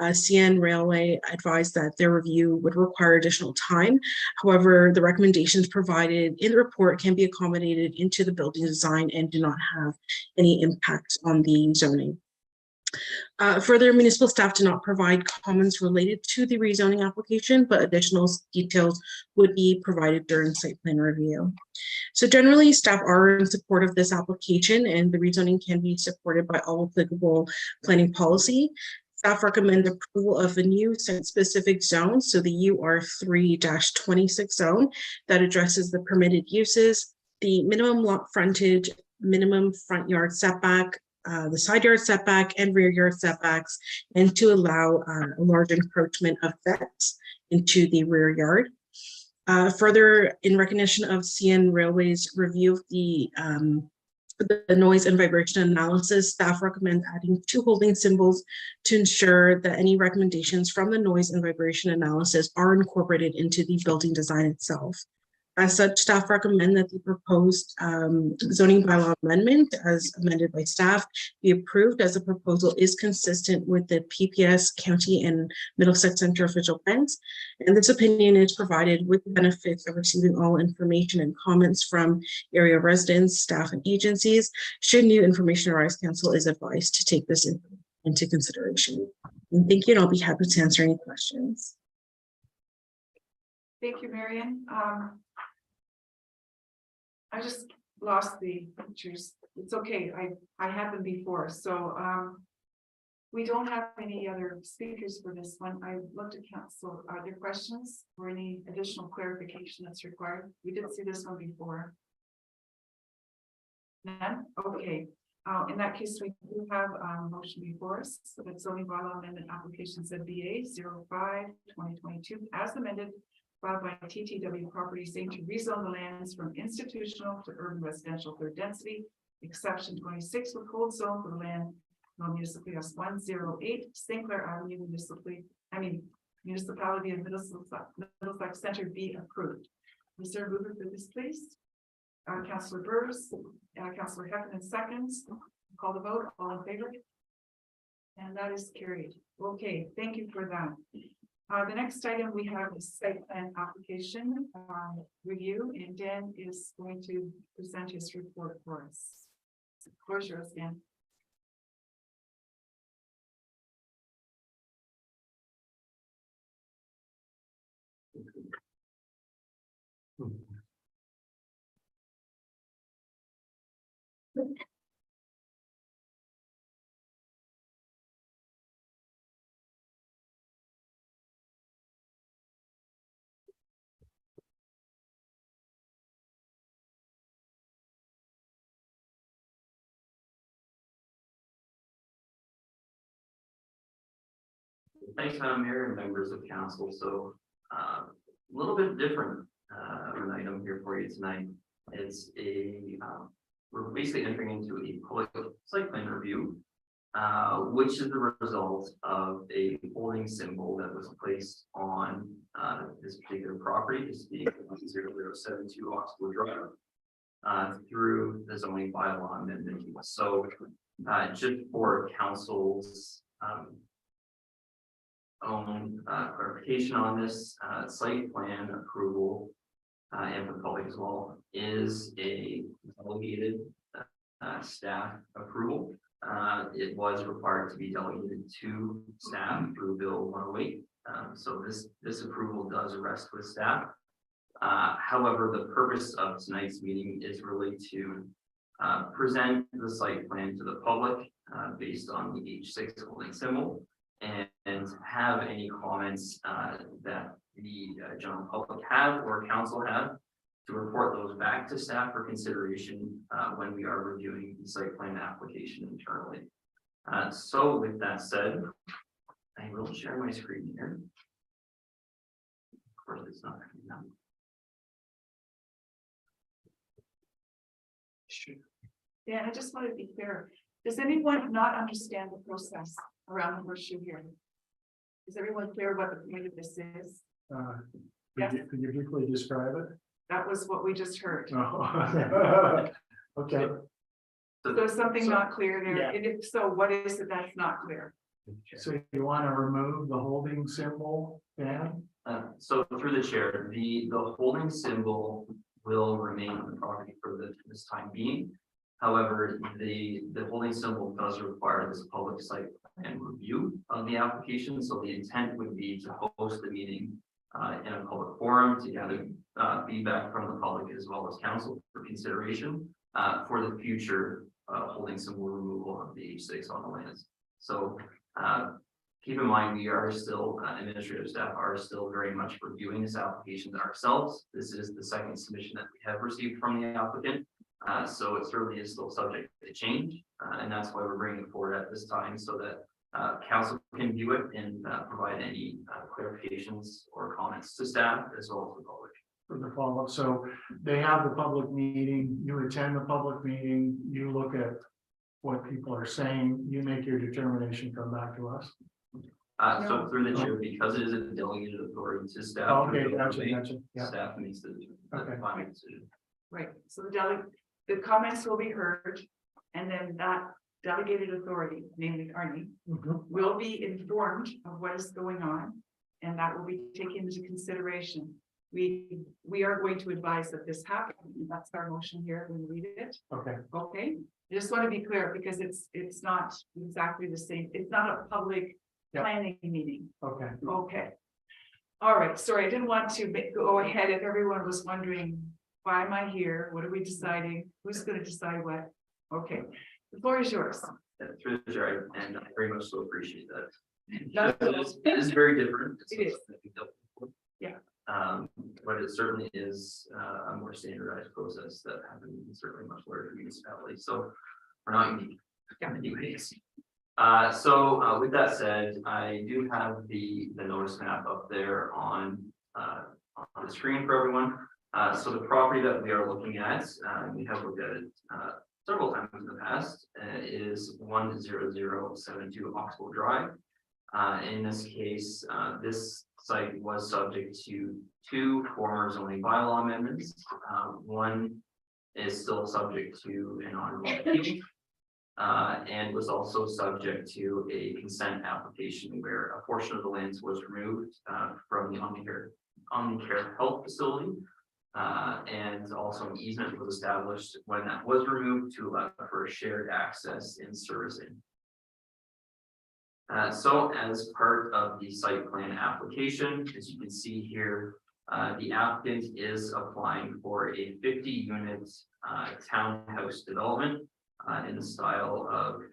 CN Railway advised that their review would require additional time. However, the recommendations provided in the report can be accommodated into the building design and do not have any impact on the zoning. Further, municipal staff did not provide comments related to the rezoning application, but additional details would be provided during site plan review. So generally, staff are in support of this application, and the rezoning can be supported by all applicable planning policy. Staff recommend approval of a new site-specific zone, so the UR3-26 zone that addresses the permitted uses, the minimum lot frontage, minimum front yard setback, the side yard setback and rear yard setbacks, and to allow a large encroachment of decks into the rear yard. Further, in recognition of CN Railway's review of the noise and vibration analysis, staff recommend adding 2 holding symbols to ensure that any recommendations from the noise and vibration analysis are incorporated into the building design itself. As such, staff recommend that the proposed zoning bylaw amendment as amended by staff be approved, as the proposal is consistent with the PPS County and Middlesex Center official plans. And this opinion is provided with the benefits of receiving all information and comments from area residents, staff, and agencies. Should new information arise, council is advised to take this into consideration. And thank you, and I'll be happy to answer any questions. Thank you, Marion. I just lost the pictures. It's okay. I had them before. So we don't have any other speakers for this one. I looked at council. Are there questions or any additional clarification that's required? We did see this one before. None? Okay. In that case, we do have a motion before us. So that's zoning bylaw amendment application ZBA 05/2022 as amended, filed by TTW Properties Inc. to rezone the lands from institutional to urban residential third density, exception 26 with cold zone for the land municipality as 108 St. Clair Avenue municipality of Middlesex Center be approved. Is there a mover for this, please? Councillor Burrs, Councillor Heffernan seconds. Call the vote. All in favor? And that is carried. Okay, thank you for that. The next item we have is site plan application review, and Dan is going to present his report for us. The floor is yours, Dan. Thanks, Madam Mayor and members of council. So a little bit different an item here for you tonight. It's we're basically entering into a public site plan review, which is the result of a holding symbol that was placed on this particular property, this being 0072 Oxford Drive, through the zoning bylaw amendment. So just for council's own clarification on this, site plan approval and for the public as well is a delegated staff approval. It was required to be delegated to staff through Bill 108. So this approval does rest with staff. However, the purpose of tonight's meeting is really to present the site plan to the public based on the H6 holding symbol, and have any comments that the general public have or council have, to report those back to staff for consideration when we are reviewing the site plan application internally. So with that said, I will share my screen here. course, it's not gonna be done. Yeah, I just want to be clear. Does anyone not understand the process around the horseshoe here? Is everyone clear what the point of this is? Could you briefly describe it? That was what we just heard. Okay. So there's something not clear there. Yeah. And if so, what is it that's not clear? So you want to remove the holding symbol, Dan? So through the chair, the holding symbol will remain on the property for this time being. However, the holding symbol does require this public site plan review of the application. So the intent would be to host the meeting in a public forum to gather feedback from the public as well as council for consideration for the future holding symbol removal of the H6 on the lands. So keep in mind, we are still, administrative staff are still very much reviewing this application ourselves. This is the second submission that we have received from the applicant. So it certainly is still subject to change. And that's why we're bringing it forward at this time so that council can view it and provide any clarifications or comments to staff as well as the public. For the follow-up, so they have the public meeting, you attend the public meeting, you look at what people are saying, you make your determination, come back to us. So through the chair, because it is a delegated authority to staff. Oh, okay, through the gotcha, debate, gotcha, yeah. Staff makes the Okay. final decision. Right, so the comments will be heard, and then that delegated authority, namely Arnie, will be informed of what is going on, and that will be taken into consideration. We are going to advise that this happened, and that's our motion here when we read it. Okay. Okay, I just want to be clear because it's not exactly the same. It's not a public planning meeting. Okay. Okay. All right, sorry, I didn't want to go ahead if everyone was wondering, why am I here? What are we deciding? Who's going to decide what? Okay, the floor is yours. Through the chair, and I very much so appreciate that. No, It is very different. It's It is. something that we've dealt with before. Yeah. But it certainly is a more standardized process that happens in certainly much larger municipalities, so we're not unique. Anyways. So with that said, I do have the notice map up there on the screen for everyone. So the property that we are looking at, we have looked at it several times in the past, is 10072 Oxbow Drive. In this case, this site was subject to 2 former zoning bylaw amendments. One is still subject to an ongoing appeal, and was also subject to a consent application where a portion of the lands was removed from the Omnicare Health Facility. And also an easement was established when that was removed to allow for a shared access in servicing. So as part of the site plan application, as you can see here, the applicant is applying for a 50-unit townhouse development in the style of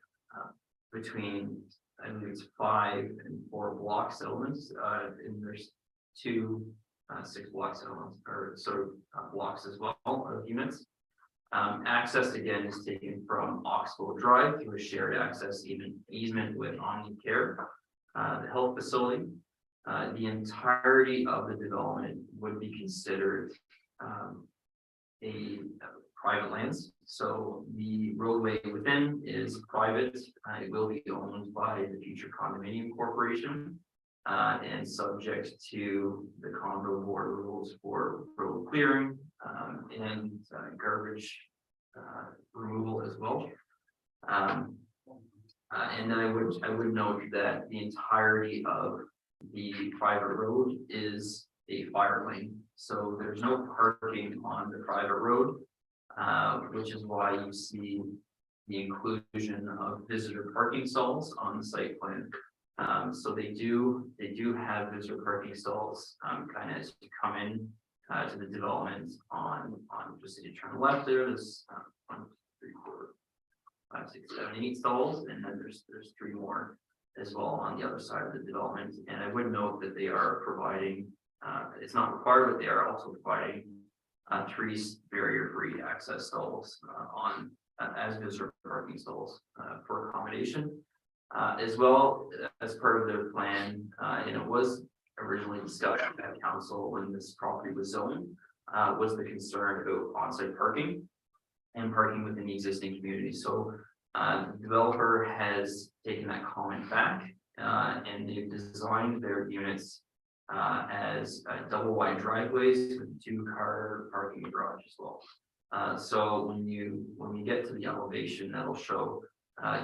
between, I believe it's 5 and 4 block settlements, and there's 2 6-block settlements or sort of blocks as well of units. Access again is taken from Oxbow Drive through a shared access easement with Omnicare, the health facility. The entirety of the development would be considered a private lands. So the roadway within is private. It will be owned by the future condominium corporation. And subject to the condo board rules for road clearing and garbage removal as well. And then I would note that the entirety of the private road is a fire lane, so there's no parking on the private road, which is why you see the inclusion of visitor parking stalls on the site plan. So they do have visitor parking stalls kind of as you come in to the development on just as you turn left there's 1, 2, 3, 4, 5, 6, 7, 8 stalls, and then there's 3 more as well on the other side of the development. And I would note that they are providing, it's not required, but they are also providing 3 barrier-free access stalls on as visitor parking stalls for accommodation. As well as part of their plan, and it was originally discussed at council when this property was zoned, was the concern about on-site parking and parking within the existing community. So the developer has taken that comment back, and they've designed their units as double wide driveways with 2-car parking garage as well. So when you get to the elevation, that'll show,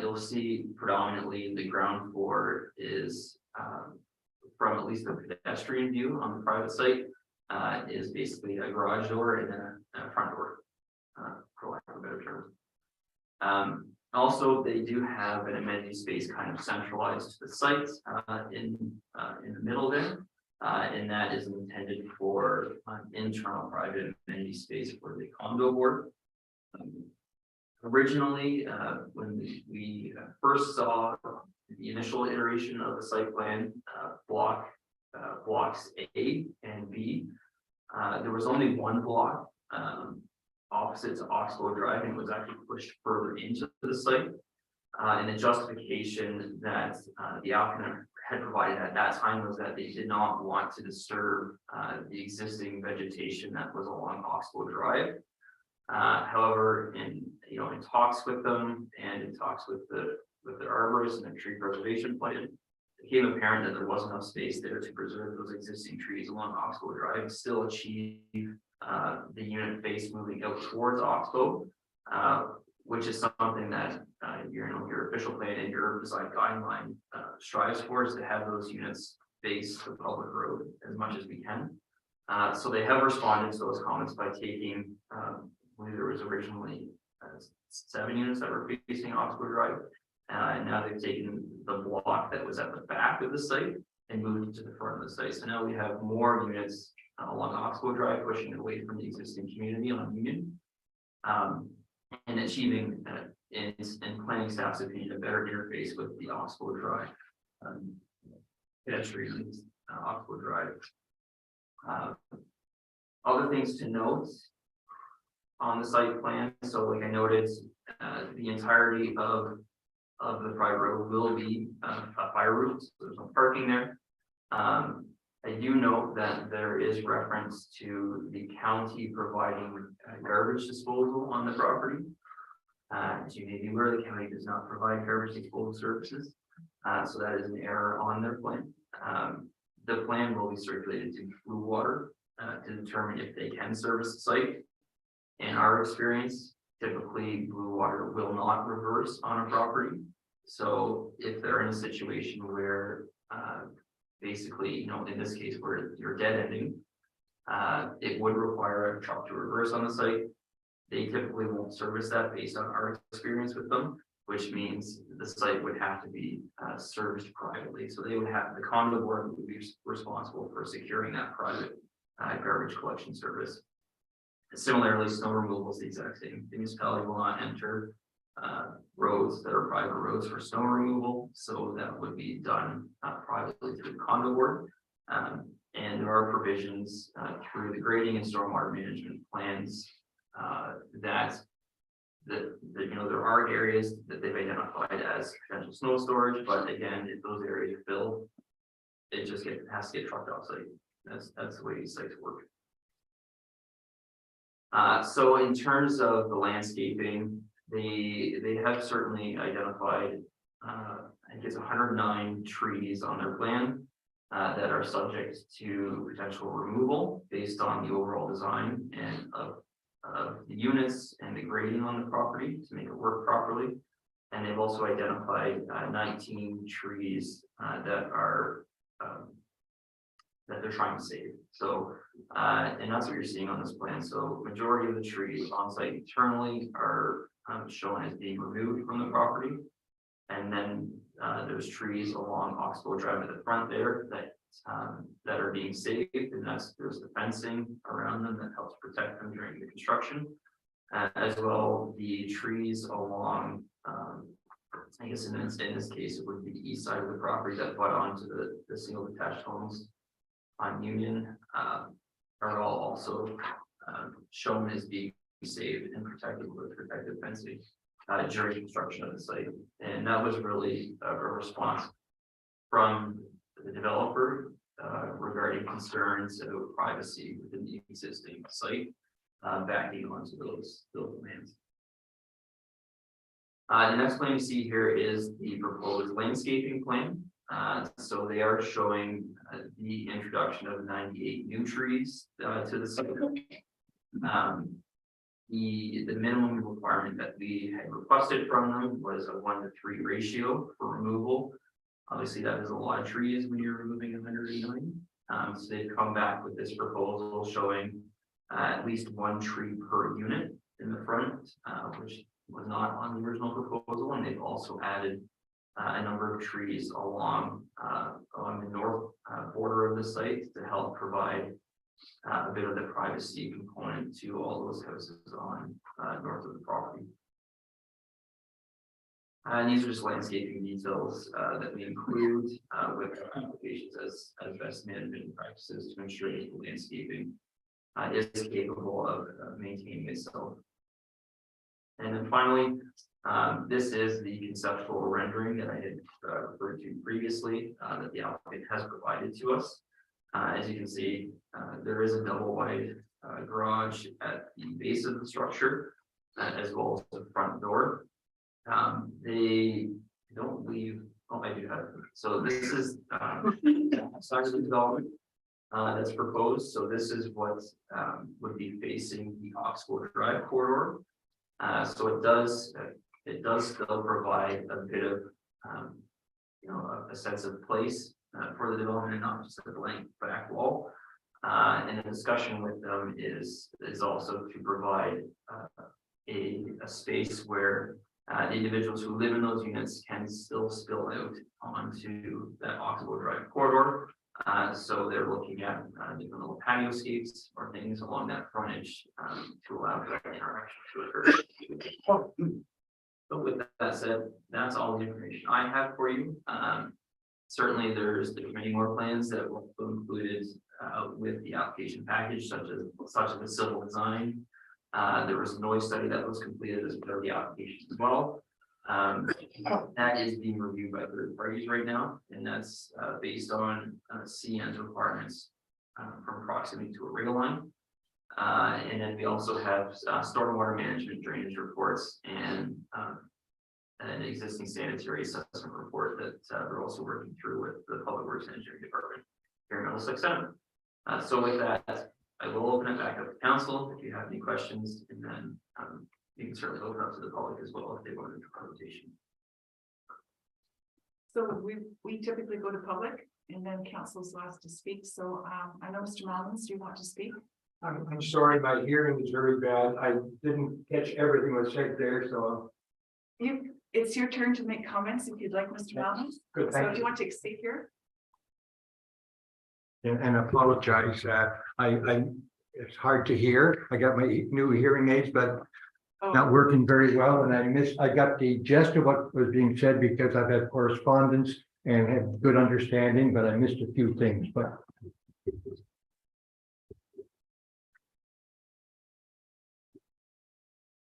you'll see predominantly the ground floor is from at least the pedestrian view on the private site, is basically a garage door and then a front door, for lack of a better term. Also, they do have an amenity space kind of centralized to the site in the middle there. And that is intended for internal private amenity space for the condo board. Originally, when we first saw the initial iteration of the site plan, blocks A and B, there was only one block opposite to Oxbow Drive, and it was actually pushed further into the site. And the justification that the applicant had provided at that time was that they did not want to disturb the existing vegetation that was along Oxbow Drive. However, in talks with them and in talks with the arborists and the tree preservation plan, it became apparent that there wasn't enough space there to preserve those existing trees along Oxbow Drive, still achieve the unit face moving out towards Oxbow, which is something that your official plan and your design guideline strives for, is to have those units face the public road as much as we can. So they have responded to those comments by taking, I believe there was originally 7 units that were facing Oxbow Drive, and now they've taken the block that was at the back of the site and moved it to the front of the site. So now we have more units along Oxbow Drive, pushing it away from the existing community on Union, and achieving, in planning staff's opinion, a better interface with the Oxbow Drive pedestrians, Oxbow Drive. Other things to note on the site plan. So like I noted, the entirety of the private road will be a fire route, so there's no parking there. I do note that there is reference to the county providing garbage disposal on the property. As you may be aware, the county does not provide garbage disposal services, so that is an error on their plan. The plan will be circulated to Blue Water to determine if they can service the site. In our experience, typically Blue Water will not reverse on a property. So if they're in a situation where basically, in this case where you're dead ending, it would require a truck to reverse on the site. They typically won't service that based on our experience with them, which means the site would have to be serviced privately. So they would have, the condo board would be responsible for securing that private garbage collection service. Similarly, snow removal is the exact same. The municipality will not enter roads that are private roads for snow removal, so that would be done privately through the condo board. And there are provisions through the grading and stormwater management plans that there are areas that they've identified as potential snow storage, but again, if those areas fill, it just has to get trucked off site. That's the way these sites work. So in terms of the landscaping, they have certainly identified, I think it's 109 trees on their plan that are subject to potential removal based on the overall design and of the units and the grading on the property to make it work properly. And they've also identified 19 trees that are that they're trying to save. So, and that's what you're seeing on this plan. So majority of the trees on site internally are shown as being removed from the property. And then there's trees along Oxbow Drive at the front there that are being saved, and there's the fencing around them that helps protect them during the construction. As well, the trees along, I guess in this case, it would be the east side of the property that butt onto the single detached homes on Union, are all also shown as being saved and protected with protective fencing during construction of the site. And that was really a response from the developer regarding concerns of privacy within the existing site, backing onto those lands. The next plan you see here is the proposed landscaping plan. So they are showing the introduction of 98 new trees to the site. The minimum requirement that we had requested from them was a 1:3 ratio for removal. Obviously, that is a lot of trees when you're removing 109. So they've come back with this proposal showing at least 1 tree per unit in the front, which was not on the original proposal, and they've also added a number of trees along the north border of the site to help provide a bit of the privacy component to all those houses on north of the property. And these are just landscaping details that we include with our applications as best management practices to ensure that the landscaping is capable of maintaining itself. And then finally, this is the conceptual rendering that I had referred to previously that the applicant has provided to us. As you can see, there is a double wide garage at the base of the structure, as well as the front door. They don't leave. Oh, I do have. So this is size of the development that's proposed. So this is what would be facing the Oxbow Drive corridor. So it does still provide a bit of a sense of place for the development, and not just a blank back wall. And the discussion with them is also to provide a space where the individuals who live in those units can still spill out onto that Oxbow Drive corridor. So they're looking at different little patio escapes or things along that frontage to allow for that interaction to occur. So with that said, that's all the information I have for you. Certainly, there's many more plans that were included with the application package, such as the civil design. There was a noise study that was completed as part of the application as well. That is being reviewed by third parties right now, and that's based on CN's requirements from proximity to a rail line. And then we also have stormwater management drainage reports and an existing sanitary assessment report that we're also working through with the Public Works Engineering Department here in Middlesex Center. So with that, I will open it back up to council if you have any questions, and then you can certainly open up to the public as well if they want to do a presentation. So we typically go to public and then council's last to speak. So I know Mr. Mullins, do you want to speak? I'm sorry, my hearing is very bad. I didn't catch everything was said there, so. It's your turn to make comments if you'd like, Mr. Mullins. Good, So do you want to take a seat here? And apologize, it's hard to hear. I got my new hearing aids, but not working very well, and I got the gist of what was being said because I've had correspondence and have good understanding, but I missed a few things, but.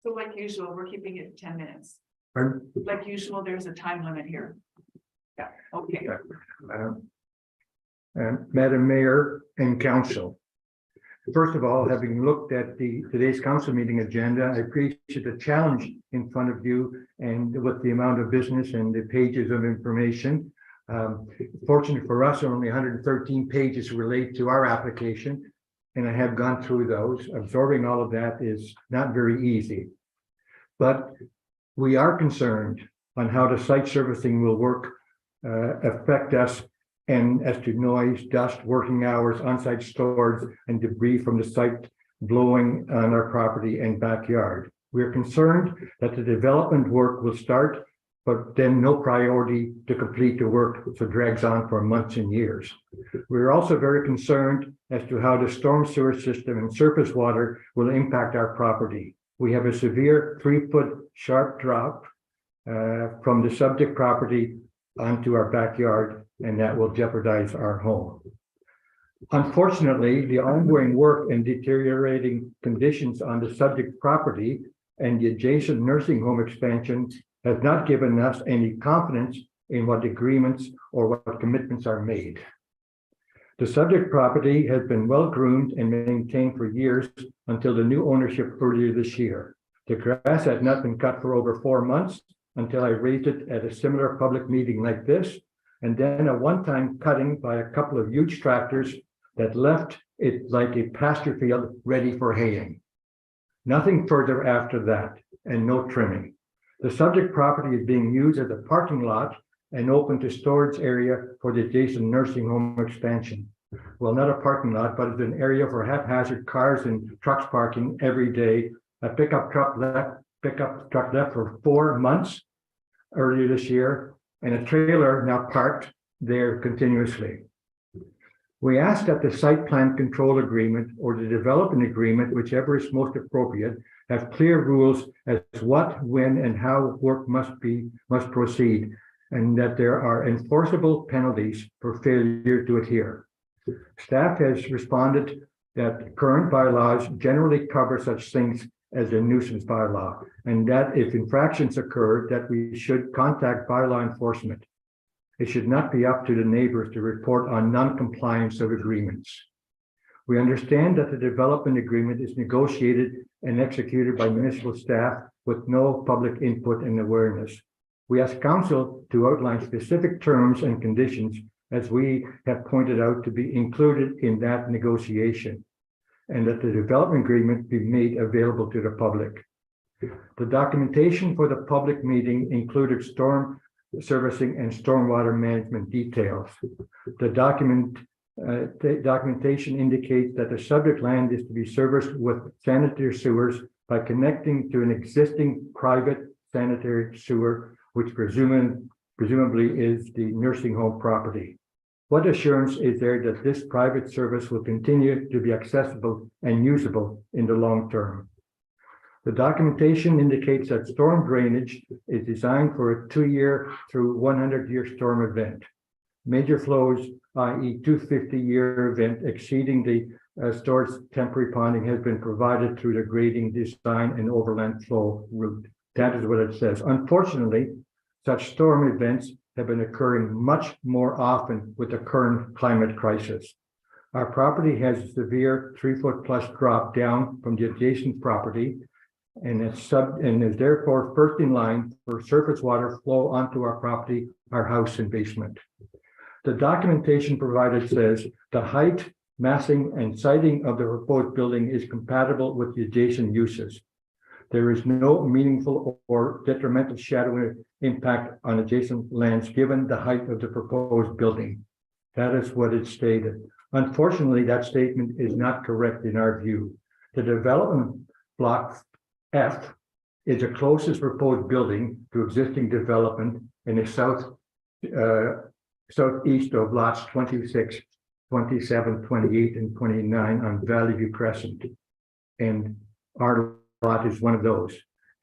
So like usual, we're keeping it 10 minutes. Pardon? Like usual, there's a time limit here. Yeah, okay. Madam Mayor and Council. First of all, having looked at today's council meeting agenda, I appreciate the challenge in front of you and with the amount of business and the pages of information. Fortunately for us, only 113 pages relate to our application, and I have gone through those. Absorbing all of that is not very easy. But we are concerned on how the site servicing will work, affect us, and as to noise, dust, working hours, on-site storage, and debris from the site blowing on our property and backyard. We are concerned that the development work will start, but then no priority to complete the work, so it drags on for months and years. We're also very concerned as to how the storm sewer system and surface water will impact our property. We have a severe 3-foot sharp drop from the subject property onto our backyard, and that will jeopardize our home. Unfortunately, the ongoing work and deteriorating conditions on the subject property and the adjacent nursing home expansion has not given us any confidence in what agreements or what commitments are made. The subject property has been well groomed and maintained for years until the new ownership earlier this year. The grass had not been cut for over 4 months until I raised it at a similar public meeting like this, and then a one-time cutting by a couple of huge tractors that left it like a pasture field ready for haying. Nothing further after that, and no trimming. The subject property is being used as a parking lot and open to storage area for the adjacent nursing home expansion. Well, not a parking lot, but it's an area for haphazard cars and trucks parking every day. A pickup truck left for 4 months earlier this year, and a trailer now parked there continuously. We ask that the site plan control agreement or the development agreement, whichever is most appropriate, have clear rules as what, when, and how work must proceed, and that there are enforceable penalties for failure to adhere. Staff has responded that current bylaws generally cover such things as a nuisance bylaw, and that if infractions occur, that we should contact bylaw enforcement. It should not be up to the neighbors to report on non-compliance of agreements. We understand that the development agreement is negotiated and executed by municipal staff with no public input and awareness. We ask council to outline specific terms and conditions as we have pointed out to be included in that negotiation, and that the development agreement be made available to the public. The documentation for the public meeting included storm servicing and stormwater management details. The documentation indicates that the subject land is to be serviced with sanitary sewers by connecting to an existing private sanitary sewer, which presumably is the nursing home property. What assurance is there that this private service will continue to be accessible and usable in the long term? The documentation indicates that storm drainage is designed for a 2-year through 100-year storm event. Major flows, i.e. 250-year event exceeding the stored temporary ponding, has been provided through the grading design and overland flow route. That is what it says. Unfortunately, such storm events have been occurring much more often with the current climate crisis. Our property has a severe 3-foot-plus drop down from the adjacent property, and is therefore first in line for surface water flow onto our property, our house and basement. The documentation provided says the height, massing, and siting of the proposed building is compatible with the adjacent uses. There is no meaningful or detrimental shadowing impact on adjacent lands given the height of the proposed building. That is what it stated. Unfortunately, that statement is not correct in our view. The development block F is the closest proposed building to existing development in the southeast of lots 26, 27, 28, and 29 on Valley View Crescent. And our lot is one of those.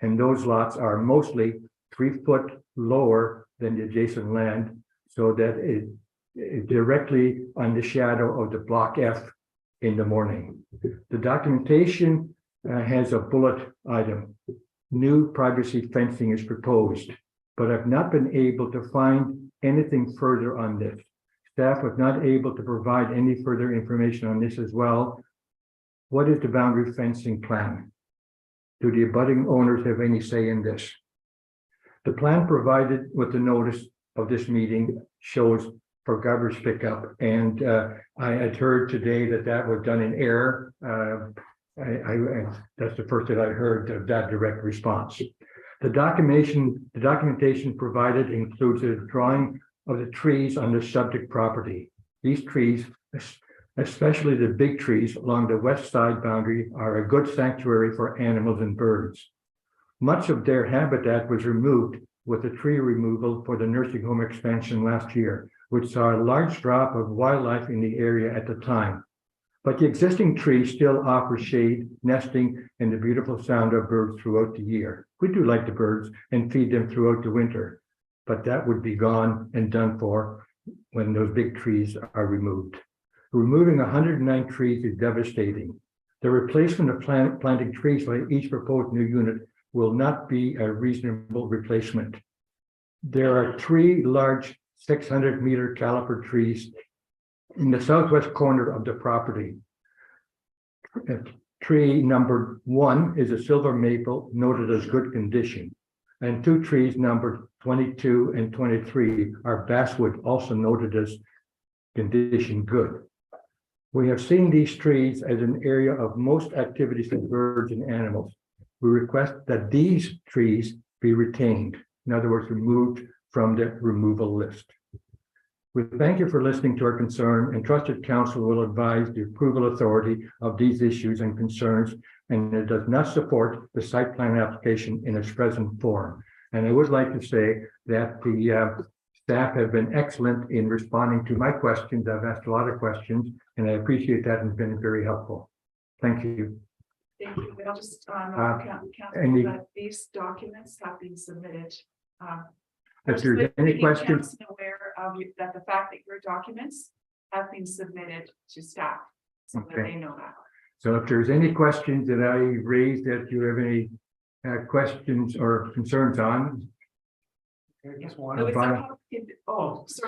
And those lots are mostly 3 foot lower than the adjacent land, so that it is directly on the shadow of the block F in the morning. The documentation has a bullet item. New privacy fencing is proposed, but I've not been able to find anything further on this. Staff was not able to provide any further information on this as well. What is the boundary fencing plan? Do the abutting owners have any say in this? The plan provided with the notice of this meeting shows for garbage pickup, and I had heard today that that was done in error. That's the first that I heard of that direct response. The documentation provided includes a drawing of the trees on the subject property. These trees, especially the big trees along the west side boundary, are a good sanctuary for animals and birds. Much of their habitat was removed with the tree removal for the nursing home expansion last year, which saw a large drop of wildlife in the area at the time. But the existing trees still offer shade, nesting, and the beautiful sound of birds throughout the year. We do like the birds and feed them throughout the winter, but that would be gone and done for when those big trees are removed. Removing 109 trees is devastating. The replacement of planting trees by each proposed new unit will not be a reasonable replacement. There are 3 large 600-meter caliper trees In the southwest corner of the property, tree number 1 is a silver maple noted as good condition. And 2 trees numbered 22 and 23 are basswood, also noted as condition good. We have seen these trees as an area of most activities of birds and animals. We request that these trees be retained, in other words, removed from the removal list. We thank you for listening to our concern, and trusted council will advise the approval authority of these issues and concerns, and it does not support the site plan application in its present form. And I would like to say that the staff have been excellent in responding to my questions. I've asked a lot of questions, and I appreciate that and it's been very helpful. Thank you. Thank you. I'll just council that these documents have been submitted. If there's any questions, aware of that the fact that your documents have been submitted to staff, so that they know that. So if there's any questions that I raised that you have any questions or concerns on. No, it's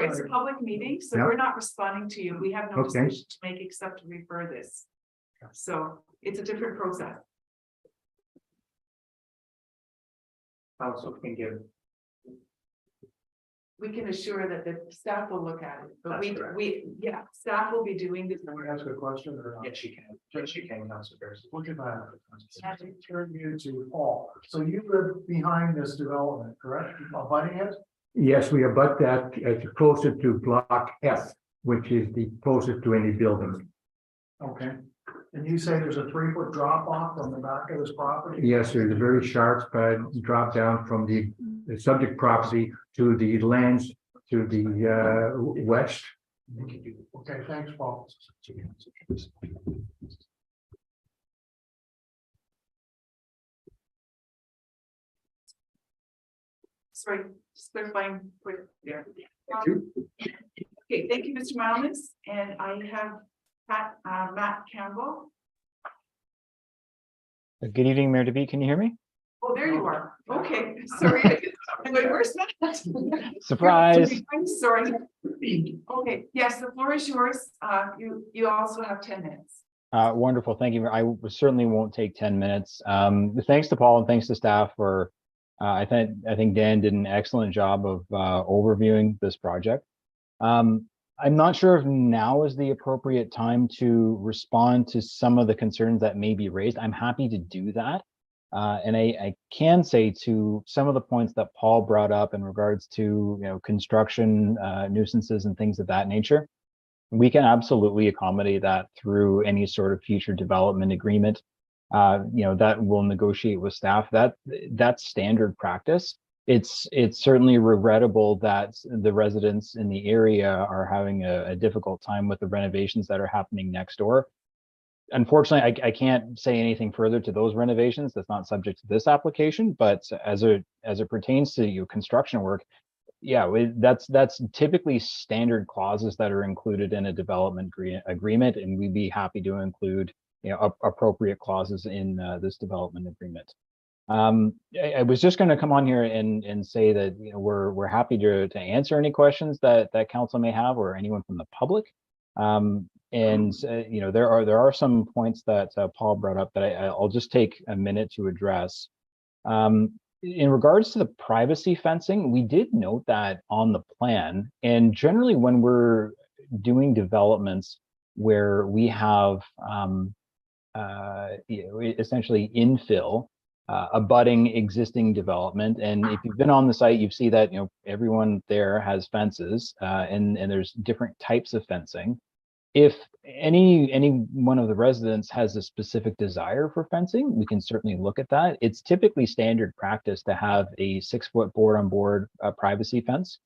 it's a public meeting, so we're not responding to you. We have no decision to make except to refer this. So it's a different process. Council can give. We can assure that the staff will look at it, but staff will be doing this. Can we ask a question or? Yes, she can. Yes, she can, Council Bears. Look at that. As we turn you to Paul. So you live behind this development, correct? Abutting it? Yes, we abut that as closer to block F, which is the closest to any building. Okay. And you say there's a 3-foot drop off from the back of this property? Yes, there's a very sharp drop down from the subject property to the lands to the west. Okay, thanks, Paul. Sorry, just clarifying. Okay, thank you, Mr. Miles, and I have Matt Campbell. Good evening, Mayor DeVete. Can you hear me? Oh, there you are. Okay, sorry. Where's Matt? Surprise. I'm sorry. Okay, yes, the floor is yours. You also have 10 minutes. Wonderful. Thank you. I certainly won't take 10 minutes. Thanks to Paul and thanks to staff for, I think Dan did an excellent job of overviewing this project. I'm not sure if now is the appropriate time to respond to some of the concerns that may be raised. I'm happy to do that. And I can say to some of the points that Paul brought up in regards to construction nuisances and things of that nature, we can absolutely accommodate that through any sort of future development agreement. That we'll negotiate with staff. That's standard practice. It's certainly regrettable that the residents in the area are having a difficult time with the renovations that are happening next door. Unfortunately, I can't say anything further to those renovations. That's not subject to this application, but as it pertains to construction work, that's typically standard clauses that are included in a development agreement, and we'd be happy to include appropriate clauses in this development agreement. I was just going to come on here and say that we're happy to answer any questions that council may have or anyone from the public. There are some points that Paul brought up that I'll just take a minute to address. In regards to the privacy fencing, we did note that on the plan, and generally when we're doing developments where we have essentially infill abutting existing development, and if you've been on the site, you see that everyone there has fences, and there's different types of fencing. If any one of the residents has a specific desire for fencing, we can certainly look at that. It's typically standard practice to have a 6-foot board-on-board privacy fence.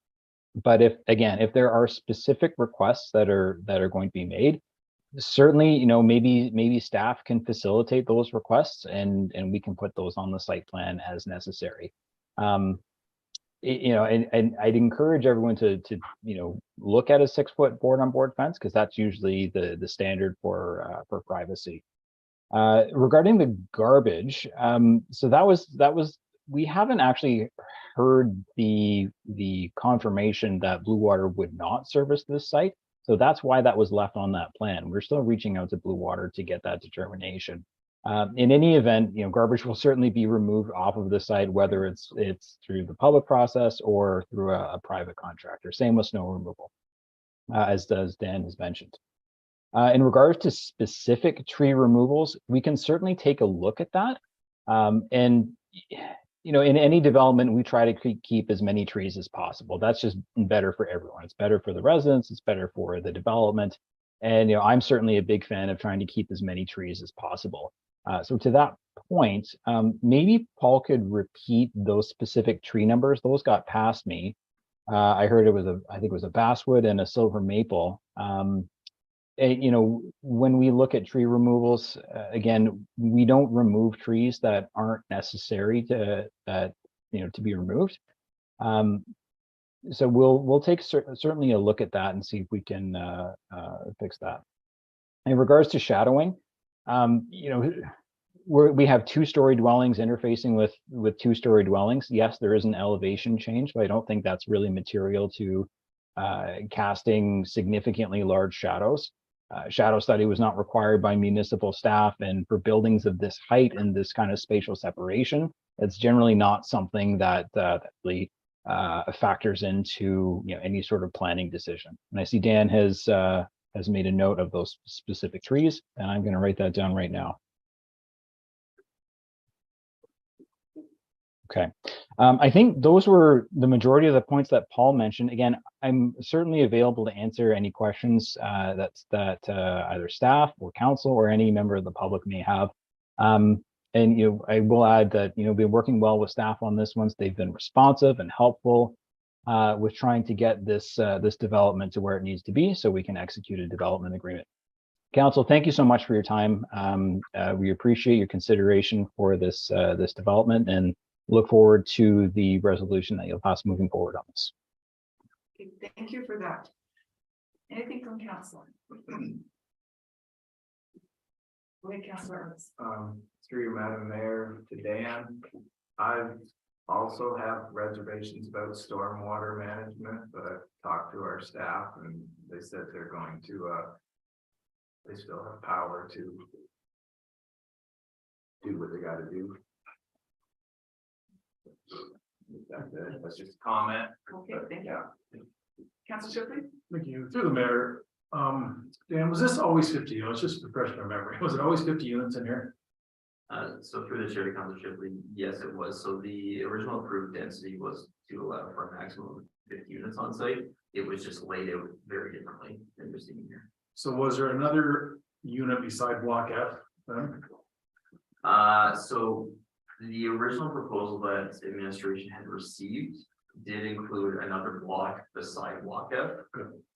But if there are specific requests that are going to be made, certainly, maybe staff can facilitate those requests, and we can put those on the site plan as necessary. And I'd encourage everyone to look at a 6-foot board-on-board fence, because that's usually the standard for privacy. Regarding the garbage, so that was we haven't actually heard the confirmation that Blue Water would not service this site. So that's why that was left on that plan. We're still reaching out to Blue Water to get that determination. In any event, garbage will certainly be removed off of the site, whether it's through the public process or through a private contractor. Same with snow removal, as Dan has mentioned. In regards to specific tree removals, we can certainly take a look at that. In any development, we try to keep as many trees as possible. That's just better for everyone. It's better for the residents. It's better for the development. And I'm certainly a big fan of trying to keep as many trees as possible. So to that point, maybe Paul could repeat those specific tree numbers. Those got past me. I heard I think it was a basswood and a silver maple. When we look at tree removals, again, we don't remove trees that aren't necessary to be removed. So we'll take certainly a look at that and see if we can fix that. In regards to shadowing, we have two-story dwellings interfacing with two-story dwellings. Yes, there is an elevation change, but I don't think that's really material to casting significantly large shadows. Shadow study was not required by municipal staff, and for buildings of this height and this kind of spatial separation, it's generally not something that really factors into any sort of planning decision. And I see Dan has made a note of those specific trees, and I'm going to write that down right now. Okay, I think those were the majority of the points that Paul mentioned. Again, I'm certainly available to answer any questions that either staff or council or any member of the public may have. And I will add that we've been working well with staff on this one. They've been responsive and helpful with trying to get this development to where it needs to be, so we can execute a development agreement. Council, thank you so much for your time. We appreciate your consideration for this development, and look forward to the resolution that you'll pass moving forward on this. Okay, thank you for that. Anything from council? Wait, Councilor. Through you, Madam Mayor, to Dan, I also have reservations about stormwater management, but I've talked to our staff and they said they're going to, they still have power to do what they got to do. That's just a comment. Okay, thank you. Councilor Shipley? Thank you. Through the mayor, Dan, was this always 50 units? Just to refresh my memory. Was it always 50 units in here? So through the chair to Councilor Shipley, yes, it was. So the original approved density was to allow for a maximum of 50 units on site. It was just laid out very differently than you're seeing here. So was there another unit beside block F then? So the original proposal that administration had received did include another block beside block F.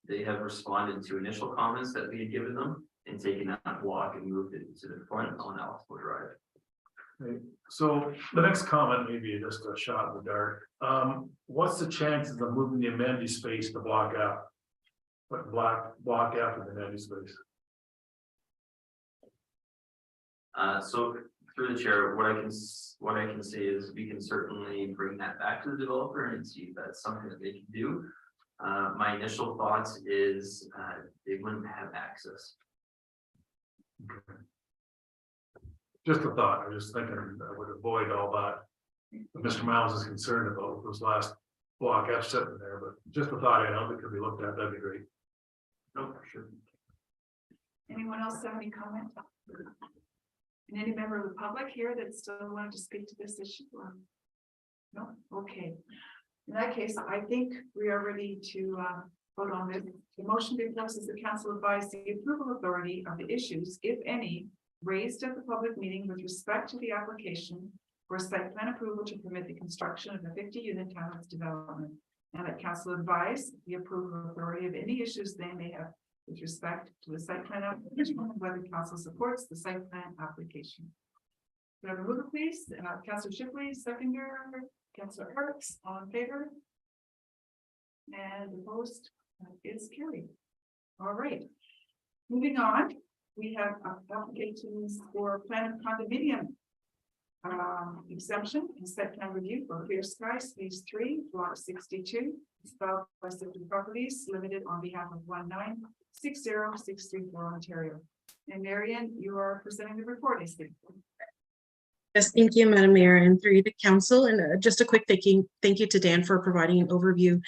They have responded to initial comments that we had given them and taken that block and moved it to the front on Alpha Drive. Okay. So the next comment may be just a shot in the dark. What's the chances of moving the amenity space to block F? But block F in the amenity space? So through the chair, what I can say is we can certainly bring that back to the developer and see if that's something that they can do. My initial thoughts is they wouldn't have access. Okay. Just a thought. I was just thinking I would avoid all that Mr. Miles is concerned about those last block F sitting there, but just a thought, that could be looked at. That'd be great. No, for sure. Anyone else have any comment? And any member of the public here that still wanted to speak to this issue? No? Okay. In that case, I think we are ready to vote on this. The motion before us is the council advise the approval authority of the issues, if any, raised at the public meeting with respect to the application for site plan approval to permit the construction of a 50-unit townhouse development, and that council advise the approval authority of any issues they may have with respect to the site plan application, whether council supports the site plan application. Do I have a mover, please? Councilor Shipley, seconder. Councilor Harks, all in favor? And opposed is carried. All right. Moving on, we have applications for plan of condominium exemption and site plan review for Clear Skies Phase 3, Block 62, spelled West of Properties Limited on behalf of 1960634 Ontario. And Marian, you are presenting the report, I think. Yes, thank you, Madam Mayor, and through the council. And just a quick thank you to Dan for providing an overview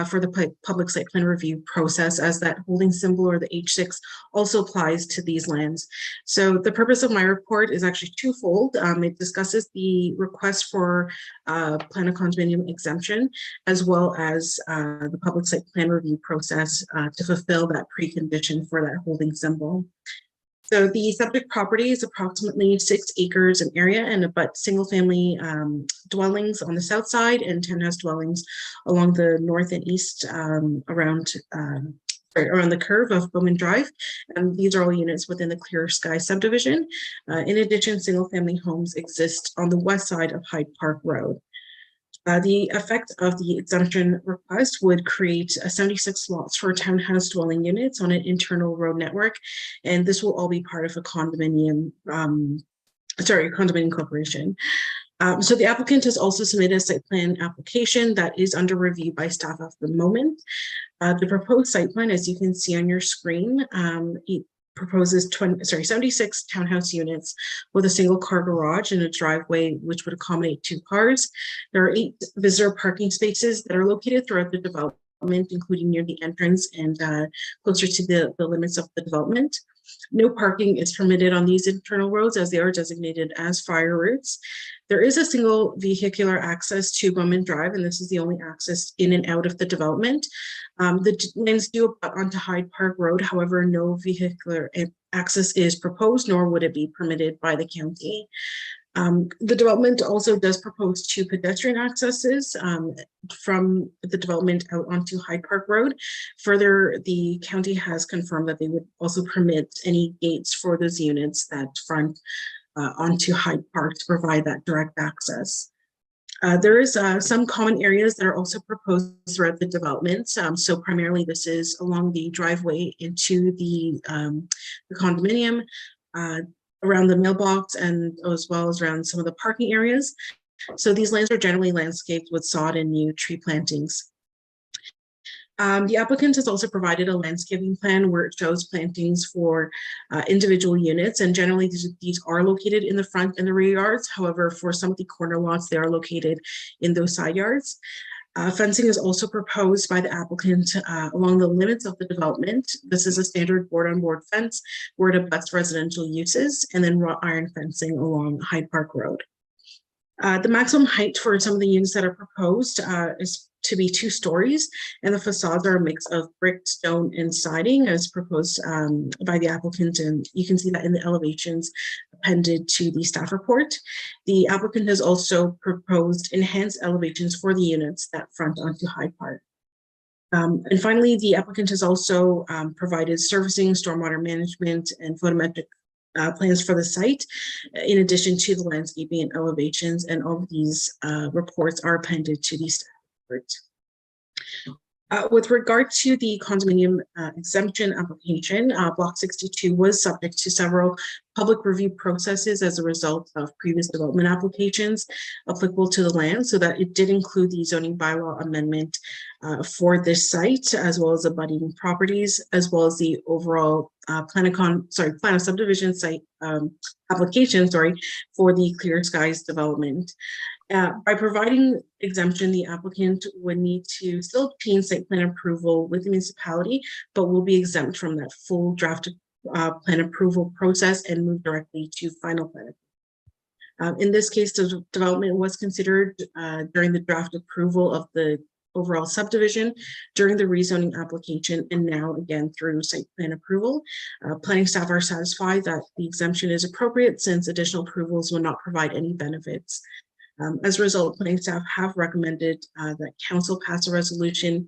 for the public site plan review process, as that holding symbol or the H6 also applies to these lands. So the purpose of my report is actually twofold. It discusses the request for plan of condominium exemption, as well as the public site plan review process to fulfill that precondition for that holding symbol. So the subject property is approximately 6 acres in area and about single-family dwellings on the south side and townhouse dwellings along the north and east around the curve of Bowman Drive. And these are all units within the Clear Sky subdivision. In addition, single-family homes exist on the west side of Hyde Park Road. The effect of the exemption request would create 76 lots for townhouse dwelling units on an internal road network, and this will all be part of a condominium, condominium corporation. So the applicant has also submitted a site plan application that is under review by staff at the moment. The proposed site plan, as you can see on your screen, it proposes 76 townhouse units with a single car garage and a driveway which would accommodate 2 cars. There are 8 visitor parking spaces that are located throughout the development, including near the entrance and closer to the limits of the development. No parking is permitted on these internal roads as they are designated as fire routes. There is a single vehicular access to Bowman Drive, and this is the only access in and out of the development. The lanes do abut onto Hyde Park Road. However, no vehicular access is proposed, nor would it be permitted by the county. The development also does propose 2 pedestrian accesses from the development out onto Hyde Park Road. Further, the county has confirmed that they would also permit any gates for those units that front onto Hyde Park to provide that direct access. There is some common areas that are also proposed throughout the development. So primarily this is along the driveway into the condominium, around the mailbox, and as well as around some of the parking areas. So these lands are generally landscaped with sod and new tree plantings. The applicant has also provided a landscaping plan where it shows plantings for individual units, and generally these are located in the front and the rear yards. However, for some of the corner lots, they are located in those side yards. Fencing is also proposed by the applicant along the limits of the development. This is a standard board-on-board fence where it abuts residential uses, and then wrought iron fencing along Hyde Park Road. The maximum height for some of the units that are proposed is to be 2 stories, and the facades are a mix of brick, stone, and siding as proposed by the applicant, and you can see that in the elevations appended to the staff report. The applicant has also proposed enhanced elevations for the units that front onto Hyde Park. And finally, the applicant has also provided servicing, stormwater management, and photometric plans for the site, in addition to the landscaping and elevations, and all of these reports are appended to the staff report. With regard to the condominium exemption application, Block 62 was subject to several public review processes as a result of previous development applications applicable to the land, so that it did include the zoning bylaw amendment for this site, as well as abutting properties, as well as the overall plan of subdivision site application, for the Clear Skies development. By providing exemption, the applicant would need to still obtain site plan approval with the municipality, but will be exempt from that full draft plan approval process and move directly to final plan. In this case, the development was considered during the draft approval of the overall subdivision, during the rezoning application, and now again through site plan approval. Planning staff are satisfied that the exemption is appropriate since additional approvals will not provide any benefits. As a result, planning staff have recommended that council pass a resolution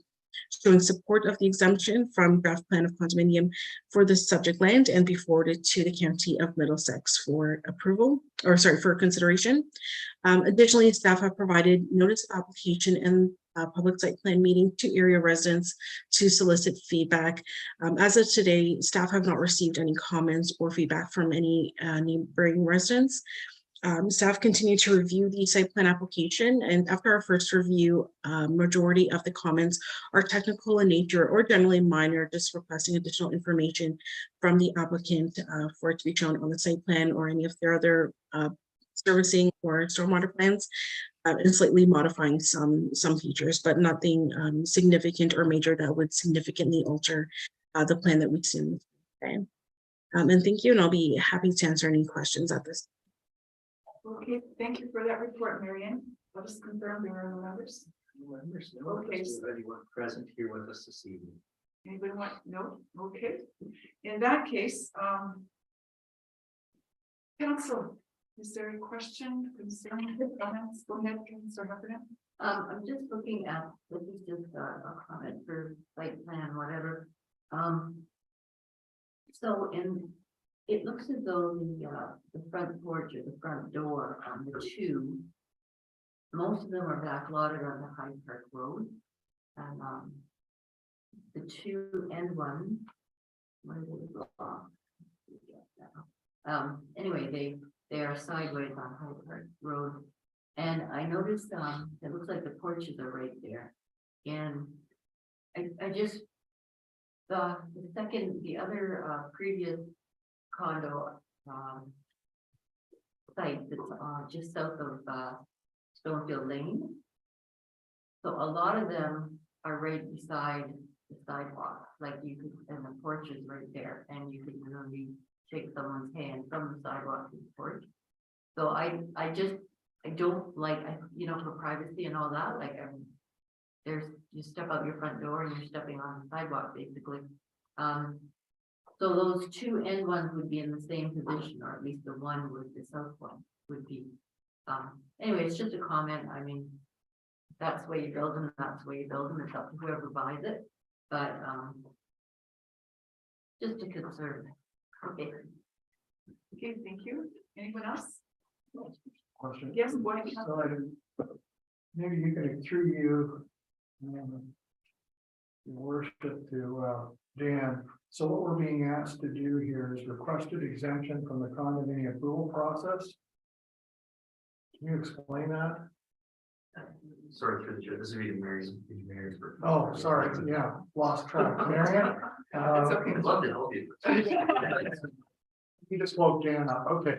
showing support of the exemption from draft plan of condominium for the subject land and be forwarded to the County of Middlesex for approval, or for consideration. Additionally, staff have provided notice of application and public site plan meeting to area residents to solicit feedback. As of today, staff have not received any comments or feedback from any neighboring residents. Staff continue to review the site plan application, and after our first review, majority of the comments are technical in nature or generally minor, just requesting additional information from the applicant for it to be shown on the site plan or any of their other servicing or stormwater plans, and slightly modifying some features, but nothing significant or major that would significantly alter the plan that we've seen today. And thank you, and I'll be happy to answer any questions at this. Okay, thank you for that report, Marianne. Let us confirm there are no members. Okay. Anyone present here with us this evening? Anybody want? No? Okay. In that case, council, is there a question, concern, comments? Go ahead, Councilor Heffernan. I'm just looking at, this is just a comment for site plan, whatever. So it looks as though the front porch or the front door on the two, most of them are backlotted on the Hyde Park Road. And the two end one, what is it? Anyway, they are sideways on Hyde Park Road. And I noticed it looks like the porches are right there. And I just the other previous condo site that's just south of Stonefield Lane. So a lot of them are right beside the sidewalk, like you could, and the porch is right there, and you could literally shake someone's hand from the sidewalk to the porch. So I don't like, for privacy and all that, like you step out your front door and you're stepping on the sidewalk basically. So those two end ones would be in the same position, or at least the one with the south one would be. Anyway, it's just a comment. I mean, that's the way you build them, that's the way you build them. It's up to whoever buys it. But just a concern. Okay. Okay, thank you. Anyone else? Question. Yes, boy. Maybe you can, through you, your worship to Dan. So what we're being asked to do here is requested exemption from the condominium approval process. Can you explain that? Sorry, through the chair, this is reading Mary's. Oh, sorry, yeah, lost track. Marianne? It's okay, I'd love to help you. You just woke Dan up, okay.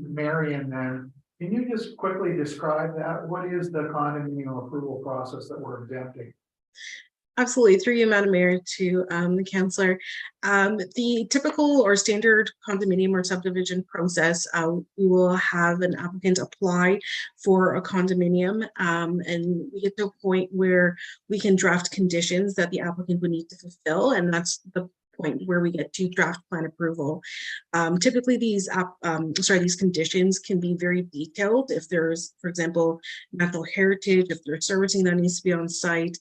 Marianne, then, can you just quickly describe that? What is the condominium approval process that we're exempting? Absolutely, through you, Madam Mayor, to the councillor. The typical or standard condominium or subdivision process, we will have an applicant apply for a condominium, and we get to a point where we can draft conditions that the applicant would need to fulfill, and that's the point where we get to draft plan approval. Typically, these conditions can be very detailed. If there's, for example, natural heritage, if there's servicing that needs to be on site,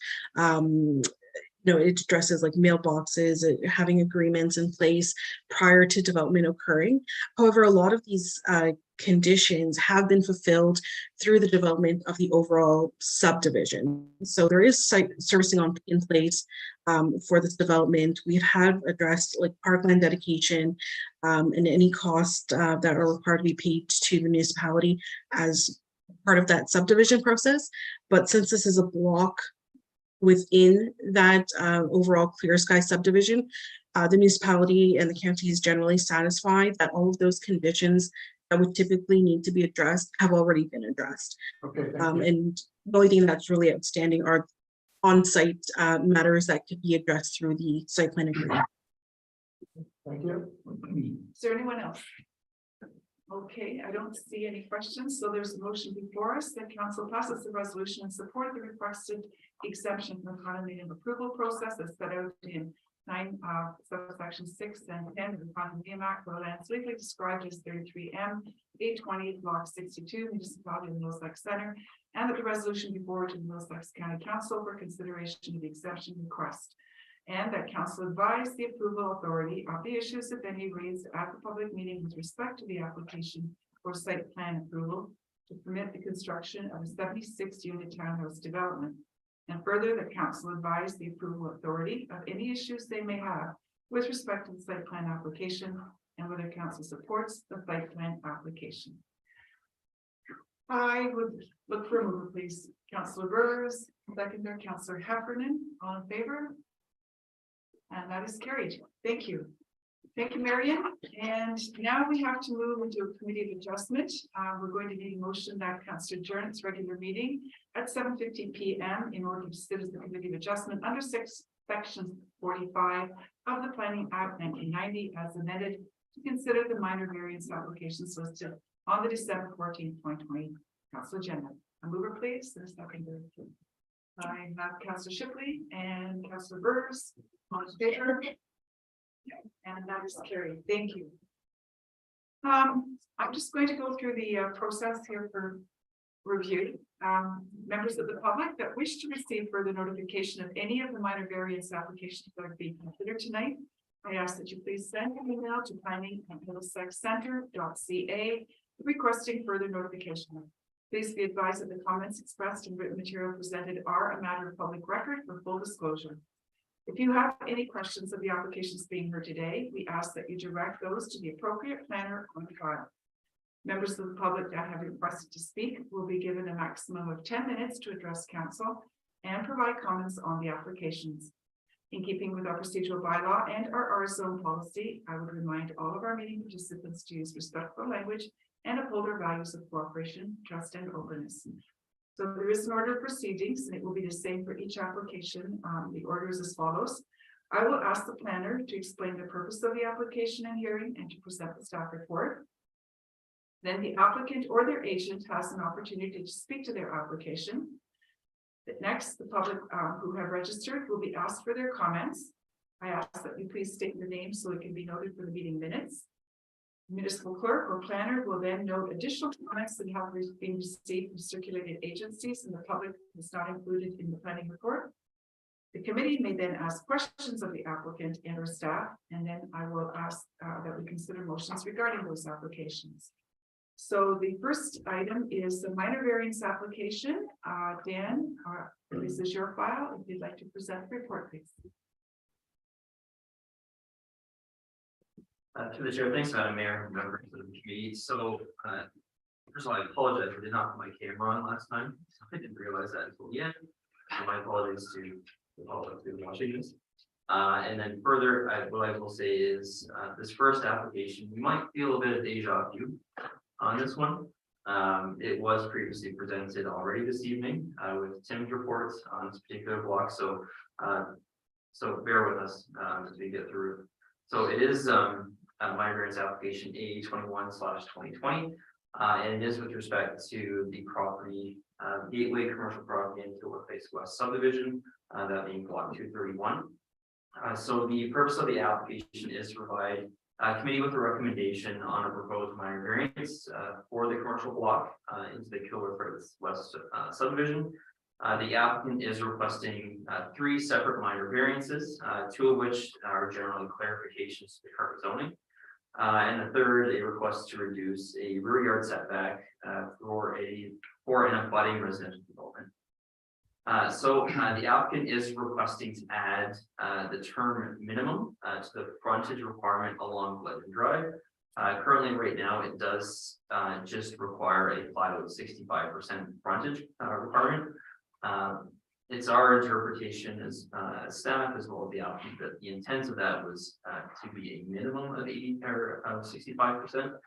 it addresses like mailboxes, having agreements in place prior to development occurring. However, a lot of these conditions have been fulfilled through the development of the overall subdivision. So there is site servicing in place for this development. We've had addressed like parkland dedication and any costs that are required to be paid to the municipality as part of that subdivision process. But since this is a block within that overall Clear Sky subdivision, the municipality and the county is generally satisfied that all of those conditions that would typically need to be addressed have already been addressed. Okay, and the only thing that's really outstanding are on-site matters that could be addressed through the site plan agreement. Thank you. Is there anyone else? Okay, I don't see any questions, so there's a motion before us that council passes the resolution and support the requested exemption from the condominium approval process as set out in 9 subsection 6 and 10 of the Condominium Act, for lands legally described as 33M 820 block 62 municipality of the Middlesex Center, and that the resolution be forwarded to the Middlesex County Council for consideration of the exemption request. And that council advise the approval authority of the issues, if any, raised at the public meeting with respect to the application for site plan approval to permit the construction of a 76-unit townhouse development. And further, that council advise the approval authority of any issues they may have with respect to the site plan application and whether council supports the site plan application. I would look for a mover, please. Councillor Burrs, seconder, Councillor Heffernan, all in favor? And that is carried. Thank you. Thank you, Marion. And now we have to move into a committee of adjustment. We're going to need a motion that council adjourn its regular meeting at 7:50 p.m. in order to sit as the committee of adjustment under section 45 of the Planning Act 1990 as amended to consider the minor variance applications listed on the December 14th, 2020 council agenda. A mover, please, and a seconder. I have Councillor Shipley and Councillor Burrs on favor. And that is carried. Thank you. I'm just going to go through the process here for review. Members of the public that wish to receive further notification of any of the minor variance applications that are being considered tonight, I ask that you please send an email to planning@middlesexcenter.ca requesting further notification. Please be advised that the comments expressed and written material presented are a matter of public record for full disclosure. If you have any questions of the applications being heard today, we ask that you direct those to the appropriate planner on the file. Members of the public that have requested to speak will be given a maximum of 10 minutes to address council and provide comments on the applications. In keeping with our procedural bylaw and our R-zone policy, I would remind all of our meeting participants to use respectful language and uphold our values of cooperation, trust, and openness. So there is an order of proceedings, and it will be the same for each application. The order is as follows. I will ask the planner to explain the purpose of the application and hearing and to present the staff report. Then the applicant or their agent has an opportunity to speak to their application. Next, the public who have registered will be asked for their comments. I ask that you please state your name so it can be noted for the meeting minutes. Municipal clerk or planner will then note additional comments that have been received from circulated agencies and the public is not included in the planning report. The committee may then ask questions of the applicant and or staff, and then I will ask that we consider motions regarding those applications. So the first item is the minor variance application. Dan, this is your file. If you'd like to present the report, please. To the chair, thanks, Madam Mayor, members of the committee. So, first of all, I apologize. I did not put my camera on last time. So I didn't realize that until the end. So my apologies to the public who are watching this. And then further, what I will say is this first application, you might feel a bit of deja vu on this one. It was previously presented already this evening with Tim's reports on this particular block. So, so bear with us as we get through. So it is minor variance application A21/2020, and it is with respect to the property Gateway Commercial Property in Kilwood Place West subdivision, that being block 231. So the purpose of the application is to provide committee with a recommendation on a proposed minor variance for the commercial block into the Kilwood Place West subdivision. The applicant is requesting 3 separate minor variances, 2 of which are generally clarifications to the current zoning. And the third, a request to reduce a rear yard setback for an abutting residential development. So the applicant is requesting to add the term minimum to the frontage requirement along Legend Drive. Currently, right now, it does just require a flat out 65% frontage requirement. It's our interpretation as staff as well as the applicant that the intent of that was to be a minimum of 80 or 65%.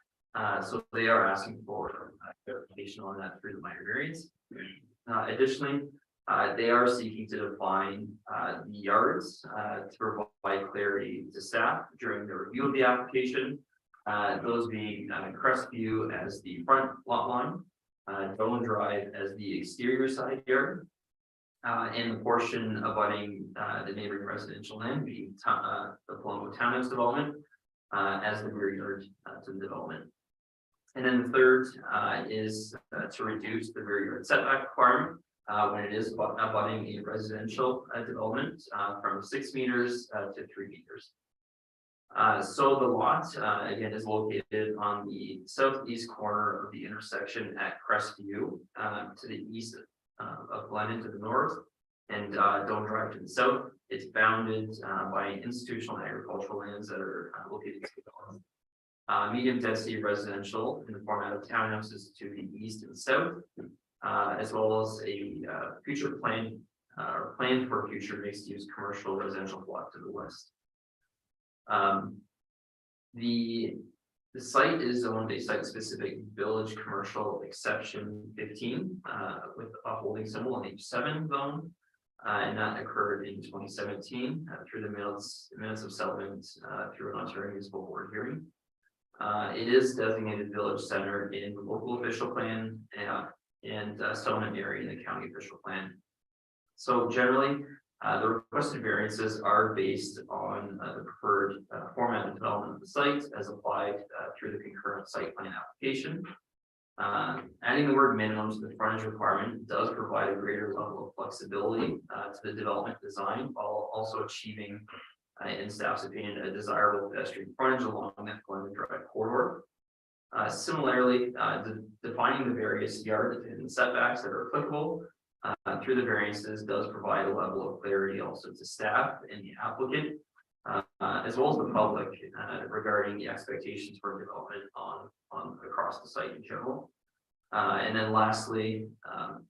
So they are asking for clarification on that through the minor variance. Additionally, they are seeking to define the yards to provide clarity to staff during the review of the application. Those being Crestview as the front lot line, Dolan Drive as the exterior side yard, and the portion abutting the neighboring residential land being the Palumbo Townhouse development as the rear yard to the development. And then the third is to reduce the rear yard setback requirement when it is abutting a residential development from 6 meters to 3 meters. So the lot again is located on the southeast corner of the intersection at Crestview to the east of Glennon to the north, and don't drive to the south. It's bounded by institutional and agricultural lands that are located to the north. Medium density residential in the format of townhouses to the east and south, as well as a future plan or plan for future mixed use commercial residential block to the west. The site is owned a site specific village commercial exception 15 with a holding symbol on H7 zone. And that occurred in 2017 through the minutes of settlement through an Ontario Municipal Board hearing. It is designated village center in the local official plan and settlement area in the county official plan. So generally, the requested variances are based on the preferred format and development of the site as applied through the concurrent site plan application. Adding the word minimum to the frontage requirement does provide a greater level of flexibility to the development design, while also achieving, in staff's opinion, a desirable pedestrian frontage along that Glendon Drive corridor. Similarly, defining the various yard and setbacks that are applicable through the variances does provide a level of clarity also to staff and the applicant, as well as the public regarding the expectations for development on across the site in general. And then lastly,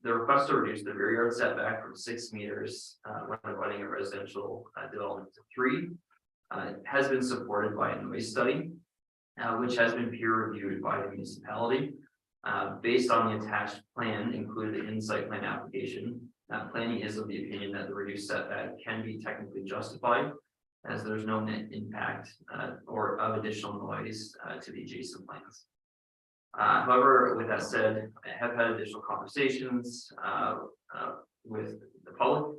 the request to reduce the rear yard setback from 6 meters when abutting a residential development to 3 has been supported by a noise study, which has been peer reviewed by the municipality. Based on the attached plan included in the site plan application, planning is of the opinion that the reduced setback can be technically justified, as there's no net impact or of additional noise to the adjacent lands. However, with that said, I have had additional conversations with the public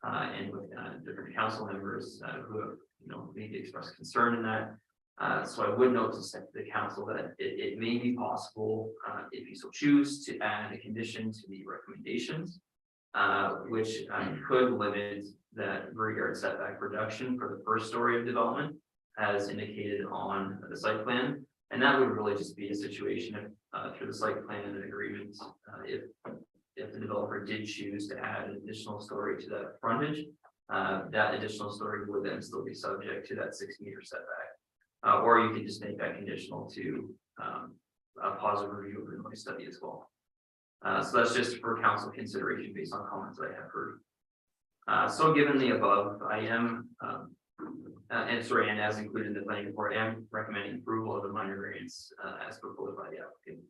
and with different council members who have, maybe expressed concern in that. So I would note to the council that it may be possible, if you so choose, to add a condition to the recommendations, which could limit that rear yard setback reduction for the first story of development, as indicated on the site plan. And that would really just be a situation if, through the site plan and agreement, if the developer did choose to add an additional story to that frontage, that additional story would then still be subject to that 6 meter setback. Or you could just make that conditional to a positive review of the noise study as well. So that's just for council consideration based on comments I have heard. So given the above, I am, and as included in the planning report, I am recommending approval of the minor variance as proposed by the applicant.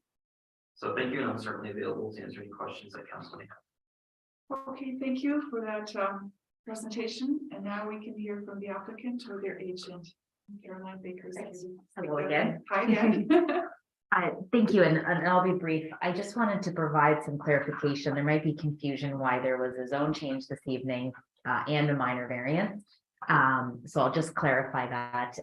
So thank you, and I'm certainly available to answer any questions that council may have. Okay, thank you for that presentation. And now we can hear from the applicant or their agent. Caroline Baker. Hello again. Hi again. Thank you, and I'll be brief. I just wanted to provide some clarification. There might be confusion why there was a zone change this evening and a minor variance. So I'll just clarify that.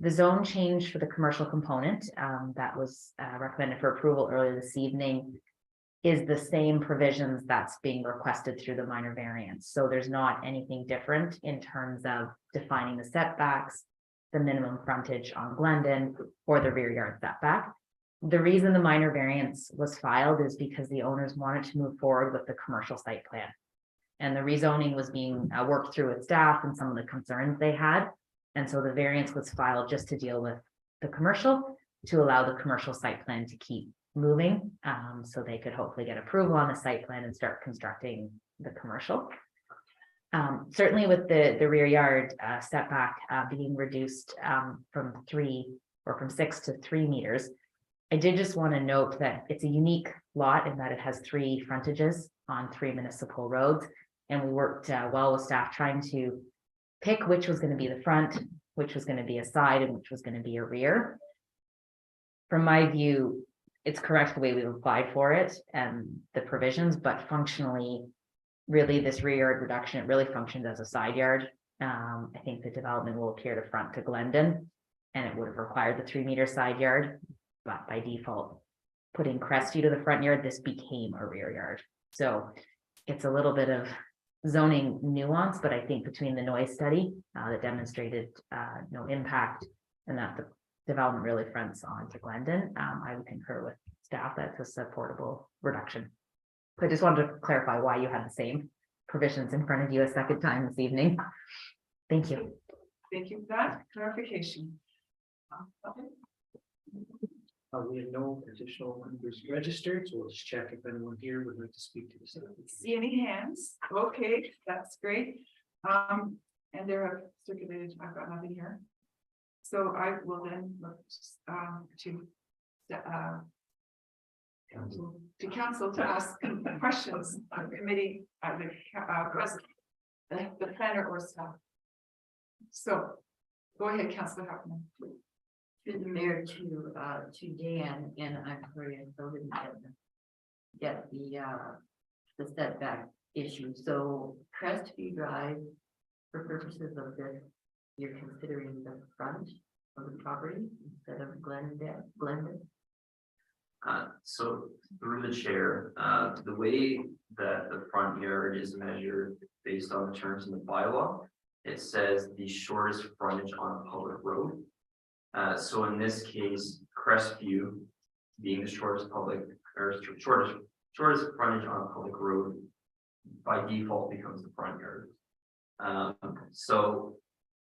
The zone change for the commercial component that was recommended for approval earlier this evening is the same provisions that's being requested through the minor variance. So there's not anything different in terms of defining the setbacks, the minimum frontage on Glendon, or the rear yard setback. The reason the minor variance was filed is because the owners wanted to move forward with the commercial site plan. And the rezoning was being worked through with staff and some of the concerns they had. And so the variance was filed just to deal with the commercial, to allow the commercial site plan to keep moving, so they could hopefully get approval on the site plan and start constructing the commercial. Certainly with the rear yard setback being reduced from 6 to 3 meters, I did just want to note that it's a unique lot in that it has 3 frontages on 3 municipal roads, and we worked well with staff trying to pick which was going to be the front, which was going to be a side, and which was going to be a rear. From my view, it's correct the way we've applied for it and the provisions, but functionally, really this rear yard reduction, it really functions as a side yard. I think the development will appear to front to Glendon, and it would have required the 3 meter side yard, but by default, putting Crestview to the front yard, this became a rear yard. So it's a little bit of zoning nuance, but I think between the noise study that demonstrated no impact and that the development really fronts onto Glendon, I would concur with staff that's a supportable reduction. So I just wanted to clarify why you had the same provisions in front of you a second time this evening. Thank you. Thank you for that clarification. Okay. We have no additional members registered, so we'll just check if anyone here would like to speak to this. See any hands? Okay, that's great. And there have circulated, I've got nothing here. So I will then look to council to ask questions on committee, the planner or staff. So go ahead, Councillor Huffman. To the mayor, to Dan, and I'm sorry, I still didn't get the setback issue. So Crestview Drive, for purposes of this, you're considering the front of the property instead of Glendon. So through the chair, the way that the front yard is measured based on the terms in the bylaw, it says the shortest frontage on a public road. So in this case, Crestview being the shortest public or shortest frontage on a public road by default becomes the front yard.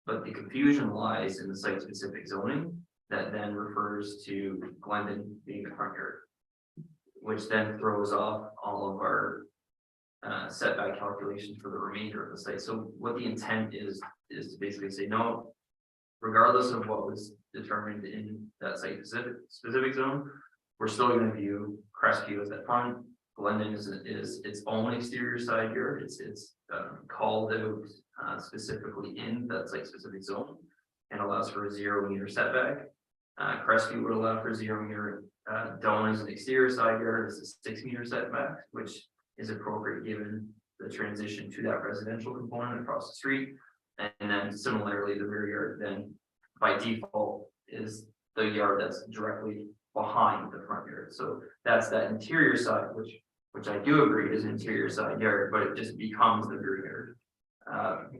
But the confusion lies in the site specific zoning that then refers to Glendon being the front yard, which then throws off all of our setback calculations for the remainder of the site. So what the intent is to basically say, no, regardless of what was determined in that site specific zone, we're still going to view Crestview as that front. Glendon is its own exterior side yard. It's called out specifically in that site specific zone and allows for a 0 meter setback. Crestview would allow for 0 meter. Dome is an exterior side yard. It's a 6 meter setback, which is appropriate given the transition to that residential component across the street. And then similarly, the rear yard then by default is the yard that's directly behind the front yard. So that's that interior side, which I do agree is interior side yard, but it just becomes the rear yard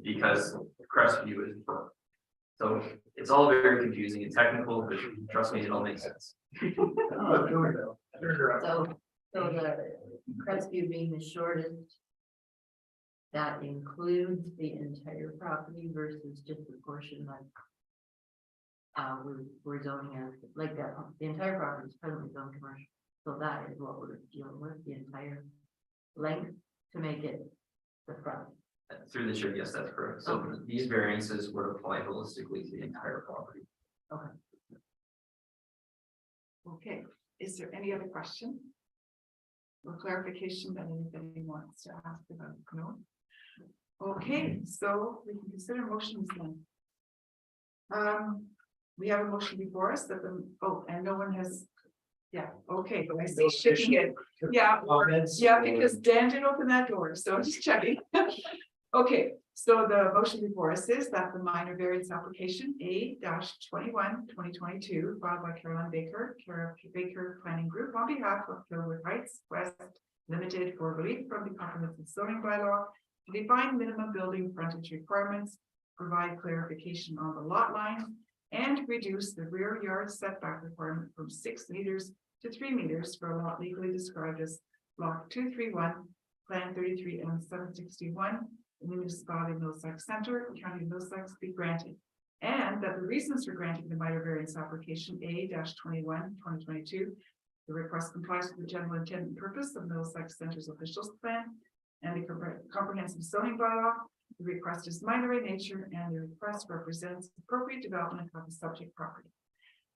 because Crestview is front. So it's all very confusing and technical, but trust me, it all makes sense. So the Crestview being the shortest, that includes the entire property versus just the portion like we're zoning as like that. The entire property is presently zoned commercial, so that is what we're dealing with, the entire length to make it the front. Through the chair, yes, that's correct. So these variances would apply holistically to the entire property. Okay. Okay, is there any other question or clarification that anybody wants to ask about? No. Okay, so we can consider motions then. We have a motion before us that and no one has. Yeah, okay, I see shaking it. Yeah, because Dan didn't open that door, so I'm just checking. Okay, so the motion before us is that the minor variance application A-21-2022 filed by Caroline Baker, care of Baker Planning Group on behalf of Kilwood Heights West Limited for relief from the comprehensive zoning bylaw to define minimum building frontage requirements, provide clarification on the lot line, and reduce the rear yard setback requirement from 6 meters to 3 meters for a lot legally described as block 231, plan 33 and 761. In the municipality of Middlesex Center, County of Middlesex be granted, and that the reasons for granting the minor variance application A-21-2022, the request complies with the general intent and purpose of Middlesex Center's officials plan and the comprehensive zoning bylaw. The request is minor in nature, and the request represents appropriate development of the subject property.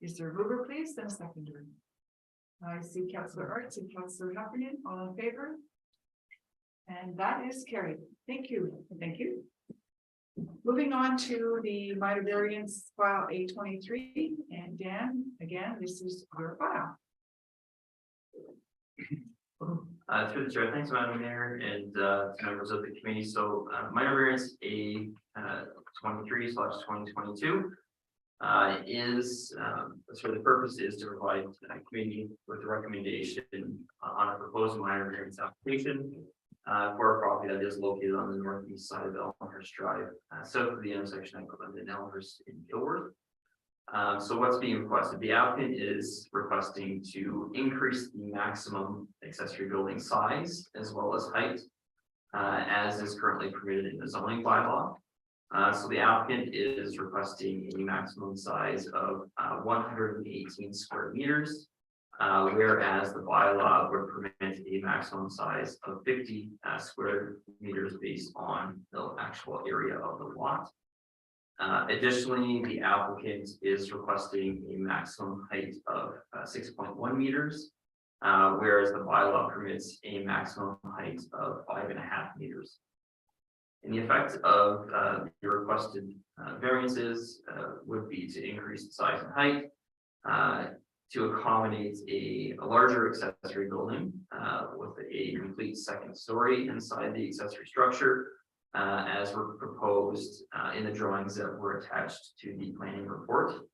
Is there a mover, please, and a seconder? I see Councillor Arts and Councillor Heffernan, all in favor? And that is carried. Thank you. Thank you. Moving on to the minor variance file A23, and Dan, again, this is your file. Through the chair, thanks, Madam Mayor, and members of the committee. So minor variance A23/2022 is so the purpose is to provide committee with a recommendation on a proposed minor variance application for a property that is located on the northeast side of Elmhurst Drive, south of the intersection of Glendon and Elmhurst in Kilworth. So what's being requested? The applicant is requesting to increase the maximum accessory building size as well as height as is currently permitted in the zoning bylaw. So the applicant is requesting a maximum size of 118 square meters, whereas the bylaw would permit a maximum size of 50 square meters based on the actual area of the lot. Additionally, the applicant is requesting a maximum height of 6.1 meters, whereas the bylaw permits a maximum height of 5.5 meters. And the effect of the requested variances would be to increase the size and height to accommodate a larger accessory building with a complete second story inside the accessory structure, as were proposed in the drawings that were attached to the planning report.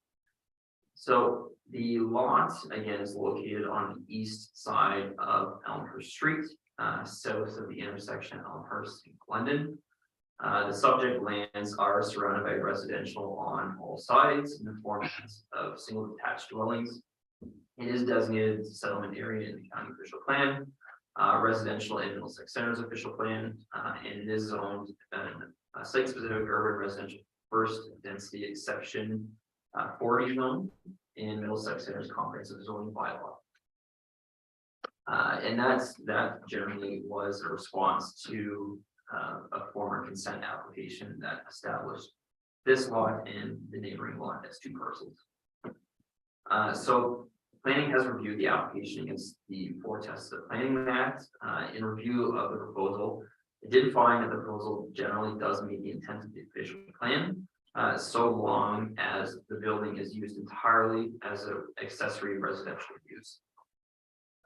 So the lot, again, is located on the east side of Elmhurst Street, south of the intersection of Elmhurst and Glendon. The subject lands are surrounded by residential on all sides in the form of single detached dwellings. It is designated as a settlement area in the county official plan, residential and Middlesex Center's official plan, and it is zoned a site-specific urban residential first density exception 40 zone in Middlesex Center's comprehensive zoning bylaw. And that generally was a response to a former consent application that established this lot and the neighboring lot as two parcels. So planning has reviewed the application against the 4 tests of the Planning Act. In review of the proposal, it did find that the proposal generally does meet the intent of the official plan, so long as the building is used entirely as an accessory residential use.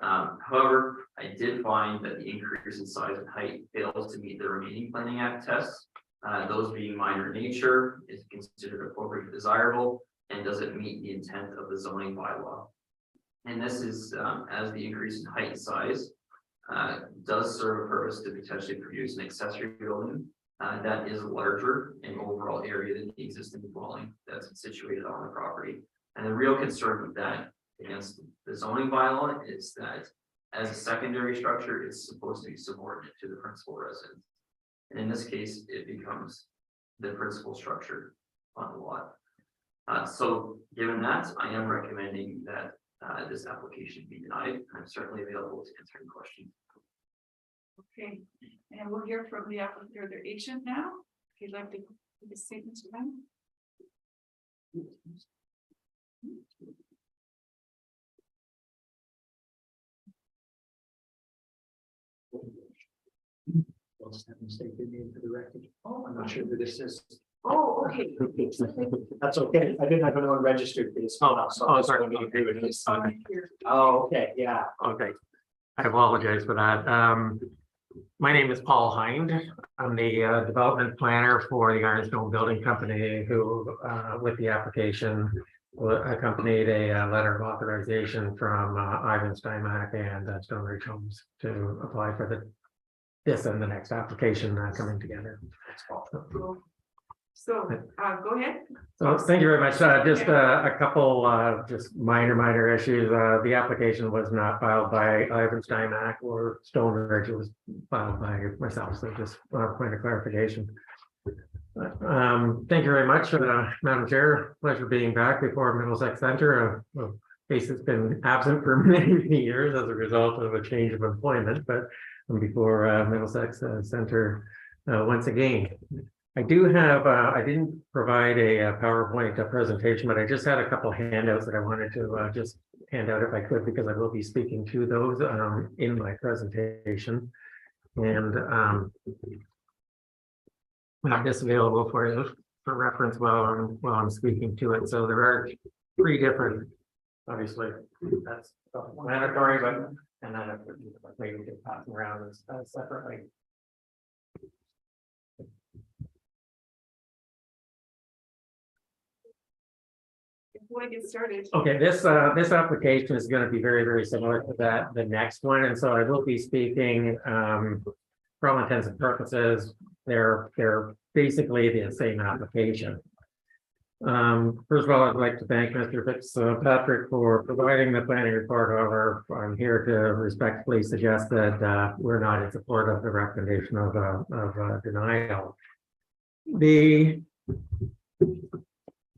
However, I did find that the increase in size and height fails to meet the remaining Planning Act tests, those being minor in nature, is considered appropriate and desirable, and does it meet the intent of the zoning bylaw. And this is as the increase in height and size does serve a purpose to potentially produce an accessory building that is larger in overall area than the existing dwelling that's situated on the property. And the real concern with that against the zoning bylaw is that as a secondary structure, it's supposed to be subordinate to the principal residence. And in this case, it becomes the principal structure on the lot. So given that, I am recommending that this application be denied. I'm certainly available to answer any questions. Okay, and we'll hear from the applicant or their agent now. If you'd like to give a statement to them. For the record. Oh, I'm not sure who this is. Oh, okay. That's okay. I didn't have anyone registered for this. Oh, sorry. Oh, okay, yeah. Okay. I apologize for that. My name is Paul Hind. I'm the development planner for the Ironstone Building Company, who, with the application, accompanied a letter of authorization from Ivan Steinmack and Stone Ridge Homes to apply for this and the next application coming together. So go ahead. So thank you very much. Just a couple just minor issues. The application was not filed by Ivan Steinmack or Stone Ridge. It was filed by myself. So just a point of clarification. Thank you very much, Madam Chair. Pleasure being back before Middlesex Center. A case that's been absent for many years as a result of a change of employment, but before Middlesex Center once again. I do have, I didn't provide a PowerPoint presentation, but I just had a couple handouts that I wanted to just hand out if I could, because I will be speaking to those in my presentation. And I'm just available for you for reference while I'm speaking to it. So there are 3 different, obviously, that's mandatory, but and then maybe we can pass them around separately. Before I get started. Okay, this application is going to be very similar to the next one, and so I will be speaking for all intents and purposes. They're basically the same application. First of all, I'd like to thank Mr. Fitzpatrick for providing the planning report. However, I'm here to respectfully suggest that we're not in support of the recommendation of denial. The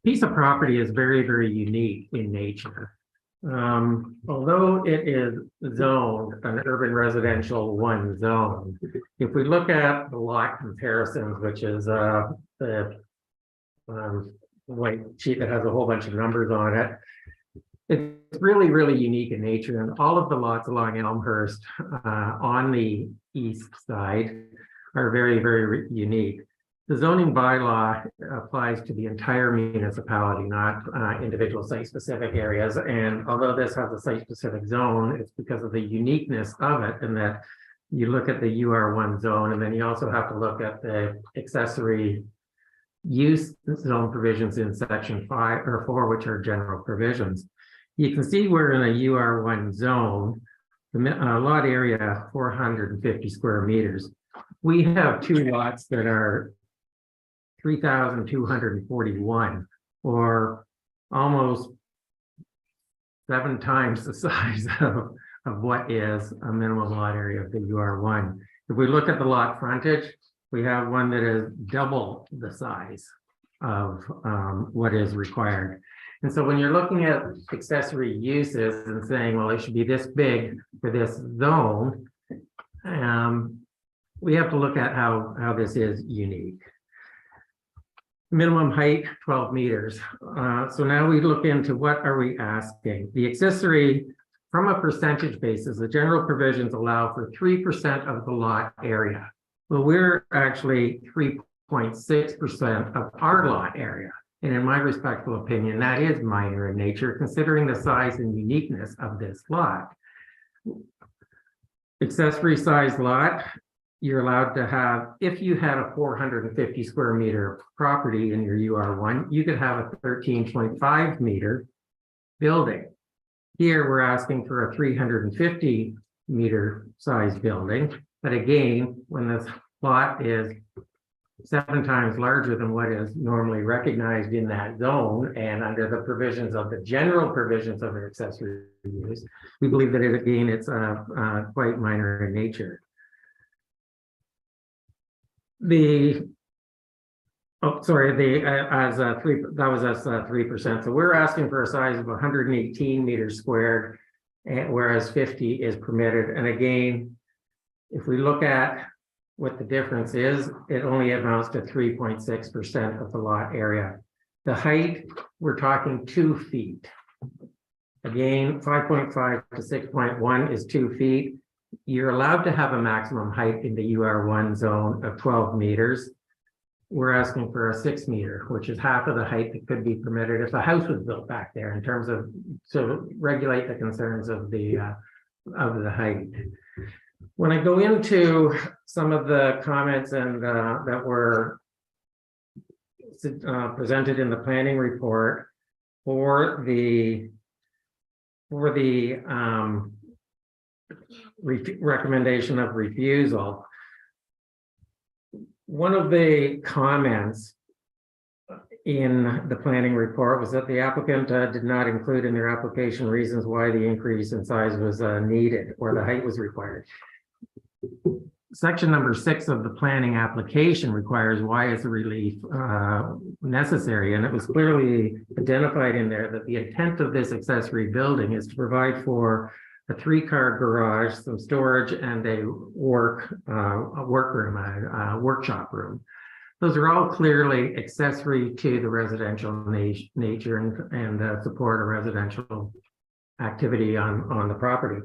piece of property is very, very unique in nature. Although it is zoned an urban residential 1 zone, if we look at the lot comparisons, which is the white sheet that has a whole bunch of numbers on it, it's really, really unique in nature. And all of the lots along Elmhurst on the east side are very, very unique. The zoning bylaw applies to the entire municipality, not individual site-specific areas. And although this has a site-specific zone, it's because of the uniqueness of it, and that you look at the UR1 zone, and then you also have to look at the accessory use zone provisions in section 5 or 4, which are general provisions. You can see we're in a UR1 zone, the lot area 450 square meters. We have 2 lots that are 3,241, or almost 7 times the size of what is a minimum lot area of the UR1. If we look at the lot frontage, we have one that is double the size of what is required. And so when you're looking at accessory uses and saying, well, it should be this big for this zone, we have to look at how this is unique. Minimum height, 12 meters. So now we look into what are we asking? The accessory, from a percentage basis, the general provisions allow for 3% of the lot area. Well, we're actually 3.6% of our lot area. And in my respectful opinion, that is minor in nature, considering the size and uniqueness of this lot. Accessory size lot, you're allowed to have, if you had a 450 square meter property in your UR1, you could have a 13.5 meter building. Here, we're asking for a 350 meter size building. But again, when this lot is 7 times larger than what is normally recognized in that zone, and under the provisions of the general provisions of an accessory use, we believe that it's quite minor in nature. That was 3%. So we're asking for a size of 118 meters squared, whereas 50 is permitted. And again, if we look at what the difference is, it only amounts to 3.6% of the lot area. The height, we're talking 2 feet. Again, 5.5 to 6.1 is 2 feet. You're allowed to have a maximum height in the UR1 zone of 12 meters. We're asking for a 6 meter, which is half of the height that could be permitted if a house was built back there, in terms of to regulate the concerns of the height. When I go into some of the comments and that were presented in the planning report for the recommendation of refusal, one of the comments in the planning report was that the applicant did not include in their application reasons why the increase in size was needed or the height was required. Section number 6 of the planning application requires why is the relief necessary, and it was clearly identified in there that the intent of this accessory building is to provide for a 3-car garage, some storage, and a workshop room. Those are all clearly accessory to the residential nature and support a residential activity on the property.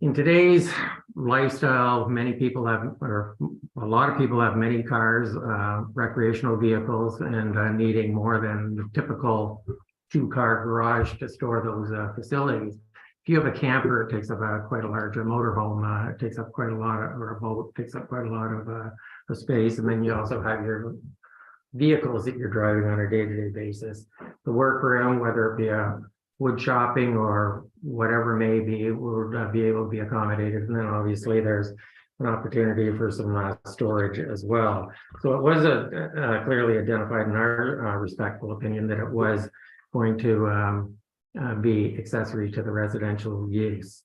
In today's lifestyle, many people have, or a lot of people have many cars, recreational vehicles, and needing more than the typical 2-car garage to store those facilities. If you have a camper, it takes up quite a large, a motorhome, it takes up quite a lot of, or a boat takes up quite a lot of space. And then you also have your vehicles that you're driving on a day-to-day basis. The workroom, whether it be a wood shopping or whatever may be, will be able to be accommodated. And then obviously there's an opportunity for some storage as well. So it was clearly identified in our respectful opinion that it was going to be accessory to the residential use.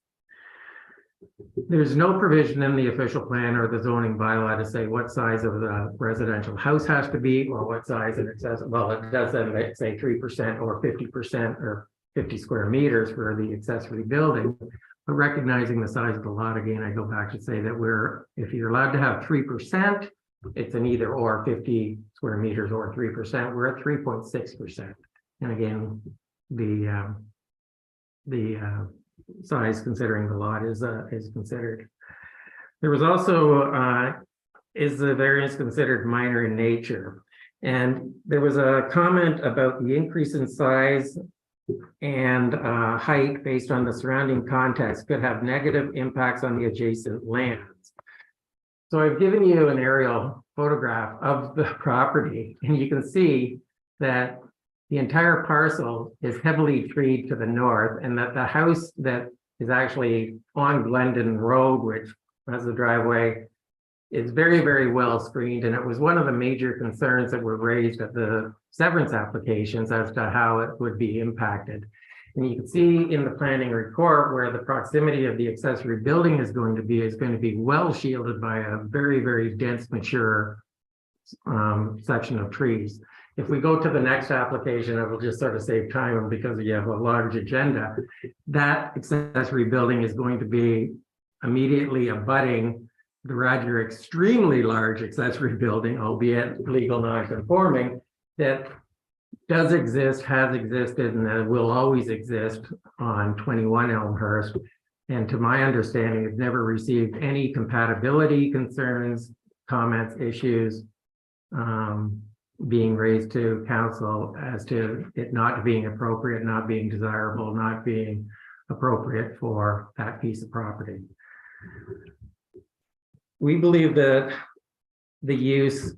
There's no provision in the official plan or the zoning bylaw to say what size of the residential house has to be or what size an accessory. Well, it does then say 3% or 50% or 50 square meters for the accessory building. But recognizing the size of the lot, again, I go back to say that if you're allowed to have 3%, it's an either or 50 square meters or 3%. We're at 3.6%. And again, the size considering the lot is considered. There was also is the variance considered minor in nature? And there was a comment about the increase in size and height based on the surrounding context could have negative impacts on the adjacent lands. So I've given you an aerial photograph of the property, and you can see that the entire parcel is heavily treed to the north, and that the house that is actually on Glendon Road, which has a driveway, is very, very well screened. And it was one of the major concerns that were raised at the severance applications as to how it would be impacted. And you can see in the planning report where the proximity of the accessory building is going to be well shielded by a very, very dense, mature section of trees. If we go to the next application, it will just sort of save time because you have a large agenda. That accessory building is going to be immediately abutting the rather extremely large accessory building, albeit legal non-conforming, that does exist, has existed, and will always exist on 21 Elmhurst. And to my understanding, it's never received any compatibility concerns, comments, issues being raised to council as to it not being appropriate, not being desirable, not being appropriate for that piece of property. We believe that the use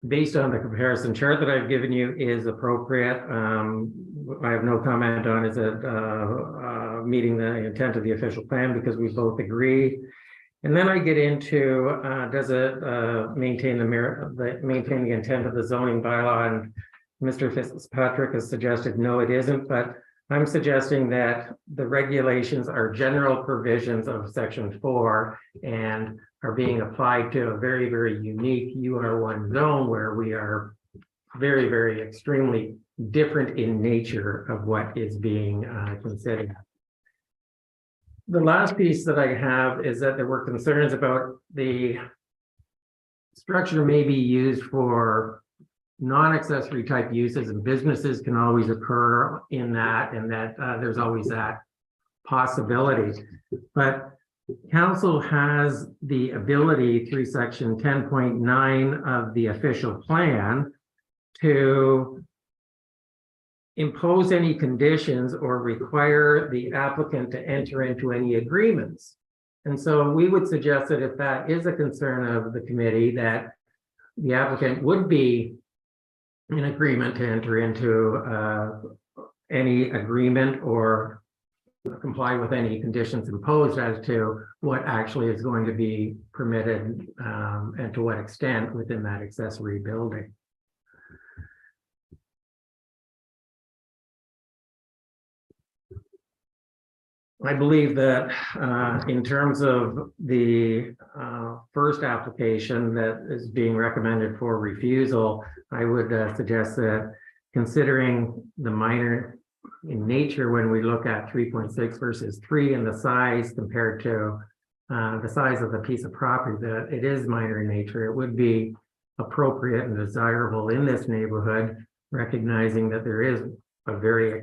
based on the comparison chart that I've given you is appropriate. I have no comment on is it meeting the intent of the official plan because we both agree. And then I get into does it maintain the intent of the zoning bylaw? And Mr. Fitzpatrick has suggested no, it isn't, but I'm suggesting that the regulations are general provisions of section 4 and are being applied to a very, very unique UR1 zone where we are very, very extremely different in nature of what is being considered. The last piece that I have is that there were concerns about the structure may be used for non-accessory type uses, and businesses can always occur in that, and that there's always that possibility. But council has the ability through section 10.9 of the official plan to impose any conditions or require the applicant to enter into any agreements. And so we would suggest that if that is a concern of the committee, that the applicant would be in agreement to enter into any agreement or comply with any conditions imposed as to what actually is going to be permitted and to what extent within that accessory building. I believe that in terms of the first application that is being recommended for refusal, I would suggest that considering the minor in nature when we look at 3.6 versus 3 and the size compared to the size of the piece of property, that it is minor in nature, it would be appropriate and desirable in this neighborhood, recognizing that there is a very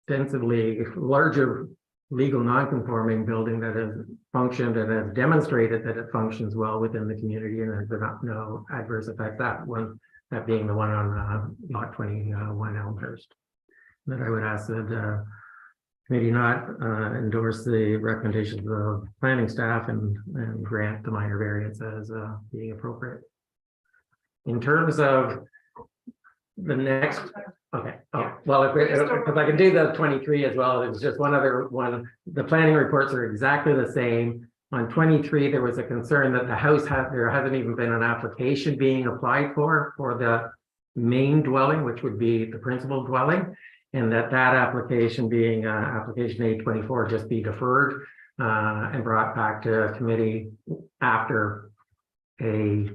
extensively larger legal non-conforming building that has functioned and has demonstrated that it functions well within the community and has no adverse effect. That being the one on lot 21 Elmhurst. That I would ask that committee not endorse the recommendations of the planning staff and grant the minor variance as being appropriate. In terms of The next, okay, oh, well, if I can do the 23 as well, it's just one other one. The planning reports are exactly the same. On 23, there was a concern that the house there hasn't even been an application being applied for the main dwelling, which would be the principal dwelling. And that application being application 824 just be deferred and brought back to committee after a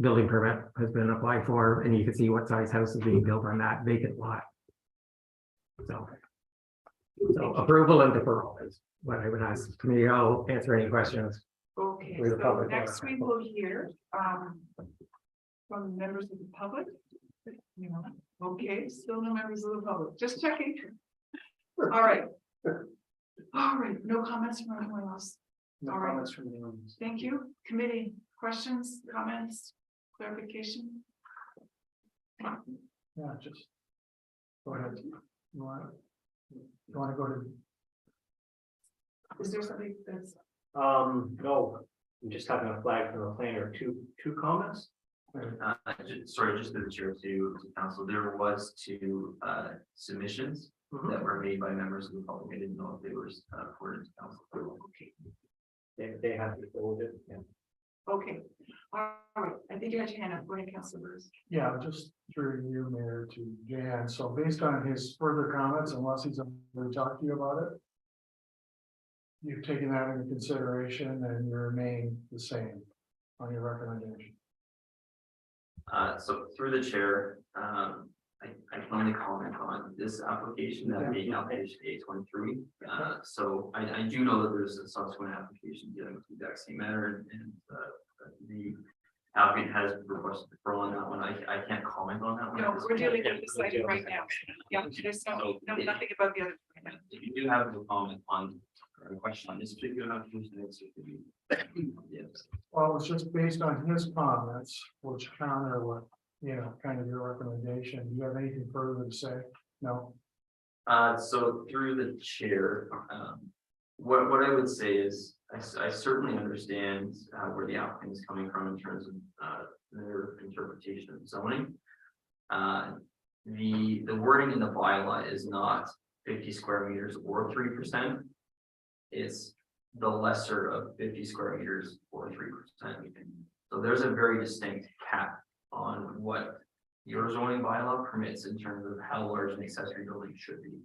building permit has been applied for, and you can see what size house is being built on that vacant lot. So approval and deferral is what I would ask committee. I'll answer any questions. Okay, for the so public. next we will hear from members of the public. You know, okay, still no members of the public, just checking. All right. All right, no comments from anyone else. No All right. comments from anyone. Thank you. Committee, questions, comments, clarification? Yeah, just go ahead. You want to go to? Is there something that's? No, I'm just having a flag from the planner, two comments. Sorry, just to the chair to council, there was two submissions that were made by members of the public. I didn't know if they were forwarded to council. Okay. They have to be forwarded. Yeah. Okay, all right, I think you had your hand up, go ahead, Councilor Bruce. Yeah, just through you, Mayor, to Jan. So based on his further comments, unless he's going to talk to you about it, you've taken that into consideration and you remain the same on your recommendation. So through the chair, I can only comment on this application that being application 823. So I do know that there's a subsequent application dealing with the exact same matter, and the applicant has requested deferral on that one. I can't comment on that one. No, we're dealing with this item right now. Yeah, there's nothing about the other. If you do have a comment on or a question on this particular application, yes. Well, it's just based on his comments, which counter what, you know, kind of your recommendation. Do you have anything further to say? No. So through the chair, what I would say is I certainly understand where the applicant is coming from in terms of their interpretation of zoning. The wording in the bylaw is not 50 square meters or 3%. It's the lesser of 50 square meters or 3%. So there's a very distinct cap on what your zoning bylaw permits in terms of how large an accessory building should be.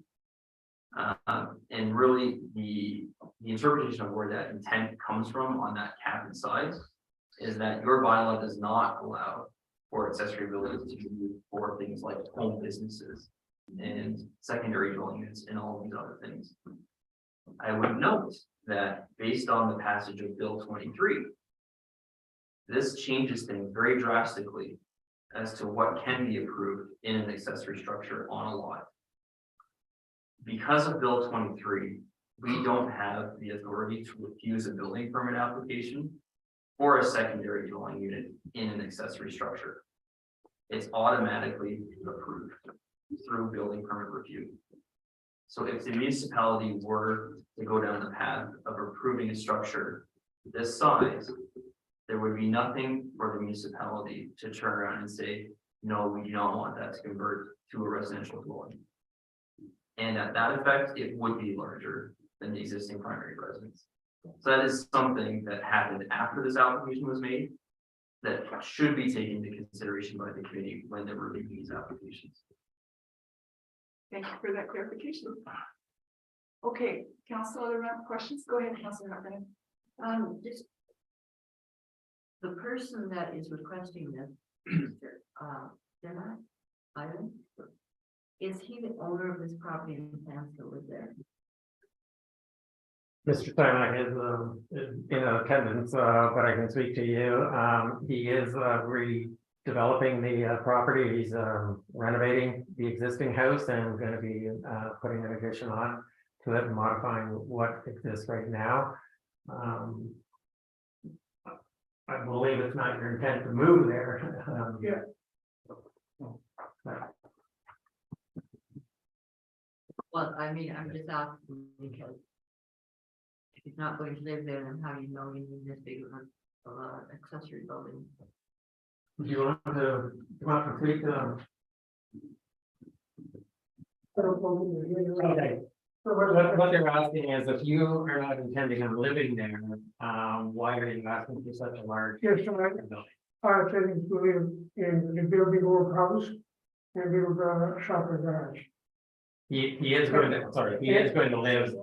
And really the interpretation of where that intent comes from on that cap and size is that your bylaw does not allow for accessory buildings to be used for things like home businesses and secondary dwelling units and all of these other things. I would note that based on the passage of Bill 23, this changes things very drastically as to what can be approved in an accessory structure on a lot. Because of Bill 23, we don't have the authority to refuse a building permit application for a secondary dwelling unit in an accessory structure. It's automatically approved through building permit review. So if the municipality were to go down the path of approving a structure this size, there would be nothing for the municipality to turn around and say, no, we do not want that to convert to a residential dwelling. And at that effect, it would be larger than the existing primary residence. So that is something that happened after this application was made that should be taken into consideration by the committee when they're reviewing these applications. Thank you for that clarification. Okay, council, other questions? Go ahead, Councilor Huffman. Just the person that is requesting this, Ivan, is he the owner of this property and plans to live there? Mr. Steinmeier is in attendance, but I can speak to you. He is redeveloping the property. He's renovating the existing house and going to be putting an addition on to it and modifying what exists right now. I believe it's not your intent to move there. Well, I mean, I'm just asking because if he's not going to live there, then how do you know you need this big of an accessory building? Do you want to complete okay. So what they're asking is if you are not intending on living there, why are you asking for such a large? Yes, I intend to live in the building or house and build a shopping garage. He is going to, sorry, he is going to live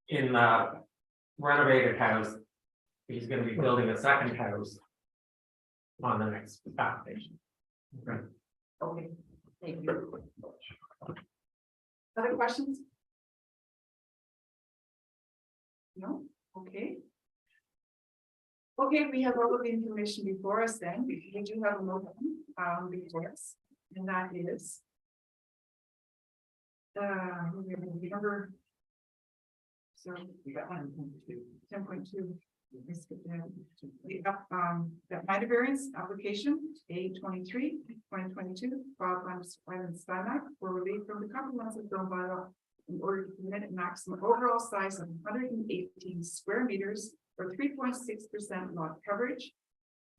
in the renovated house. He's going to be building a second house on the next application. Okay. Okay, thank you. Other questions? No? Okay. Okay, we have all of the information before us then. We do have a motion before us, and that is remember. So we got 10.2. That minor variance application A23 2022 filed by Mr. Wyman Steinach for relief from the comprehensive zone bylaw in order to permit a maximum overall size of 118 square meters or 3.6% lot coverage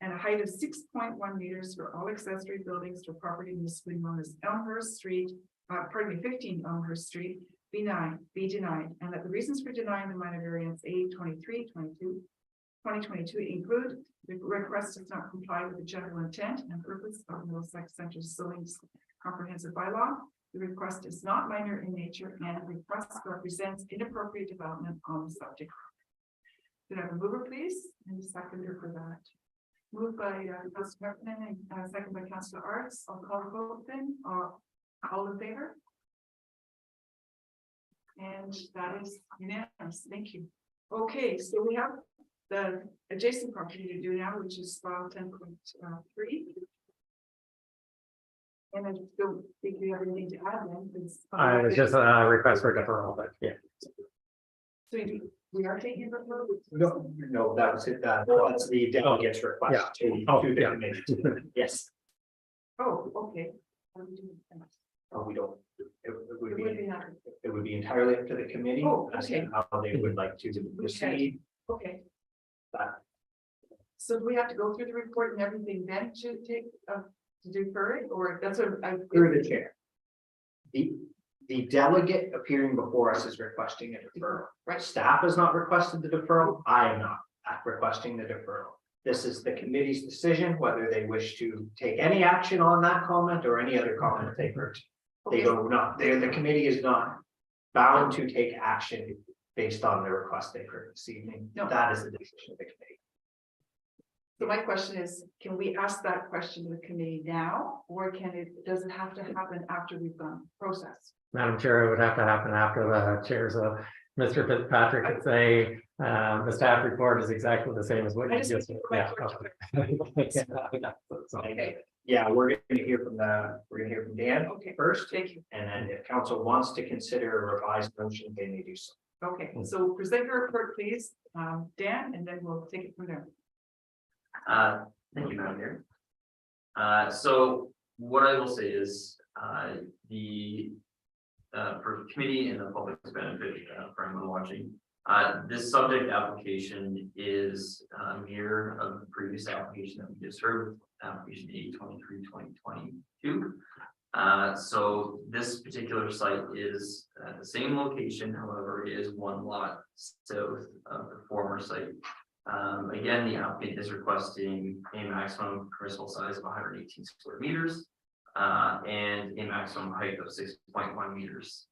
and a height of 6.1 meters for all accessory buildings to property municipally known as Elmhurst Street, 15 Elmhurst Street, be denied, and that the reasons for denying the minor variance A23 2022 include the request does not comply with the general intent and purpose of Middlesex Center's zoning comprehensive bylaw. The request is not minor in nature and the request represents inappropriate development on the subject. Could I have a mover, please, and a seconder for that? Moved by Councilor Heffernan and second by Councilor Arts. I'll call the vote then. All in favor? And that is unanimous. Thank you. Okay, so we have the adjacent property to do now, which is file 10.3. And I don't think we have anything to add then. It's just a request for deferral, but yeah. So we are taking a referral? No, that was it. That's the delegate's request to the committee. Yes. Oh, okay. We don't. It would be not. it would be entirely up to the committee as to Okay. how they would like to proceed. Okay. That So do we have to go through the report and everything then to take to defer it, or that's what I. through the chair. The delegate appearing before us is requesting a deferral. Right. Staff has not requested the deferral. I am not requesting the deferral. This is the committee's decision whether they wish to take any action on that comment or any other comment they've heard. They don't not. The committee is not bound to take action based on the request they've heard this evening. No. That is the decision of the committee. So my question is, can we ask that question to the committee now, or does it have to happen after we've gone process? Madam Chair, it would have to happen after the chair. So Mr. Fitzpatrick could say the staff report is exactly the same as what you just said. Yeah. Okay. Yeah, we're gonna hear from Dan first. Thank you. And then if council wants to consider a revised motion, they may do so. Okay, so present your report, please, Dan, and then we'll take it from there. Thank you, Madam Mayor. So what I will say is for the committee and the public's benefit for anyone watching, this subject application is a mirror of the previous application that we just heard, application 823/2022. So this particular site is the same location, however, it is one lot south of the former site. Again, the applicant is requesting a maximum permissible size of 118 square meters and a maximum height of 6.1 meters.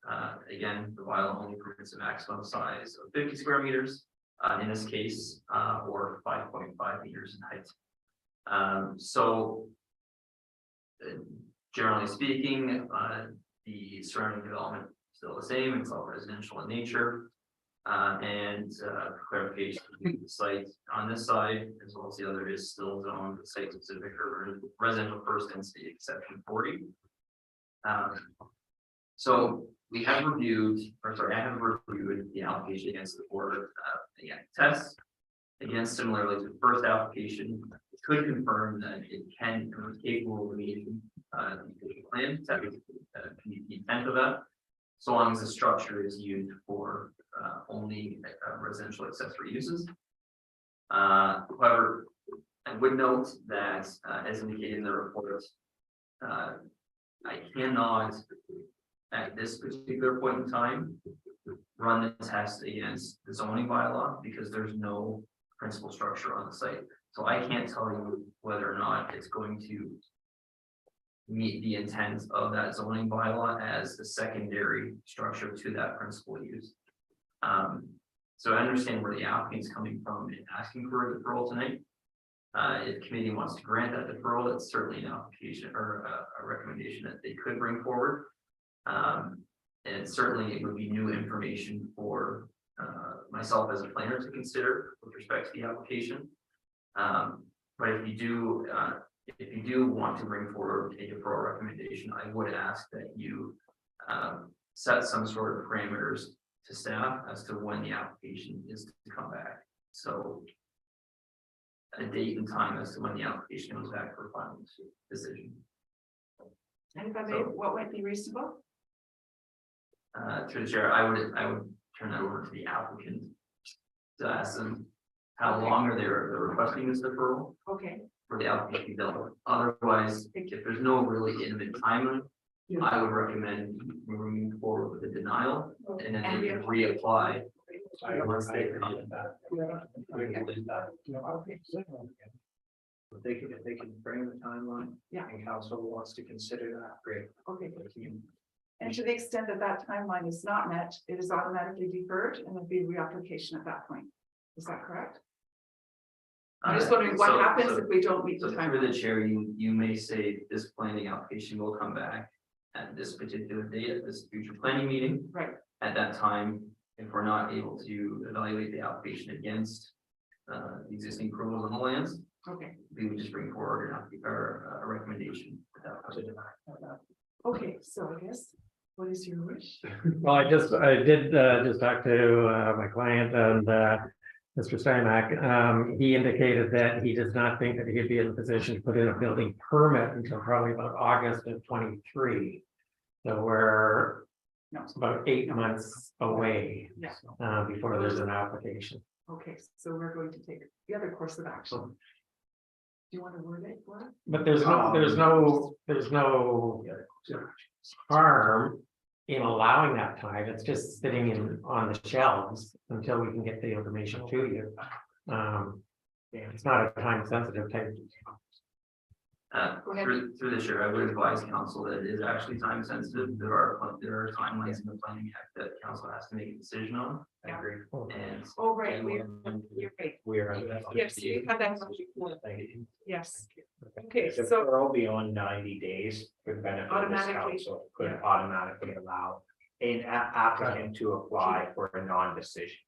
Again, the bylaw only permits a maximum size of 50 square meters in this case, or 5.5 meters in height. So generally speaking, the surrounding development is still the same. It's all residential in nature. And for clarification, the site on this side, as well as the other, is still zoned site specific or residential first density exception 40. So we have reviewed, I have reviewed the application against the board test. Again, similarly to the first application, it could confirm that it can capable of meeting the plan to meet the intent of that, so long as the structure is used for only residential accessory uses. However, I would note that, as indicated in the report, I cannot, at this particular point in time, run the test against the zoning bylaw because there's no principal structure on the site. So I can't tell you whether or not it's going to meet the intent of that zoning bylaw as a secondary structure to that principal use. So I understand where the applicant's coming from in asking for a deferral tonight. If the committee wants to grant that deferral, it's certainly an application or a recommendation that they could bring forward. And certainly it would be new information for myself as a planner to consider with respect to the application. But if you do want to bring forward a deferral recommendation, I would ask that you set some sort of parameters to staff as to when the application is to come back. So a date and time as to when the application comes back for a final decision. And if I may, what might be reasonable? Through the chair, I would turn that over to the applicant to ask them how long are they're requesting this deferral Okay. for the application to be dealt with. Otherwise, if there's no really intimate timeline, I would recommend moving forward with a denial and then they can reapply. Once they come back. If they can frame the timeline. Yeah. And council wants to consider that, great. Okay. And to the extent that that timeline is not met, it is automatically deferred and there'll be reapplication at that point. Is that correct? I'm just wondering what happens if we don't meet the So time. through the chair, you may say this planning application will come back at this particular date at this future planning meeting. Right. At that time, if we're not able to evaluate the application against the existing approvals on the lands, Okay. we would just bring forward a recommendation. At that point. Okay, so I guess, what is your wish? Well, I did just talk to my client and Mr. Steinmack. He indicated that he does not think that he'd be in a position to put in a building permit until probably about August of 23. So we're about 8 months away before there's an application. Okay, so we're going to take the other course of action. Do you want to word it? What? But there's no harm in allowing that time. It's just sitting on the shelves until we can get the information to you. It's not a time sensitive type. Through the chair, I would advise council that it is actually time sensitive. There are timelines in the planning act that council has to make a decision on. I agree. And right, you're right. Yes, you had that before. Yes. Okay, so Deferral beyond 90 days could benefit this automatically, council, could automatically allow an applicant to apply for a non-decision.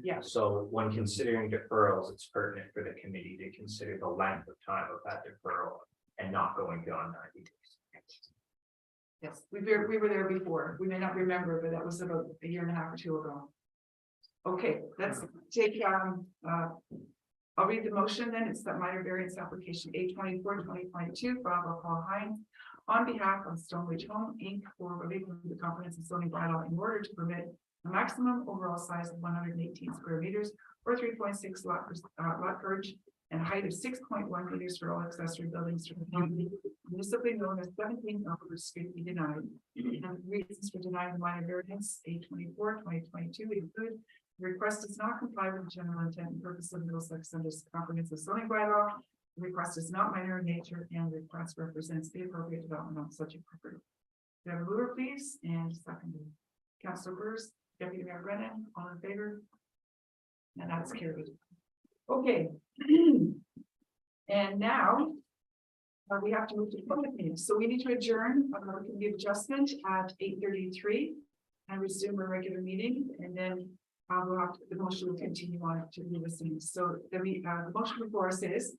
Yeah. So when considering deferrals, it's pertinent for the committee to consider the length of time of that deferral and not going beyond 90 days. Yes, we were there before. We may not remember, but that was about a year and a half or two ago. Okay, let's take I'll read the motion then. It's that minor variance application 824/2022 filed by Paul Hines on behalf of Stonebridge Home Inc. for relief from the comprehensive zoning bylaw in order to permit a maximum overall size of 118 square meters or 3.6 lot coverage and height of 6.1 meters for all accessory buildings to the property municipally known as 17 Elmwood Street be denied. And reasons for denying the minor variance 824/2022 include the request does not comply with the general intent and purpose of Middlesex under comprehensive zoning bylaw. The request is not minor in nature and the request represents the appropriate development on such a property. Do you have a mover, please, and seconded. Councilor Burrs, Deputy Mayor Brennan, all in favor? And that's carried. Okay. And now we have to move to public meetings. So we need to adjourn the adjustment at 8:33 and resume our regular meeting. And then we'll have the motion will continue on to be listening. So the motion before us is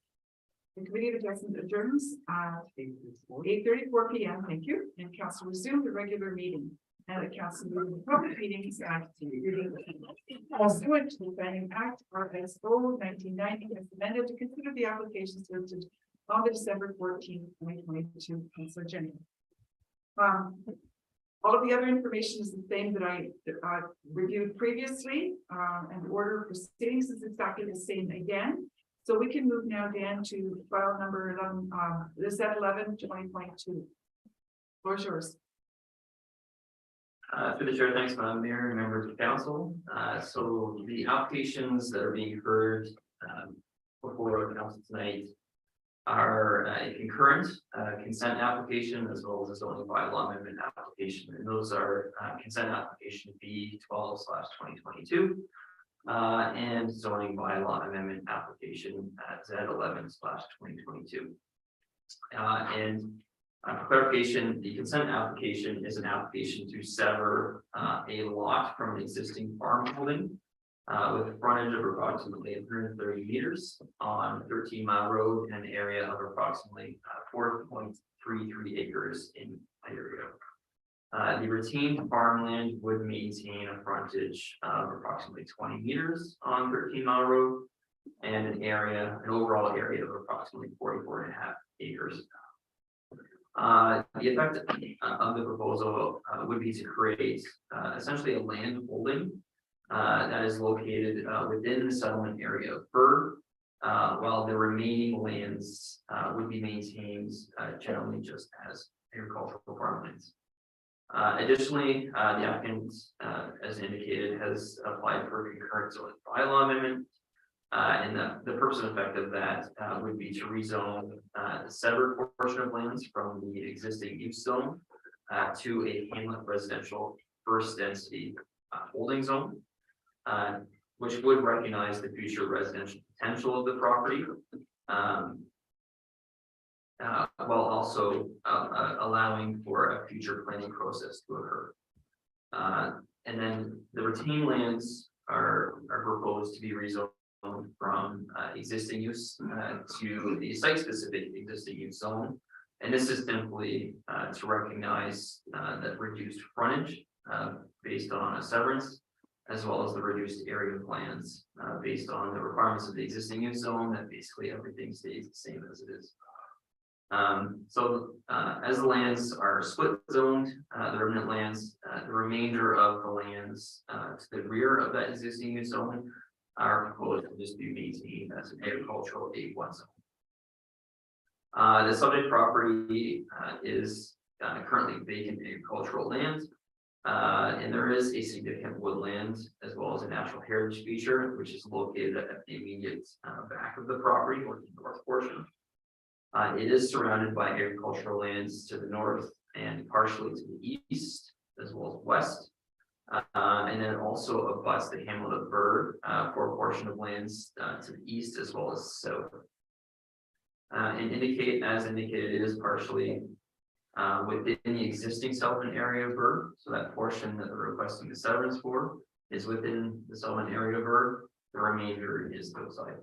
the committee of adjustment adjourns at 8:34 p.m. Thank you. And council resume the regular meeting. And the council moving the public meetings at pursuant to the Planning Act RSO 1990 as amended to consider the applications listed on the December 14th, 2022 council agenda. All of the other information is the same that I reviewed previously, and the order of proceedings is exactly the same again. So we can move now, Dan, to file number 11, this at 11/2022. Floor's yours. Through the chair, thanks, Madam Mayor and members of council. So the applications that are being heard before council tonight are a concurrent consent application as well as a zoning bylaw amendment application. And those are consent application B12/2022 and zoning bylaw amendment application Z11/2022. And for clarification, the consent application is an application to sever a lot from an existing farm holding with a frontage of approximately 130 meters on 13 Mile Road in an area of approximately 4.33 acres in area. The retained farmland would maintain a frontage of approximately 20 meters on 13 Mile Road and an overall area of approximately 44.5 acres. The effect of the proposal would be to create essentially a land holding that is located within the settlement area of Burr, while the remaining lands would be maintained generally just as agricultural farmlands. Additionally, the applicant, as indicated, has applied for a concurrent zoning bylaw amendment. And the purpose and effect of that would be to rezone the severed portion of lands from the existing use zone to a hamlet residential first density holding zone, which would recognize the future residential potential of the property, while also allowing for a future planning process to occur. And then the retained lands are proposed to be rezoned from existing use to the site-specific existing use zone. And this is simply to recognize that reduced frontage based on a severance, as well as the reduced area of lands based on the requirements of the existing use zone, that basically everything stays the same as it is. As the lands are split zoned, the remnant lands, the remainder of the lands to the rear of that existing use zone are proposed to just be maintained as an agricultural A1 zone. The subject property is currently vacant agricultural land, and there is a significant woodland as well as a natural heritage feature, which is located at the immediate back of the property or the north portion. It is surrounded by agricultural lands to the north and partially to the east as well as west. And then also abuts the hamlet of Burr for a portion of lands to the east as well as south. And as indicated, it is partially within the existing settlement area of Burr. So that portion that they're requesting the severance for is within the settlement area of Burr. The remainder is outside.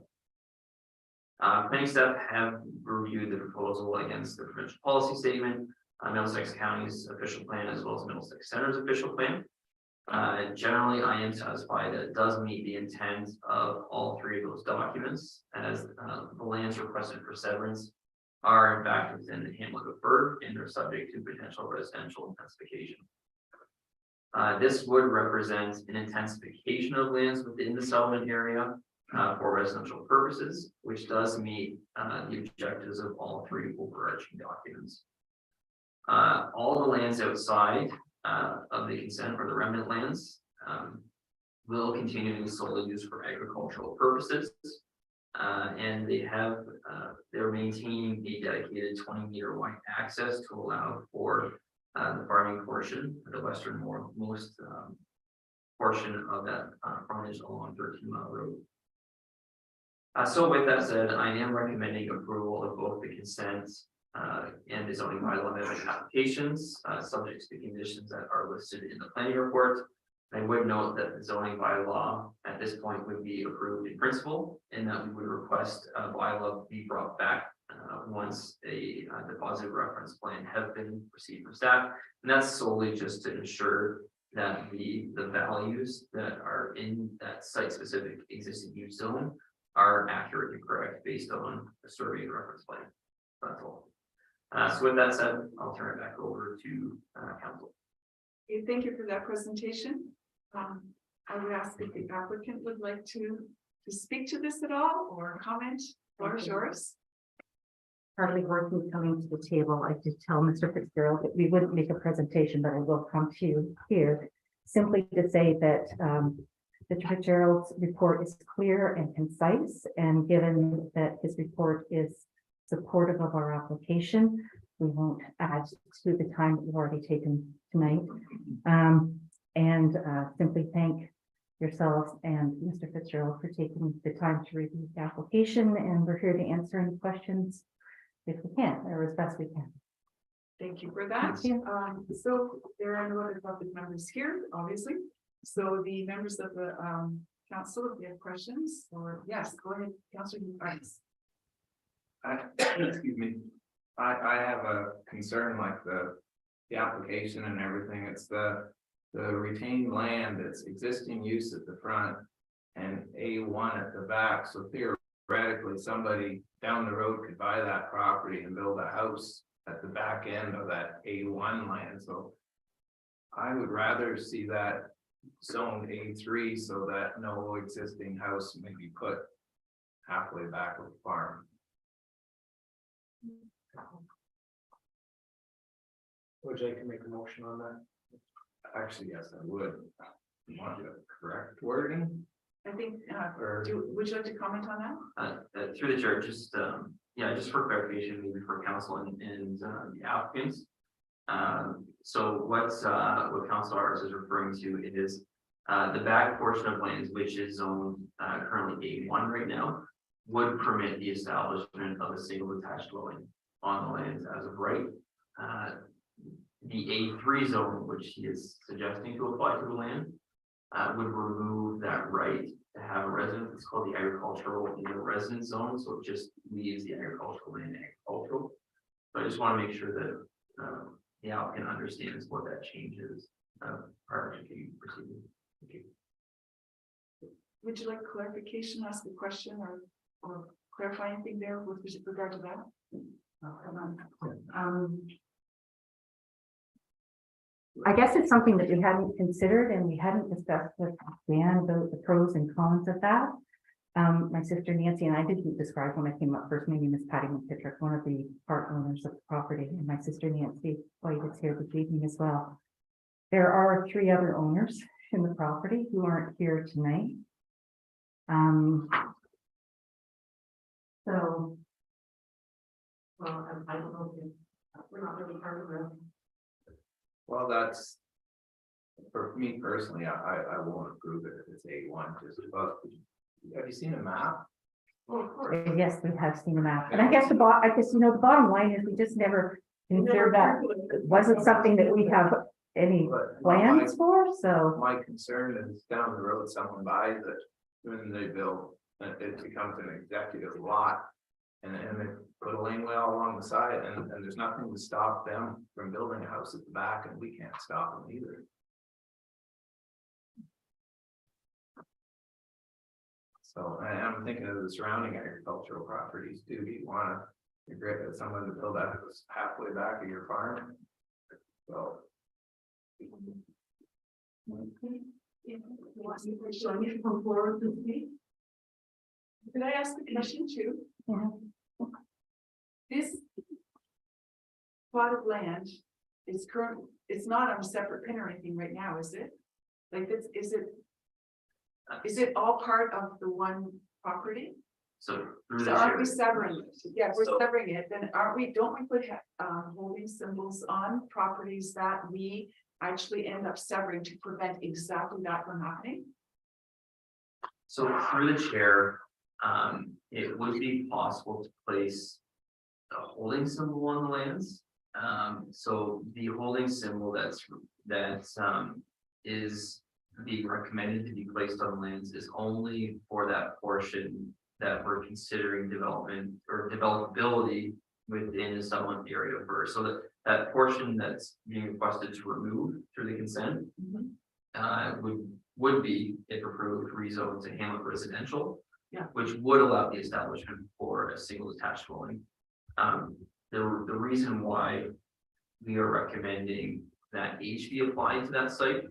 Planning staff have reviewed the proposal against the provincial policy statement, Middlesex County's official plan, as well as Middlesex Center's official plan. Generally, I am satisfied that it does meet the intent of all three of those documents, as the lands requested for severance are in fact within the hamlet of Burr and are subject to potential residential intensification. This would represent an intensification of lands within the settlement area for residential purposes, which does meet the objectives of all three overarching documents. All the lands outside of the consent or the remnant lands will continue to be solely used for agricultural purposes, and they're maintaining a dedicated 20-meter wide access to allow for the farming portion, the westernmost portion of that frontage along 13 Mile Road. So with that said, I am recommending approval of both the consent and the zoning bylaw amendment applications, subject to the conditions that are listed in the planning report. I would note that the zoning bylaw at this point would be approved in principle, and that we would request a bylaw be brought back once a deposit reference plan has been received from staff. And that's solely just to ensure that the values that are in that site-specific existing use zone are accurate and correct based on the survey and reference plan. That's all. So with that said, I'll turn it back over to council. Okay, thank you for that presentation. I would ask if the applicant would like to to speak to this at all or comment? Floor is yours. Hardly worth me coming to the table. I did tell Mr. Fitzgerald that we wouldn't make a presentation, but I will come to you here simply to say that Mr. Fitzgerald's report is clear and concise, and given that his report is supportive of our application, we won't add to the time that we've already taken tonight. Simply thank yourselves and Mr. Fitzgerald for taking the time to review the application, and we're here to answer any questions if we can, or as best we can. Thank you for that. Thank you. So there are no other public members here, obviously. So the members of the council, if you have questions, or yes, go ahead, Councilor Hughes. Excuse me. I have a concern like the application and everything. It's the retained land, it's existing use at the front and A1 at the back. So theoretically, somebody down the road could buy that property and build a house at the back end of that A1 land. So I would rather see that zoned A3 so that no existing house may be put halfway back of the farm. Would you like to make a motion on that? Actually, yes, I would. You want the correct wording? I think, would you like to comment on that? Through the chair, just yeah, just for clarification, maybe for council and the applicants. So what Council Ours is referring to is the back portion of lands, which is zoned currently A1 right now, would permit the establishment of a single detached dwelling on the lands as of right. The A3 zone, which he is suggesting to apply to the land, would remove that right to have a residence. It's called the agricultural residence zone, so it just leaves the agricultural land agricultural. But I just want to make sure that the applicant understands what that change is prior to proceeding. Thank you. Would you like clarification, ask a question or clarify anything there with regard to that? I guess it's something that we hadn't considered and we hadn't discussed with Dan, the pros and cons of that. My sister Nancy and I didn't describe when I came up first. My name is Patty McPitrick, one of the part owners of the property, and my sister Nancy White is here this evening as well. There are 3 other owners in the property who aren't here tonight. So, well, I don't know if we're not really part of the. Well, that's, for me personally, I won't approve it if it's A1, just about. Have you seen a map? Oh, of course. Yes, we have seen a map, and I guess the bottom line is we just never considered that. It wasn't something that we have any plans for, so. My concern is down the road, someone buys it, when they build, it becomes an executive lot. And they put a laneway all along the side, and there's nothing to stop them from building a house at the back, and we can't stop them either. So I'm thinking of the surrounding agricultural properties too. Do you want to agree with someone to build that house halfway back of your farm? So. Could I ask a question too? Yeah. This plot of land is it's not on a separate pin or anything right now, is it? Like this, is it all part of the one property? So Aren't we severing it? Yeah, if we're severing it, then don't we put holding symbols on properties that we actually end up severing to prevent exactly that from happening? So through the chair, it would be possible to place a holding symbol on the lands. So the holding symbol that is being recommended to be placed on the lands is only for that portion that we're considering development or developability within the settlement area first. So that portion that's being requested to remove through the consent would be, if approved, rezoned to Hamlet residential, which would allow the establishment for a single detached dwelling. The reason why we are recommending that H be applied to that site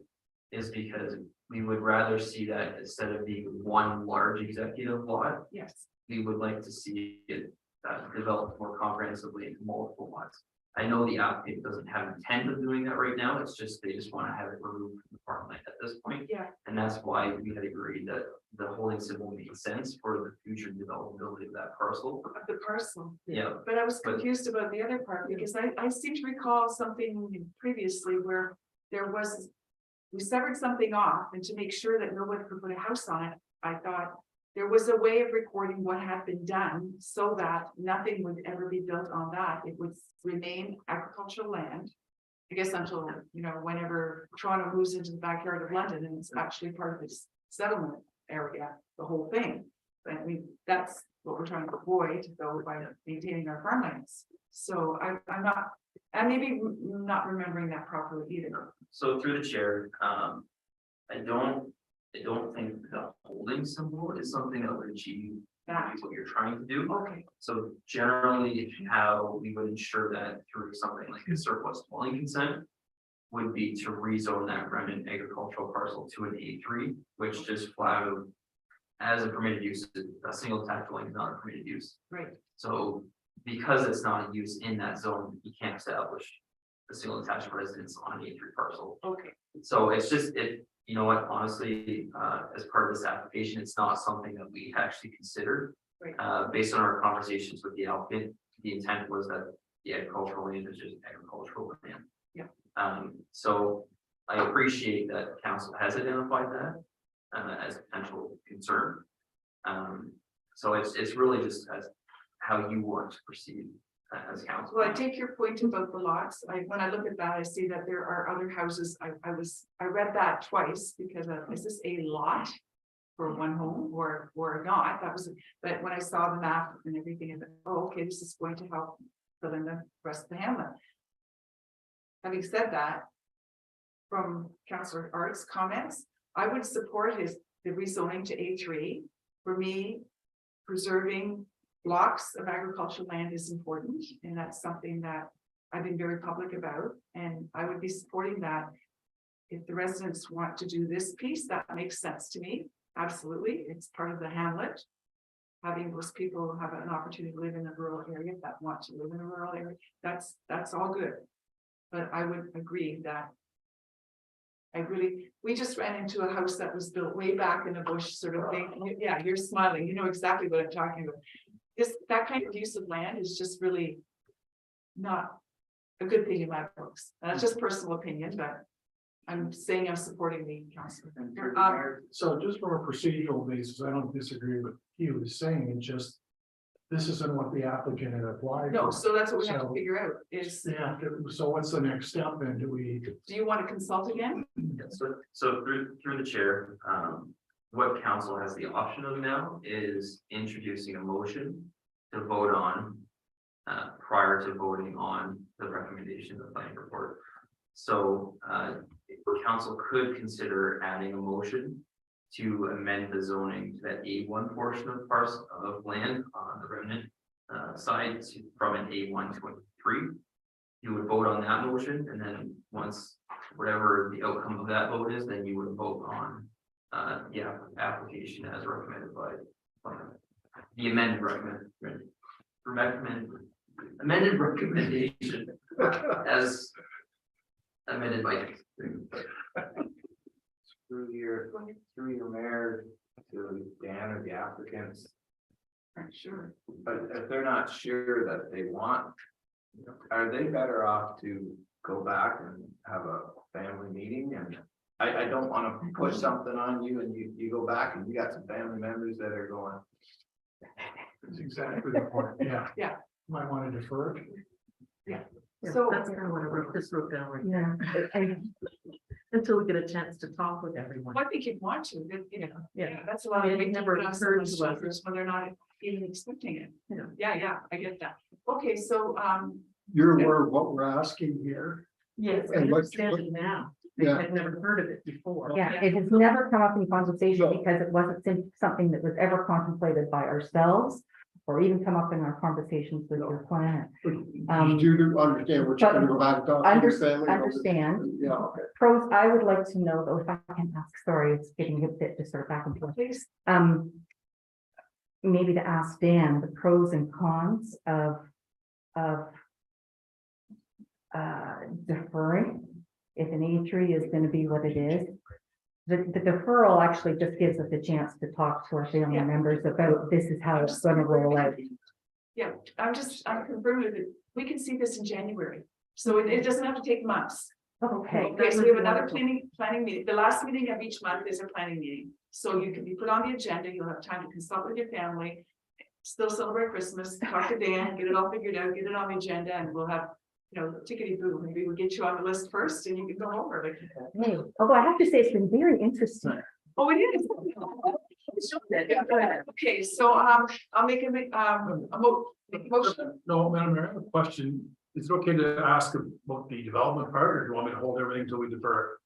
is because we would rather see that instead of being one large executive lot, Yes. we would like to see it developed more comprehensively into multiple lots. I know the applicant doesn't have intent of doing that right now, it's just, they just want to have it removed from the farmland at this point. Yeah. And that's why we had agreed that the holding symbol made sense for the future developability of that parcel. Of the parcel. Yeah. But I was confused about the other part because I seem to recall something previously where there was, we severed something off and to make sure that no one could put a house on it, I thought there was a way of recording what had been done so that nothing would ever be built on that. It would remain agricultural land. I guess until, you know, whenever Toronto moves into the backyard of London and it's actually part of this settlement area, the whole thing. But I mean, that's what we're trying to avoid though by maintaining our farmlands. So I'm not, I maybe not remembering that properly either. So through the chair, I don't think the holding symbol is something that would achieve what you're trying to do. Okay. So generally, how we would ensure that through something like a surplus dwelling consent would be to rezone that remnant agricultural parcel to an A3, which just flat out as a permitted use, a single detached dwelling is not a permitted use. Right. So because it's not a use in that zone, you can't establish a single attached residence on an A3 parcel. Okay. So it's just, you know what, honestly, as part of this application, it's not something that we actually considered. Right. Based on our conversations with the applicant, the intent was that the agricultural land is just agricultural land. Yeah. So I appreciate that council has identified that as a potential concern. So it's really just as how you want to proceed as council. Well, I take your point about the lots. When I look at that, I see that there are other houses. I read that twice because is this a lot for one home or not? That was, but when I saw the map and everything, I thought, oh, okay, this is going to help fill in the rest of the hamlet. Having said that, from Councillor Art's comments, I would support the rezoning to A3. For me, preserving blocks of agricultural land is important, and that's something that I've been very public about, and I would be supporting that. If the residents want to do this piece, that makes sense to me. Absolutely, it's part of the hamlet. Having those people have an opportunity to live in a rural area that want to live in a rural area, that's all good. But I would agree that we just ran into a house that was built way back in the bush sort of thing. Yeah, you're smiling, you know exactly what I'm talking about. That kind of use of land is just really not a good thing in my books. That's just personal opinion, but I'm saying I'm supporting the council. So just from a procedural basis, I don't disagree with he was saying, it just, this isn't what the applicant had applied No, for. so that's what we have to So- figure out is, Yeah, so what's the next step then? Do you want to consult again? So through the chair, what council has the option of now is introducing a motion to vote on prior to voting on the recommendation of the planning report. So council could consider adding a motion to amend the zoning to that A1 portion of parcel of land on the remnant side from an A1 to A3. You would vote on that motion, and then once whatever the outcome of that vote is, then you would vote on the application as recommended by the amended amended recommendation as amended by. Through your mayor to Dan or the applicants. Sure. But if they're not sure that they want, are they better off to go back and have a family meeting? And I don't want to push something on you and you go back and you got some family members that are going. That's exactly the point. Yeah. Yeah. Might want to defer it. Yeah. So That's kind of what I wrote this wrote down. yeah, Until we get a chance to talk with everyone. Well, I think you'd want to, but, you know, Yeah. that's a lot of. It weight to never put on occurred to someone's us. shoulders when they're not even expecting it. Yeah. Yeah, I get that. Okay, so, You're aware of what we're asking here? Yes, I And what- understand it now. Yeah. I've never heard of it before. yeah, it has never come up in conversation because it wasn't something that was ever contemplated by ourselves or even come up in our conversations with your client. You do understand what you're gonna go back and talk to your family? Understand. Yeah, okay. Pros, I would like to know though, if I can ask, sorry, it's getting a bit to start back and forth. Please. Maybe to ask Dan, the pros and cons of deferring, if an A3 is gonna be what it is. The deferral actually just gives us a chance to talk to our family members about this is how it's gonna roll out. Yeah, I'm confirming that we can see this in January, so it doesn't have to take months. Okay. Okay, so we have another planning meeting. The last meeting of each month is a planning meeting. So you can be put on the agenda, you'll have time to consult with your family, still celebrate Christmas, talk to Dan, get it all figured out, get it on the agenda, and we'll have, you know, tickety boo, maybe we'll get you on the list first and you can go over it. Hey, although I have to say, it's been very interesting. Oh, it is. Okay, so I'll make a motion. No, Madam Mayor, I have a question. Is it okay to ask about the development part, or do you want me to hold everything until we defer?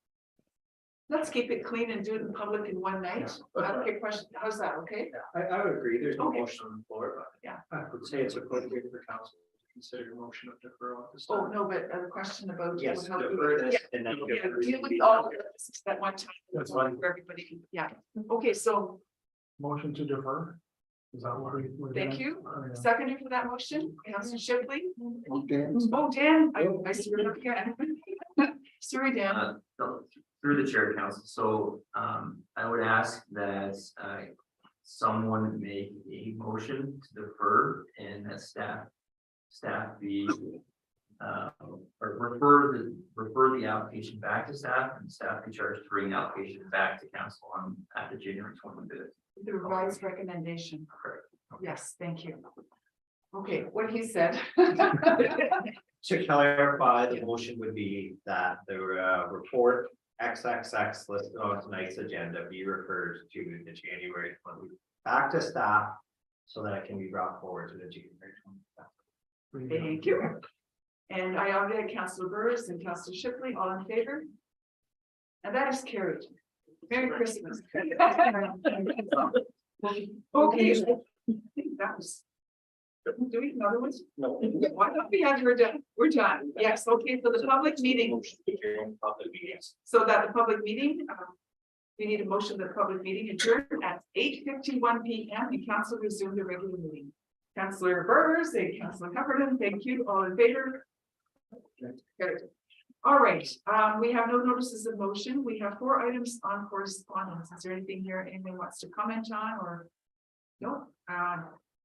Let's keep it clean and do it in public in one night. Okay, question, how's that, okay? I would agree, there's no Okay. motion on the floor, but Yeah. I would say it's appropriate for council to consider a motion of deferral at this Oh, time. no, but a question about. Yes, how we- defer this yeah, and then. yeah, deal with all of this at one time. That's fine. For everybody, yeah, okay, so Motion to defer? Is that what we're thank doing? you. Oh, yeah. Seconder for that motion, Councilor Shipley. Okay. Oh, Dan, I see you're up again. Sorry, Dan. Through the chair, council, so I would ask that someone make a motion to defer and that staff be or refer the application back to staff and staff be charged to bring the application back to council on at the January 25th. The revised recommendation. Yes, thank you. Okay, what he said. To clarify, the motion would be that the report XXX listed on tonight's agenda be referred to the January 20 back to staff so that it can be brought forward to the January 20. Thank you. And I already had Councilor Burris and Councilor Shipley, all in favor? And that is carried. Merry Christmas. Okay. That was. Do we another one? No. Why don't we have, we're done, yes, okay, so the public meeting, so that the public meeting, we need a motion that the public meeting adjourned at 8:51 p.m. and council resumed the regular meeting. Councilor Burgers and Councilor Heffernan, thank you, all in favor? Good. All right, we have no notices of motion, we have 4 items on correspondence. Is there anything here anyone wants to comment on or? No,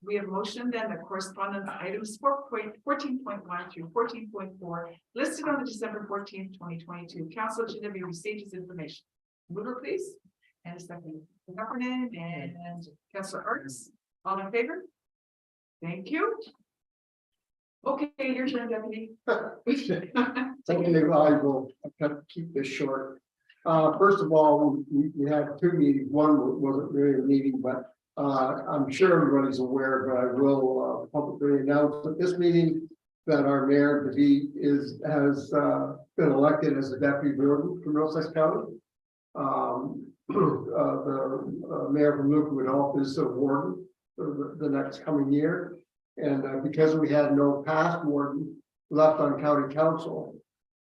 we have motion then the correspondence items 14.1 through 14.4 listed on the December 14th, 2022 council agenda be received as information. Mover, please. And a second, Heffernan and Councilor Arts, all in favor? Thank you. Okay, your turn, Deputy. Thank you, I will keep this short. First of all, we had 2 meetings. One wasn't really a meeting, but I'm sure everybody's aware, but I will publicly announce at this meeting that our mayor has been elected as the deputy warden for Middlesex County. The mayor from Luke Woodolph is a warden for the next coming year. And because we had no past warden left on county council,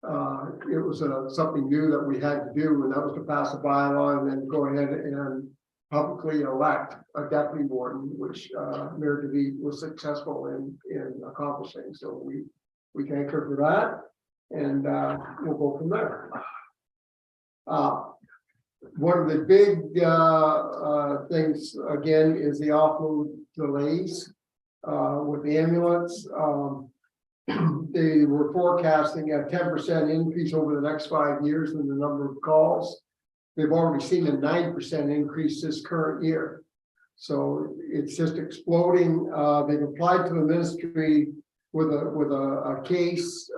it was something new that we had to do, and that was to pass a bylaw and then go ahead and publicly elect a deputy warden, which Mayor DeVete was successful in accomplishing. So we thank her for that, and we'll go from there. One of the big things again is the offload delays with the ambulance. They were forecasting a 10% increase over the next 5 years in the number of calls. They've already seen a 9% increase this current year. So it's just exploding. They've applied to the ministry with a case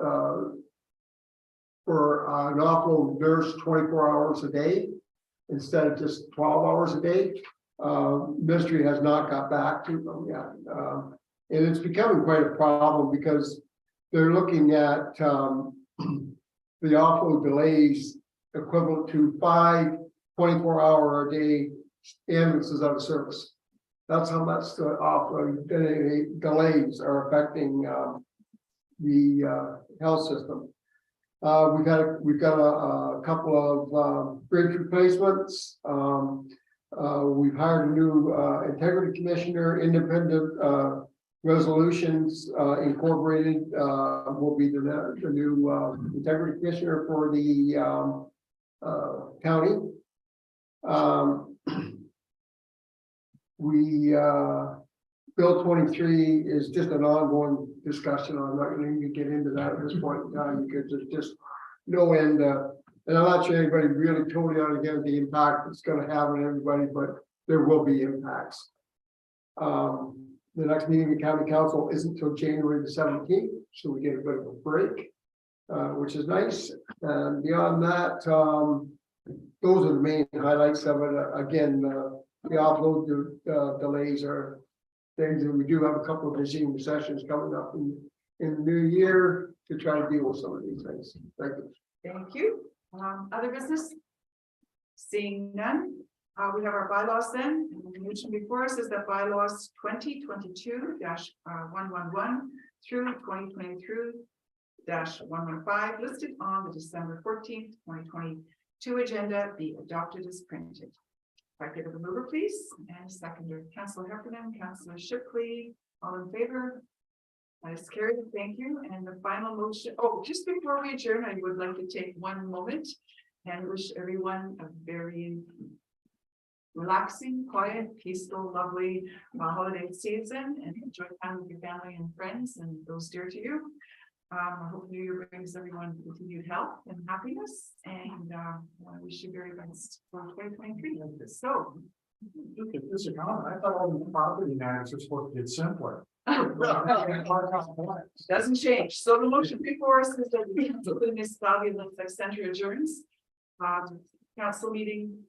for an offload nurse 24 hours a day instead of just 12 hours a day. Ministry has not got back to them yet. And it's becoming quite a problem because they're looking at the offload delays equivalent to 5 24-hour-a-day ambulances out of service. That's how much the delays are affecting the health system. We've got a couple of bridge replacements. We've hired a new integrity commissioner, independent resolutions incorporated will be the new integrity commissioner for the county. Bill 23 is just an ongoing discussion. I'm not going to get into that at this point in time because there's just no end. And I'm not sure anybody really totally understands the impact it's going to have on everybody, but there will be impacts. The next meeting of the county council isn't until January the 17th, so we get a bit of a break, which is nice. And beyond that, those are the main highlights of it. Again, the offload delays are things that we do have a couple of Zoom sessions coming up in the new year to try to deal with some of these things. Thank you. Thank you. Other business? Seeing none, we have our bylaws then. And the motion before us is that bylaws 2022-111 through 2023-115 listed on the December 14th, 2022 agenda be adopted as printed. If I get a mover, please, and a seconder, Councillor Heffernan, Councillor Shipley, all in favor? That is carried. Thank you. And the final motion. Oh, just before we adjourn, I would like to take one moment and wish everyone a very relaxing, quiet, peaceful, lovely holiday season, and enjoy time with your family and friends and those dear to you. I hope New Year brings everyone continued health and happiness, and I wish you very best for 2023. So, Look at this account. I thought all the property matters are supposed to get simpler. doesn't change. So the motion before us is that the municipality of Middlesex Center adjourns. Council meeting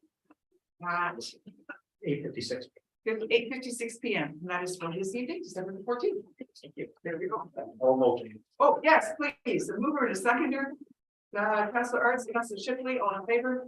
at 8:56. 8:56 p.m. And that is for this evening, December the 14th. Thank you. There we go. All motion. Oh, yes, please. A mover and a seconder. Councillor Arts, Councillor Shipley, all in favor?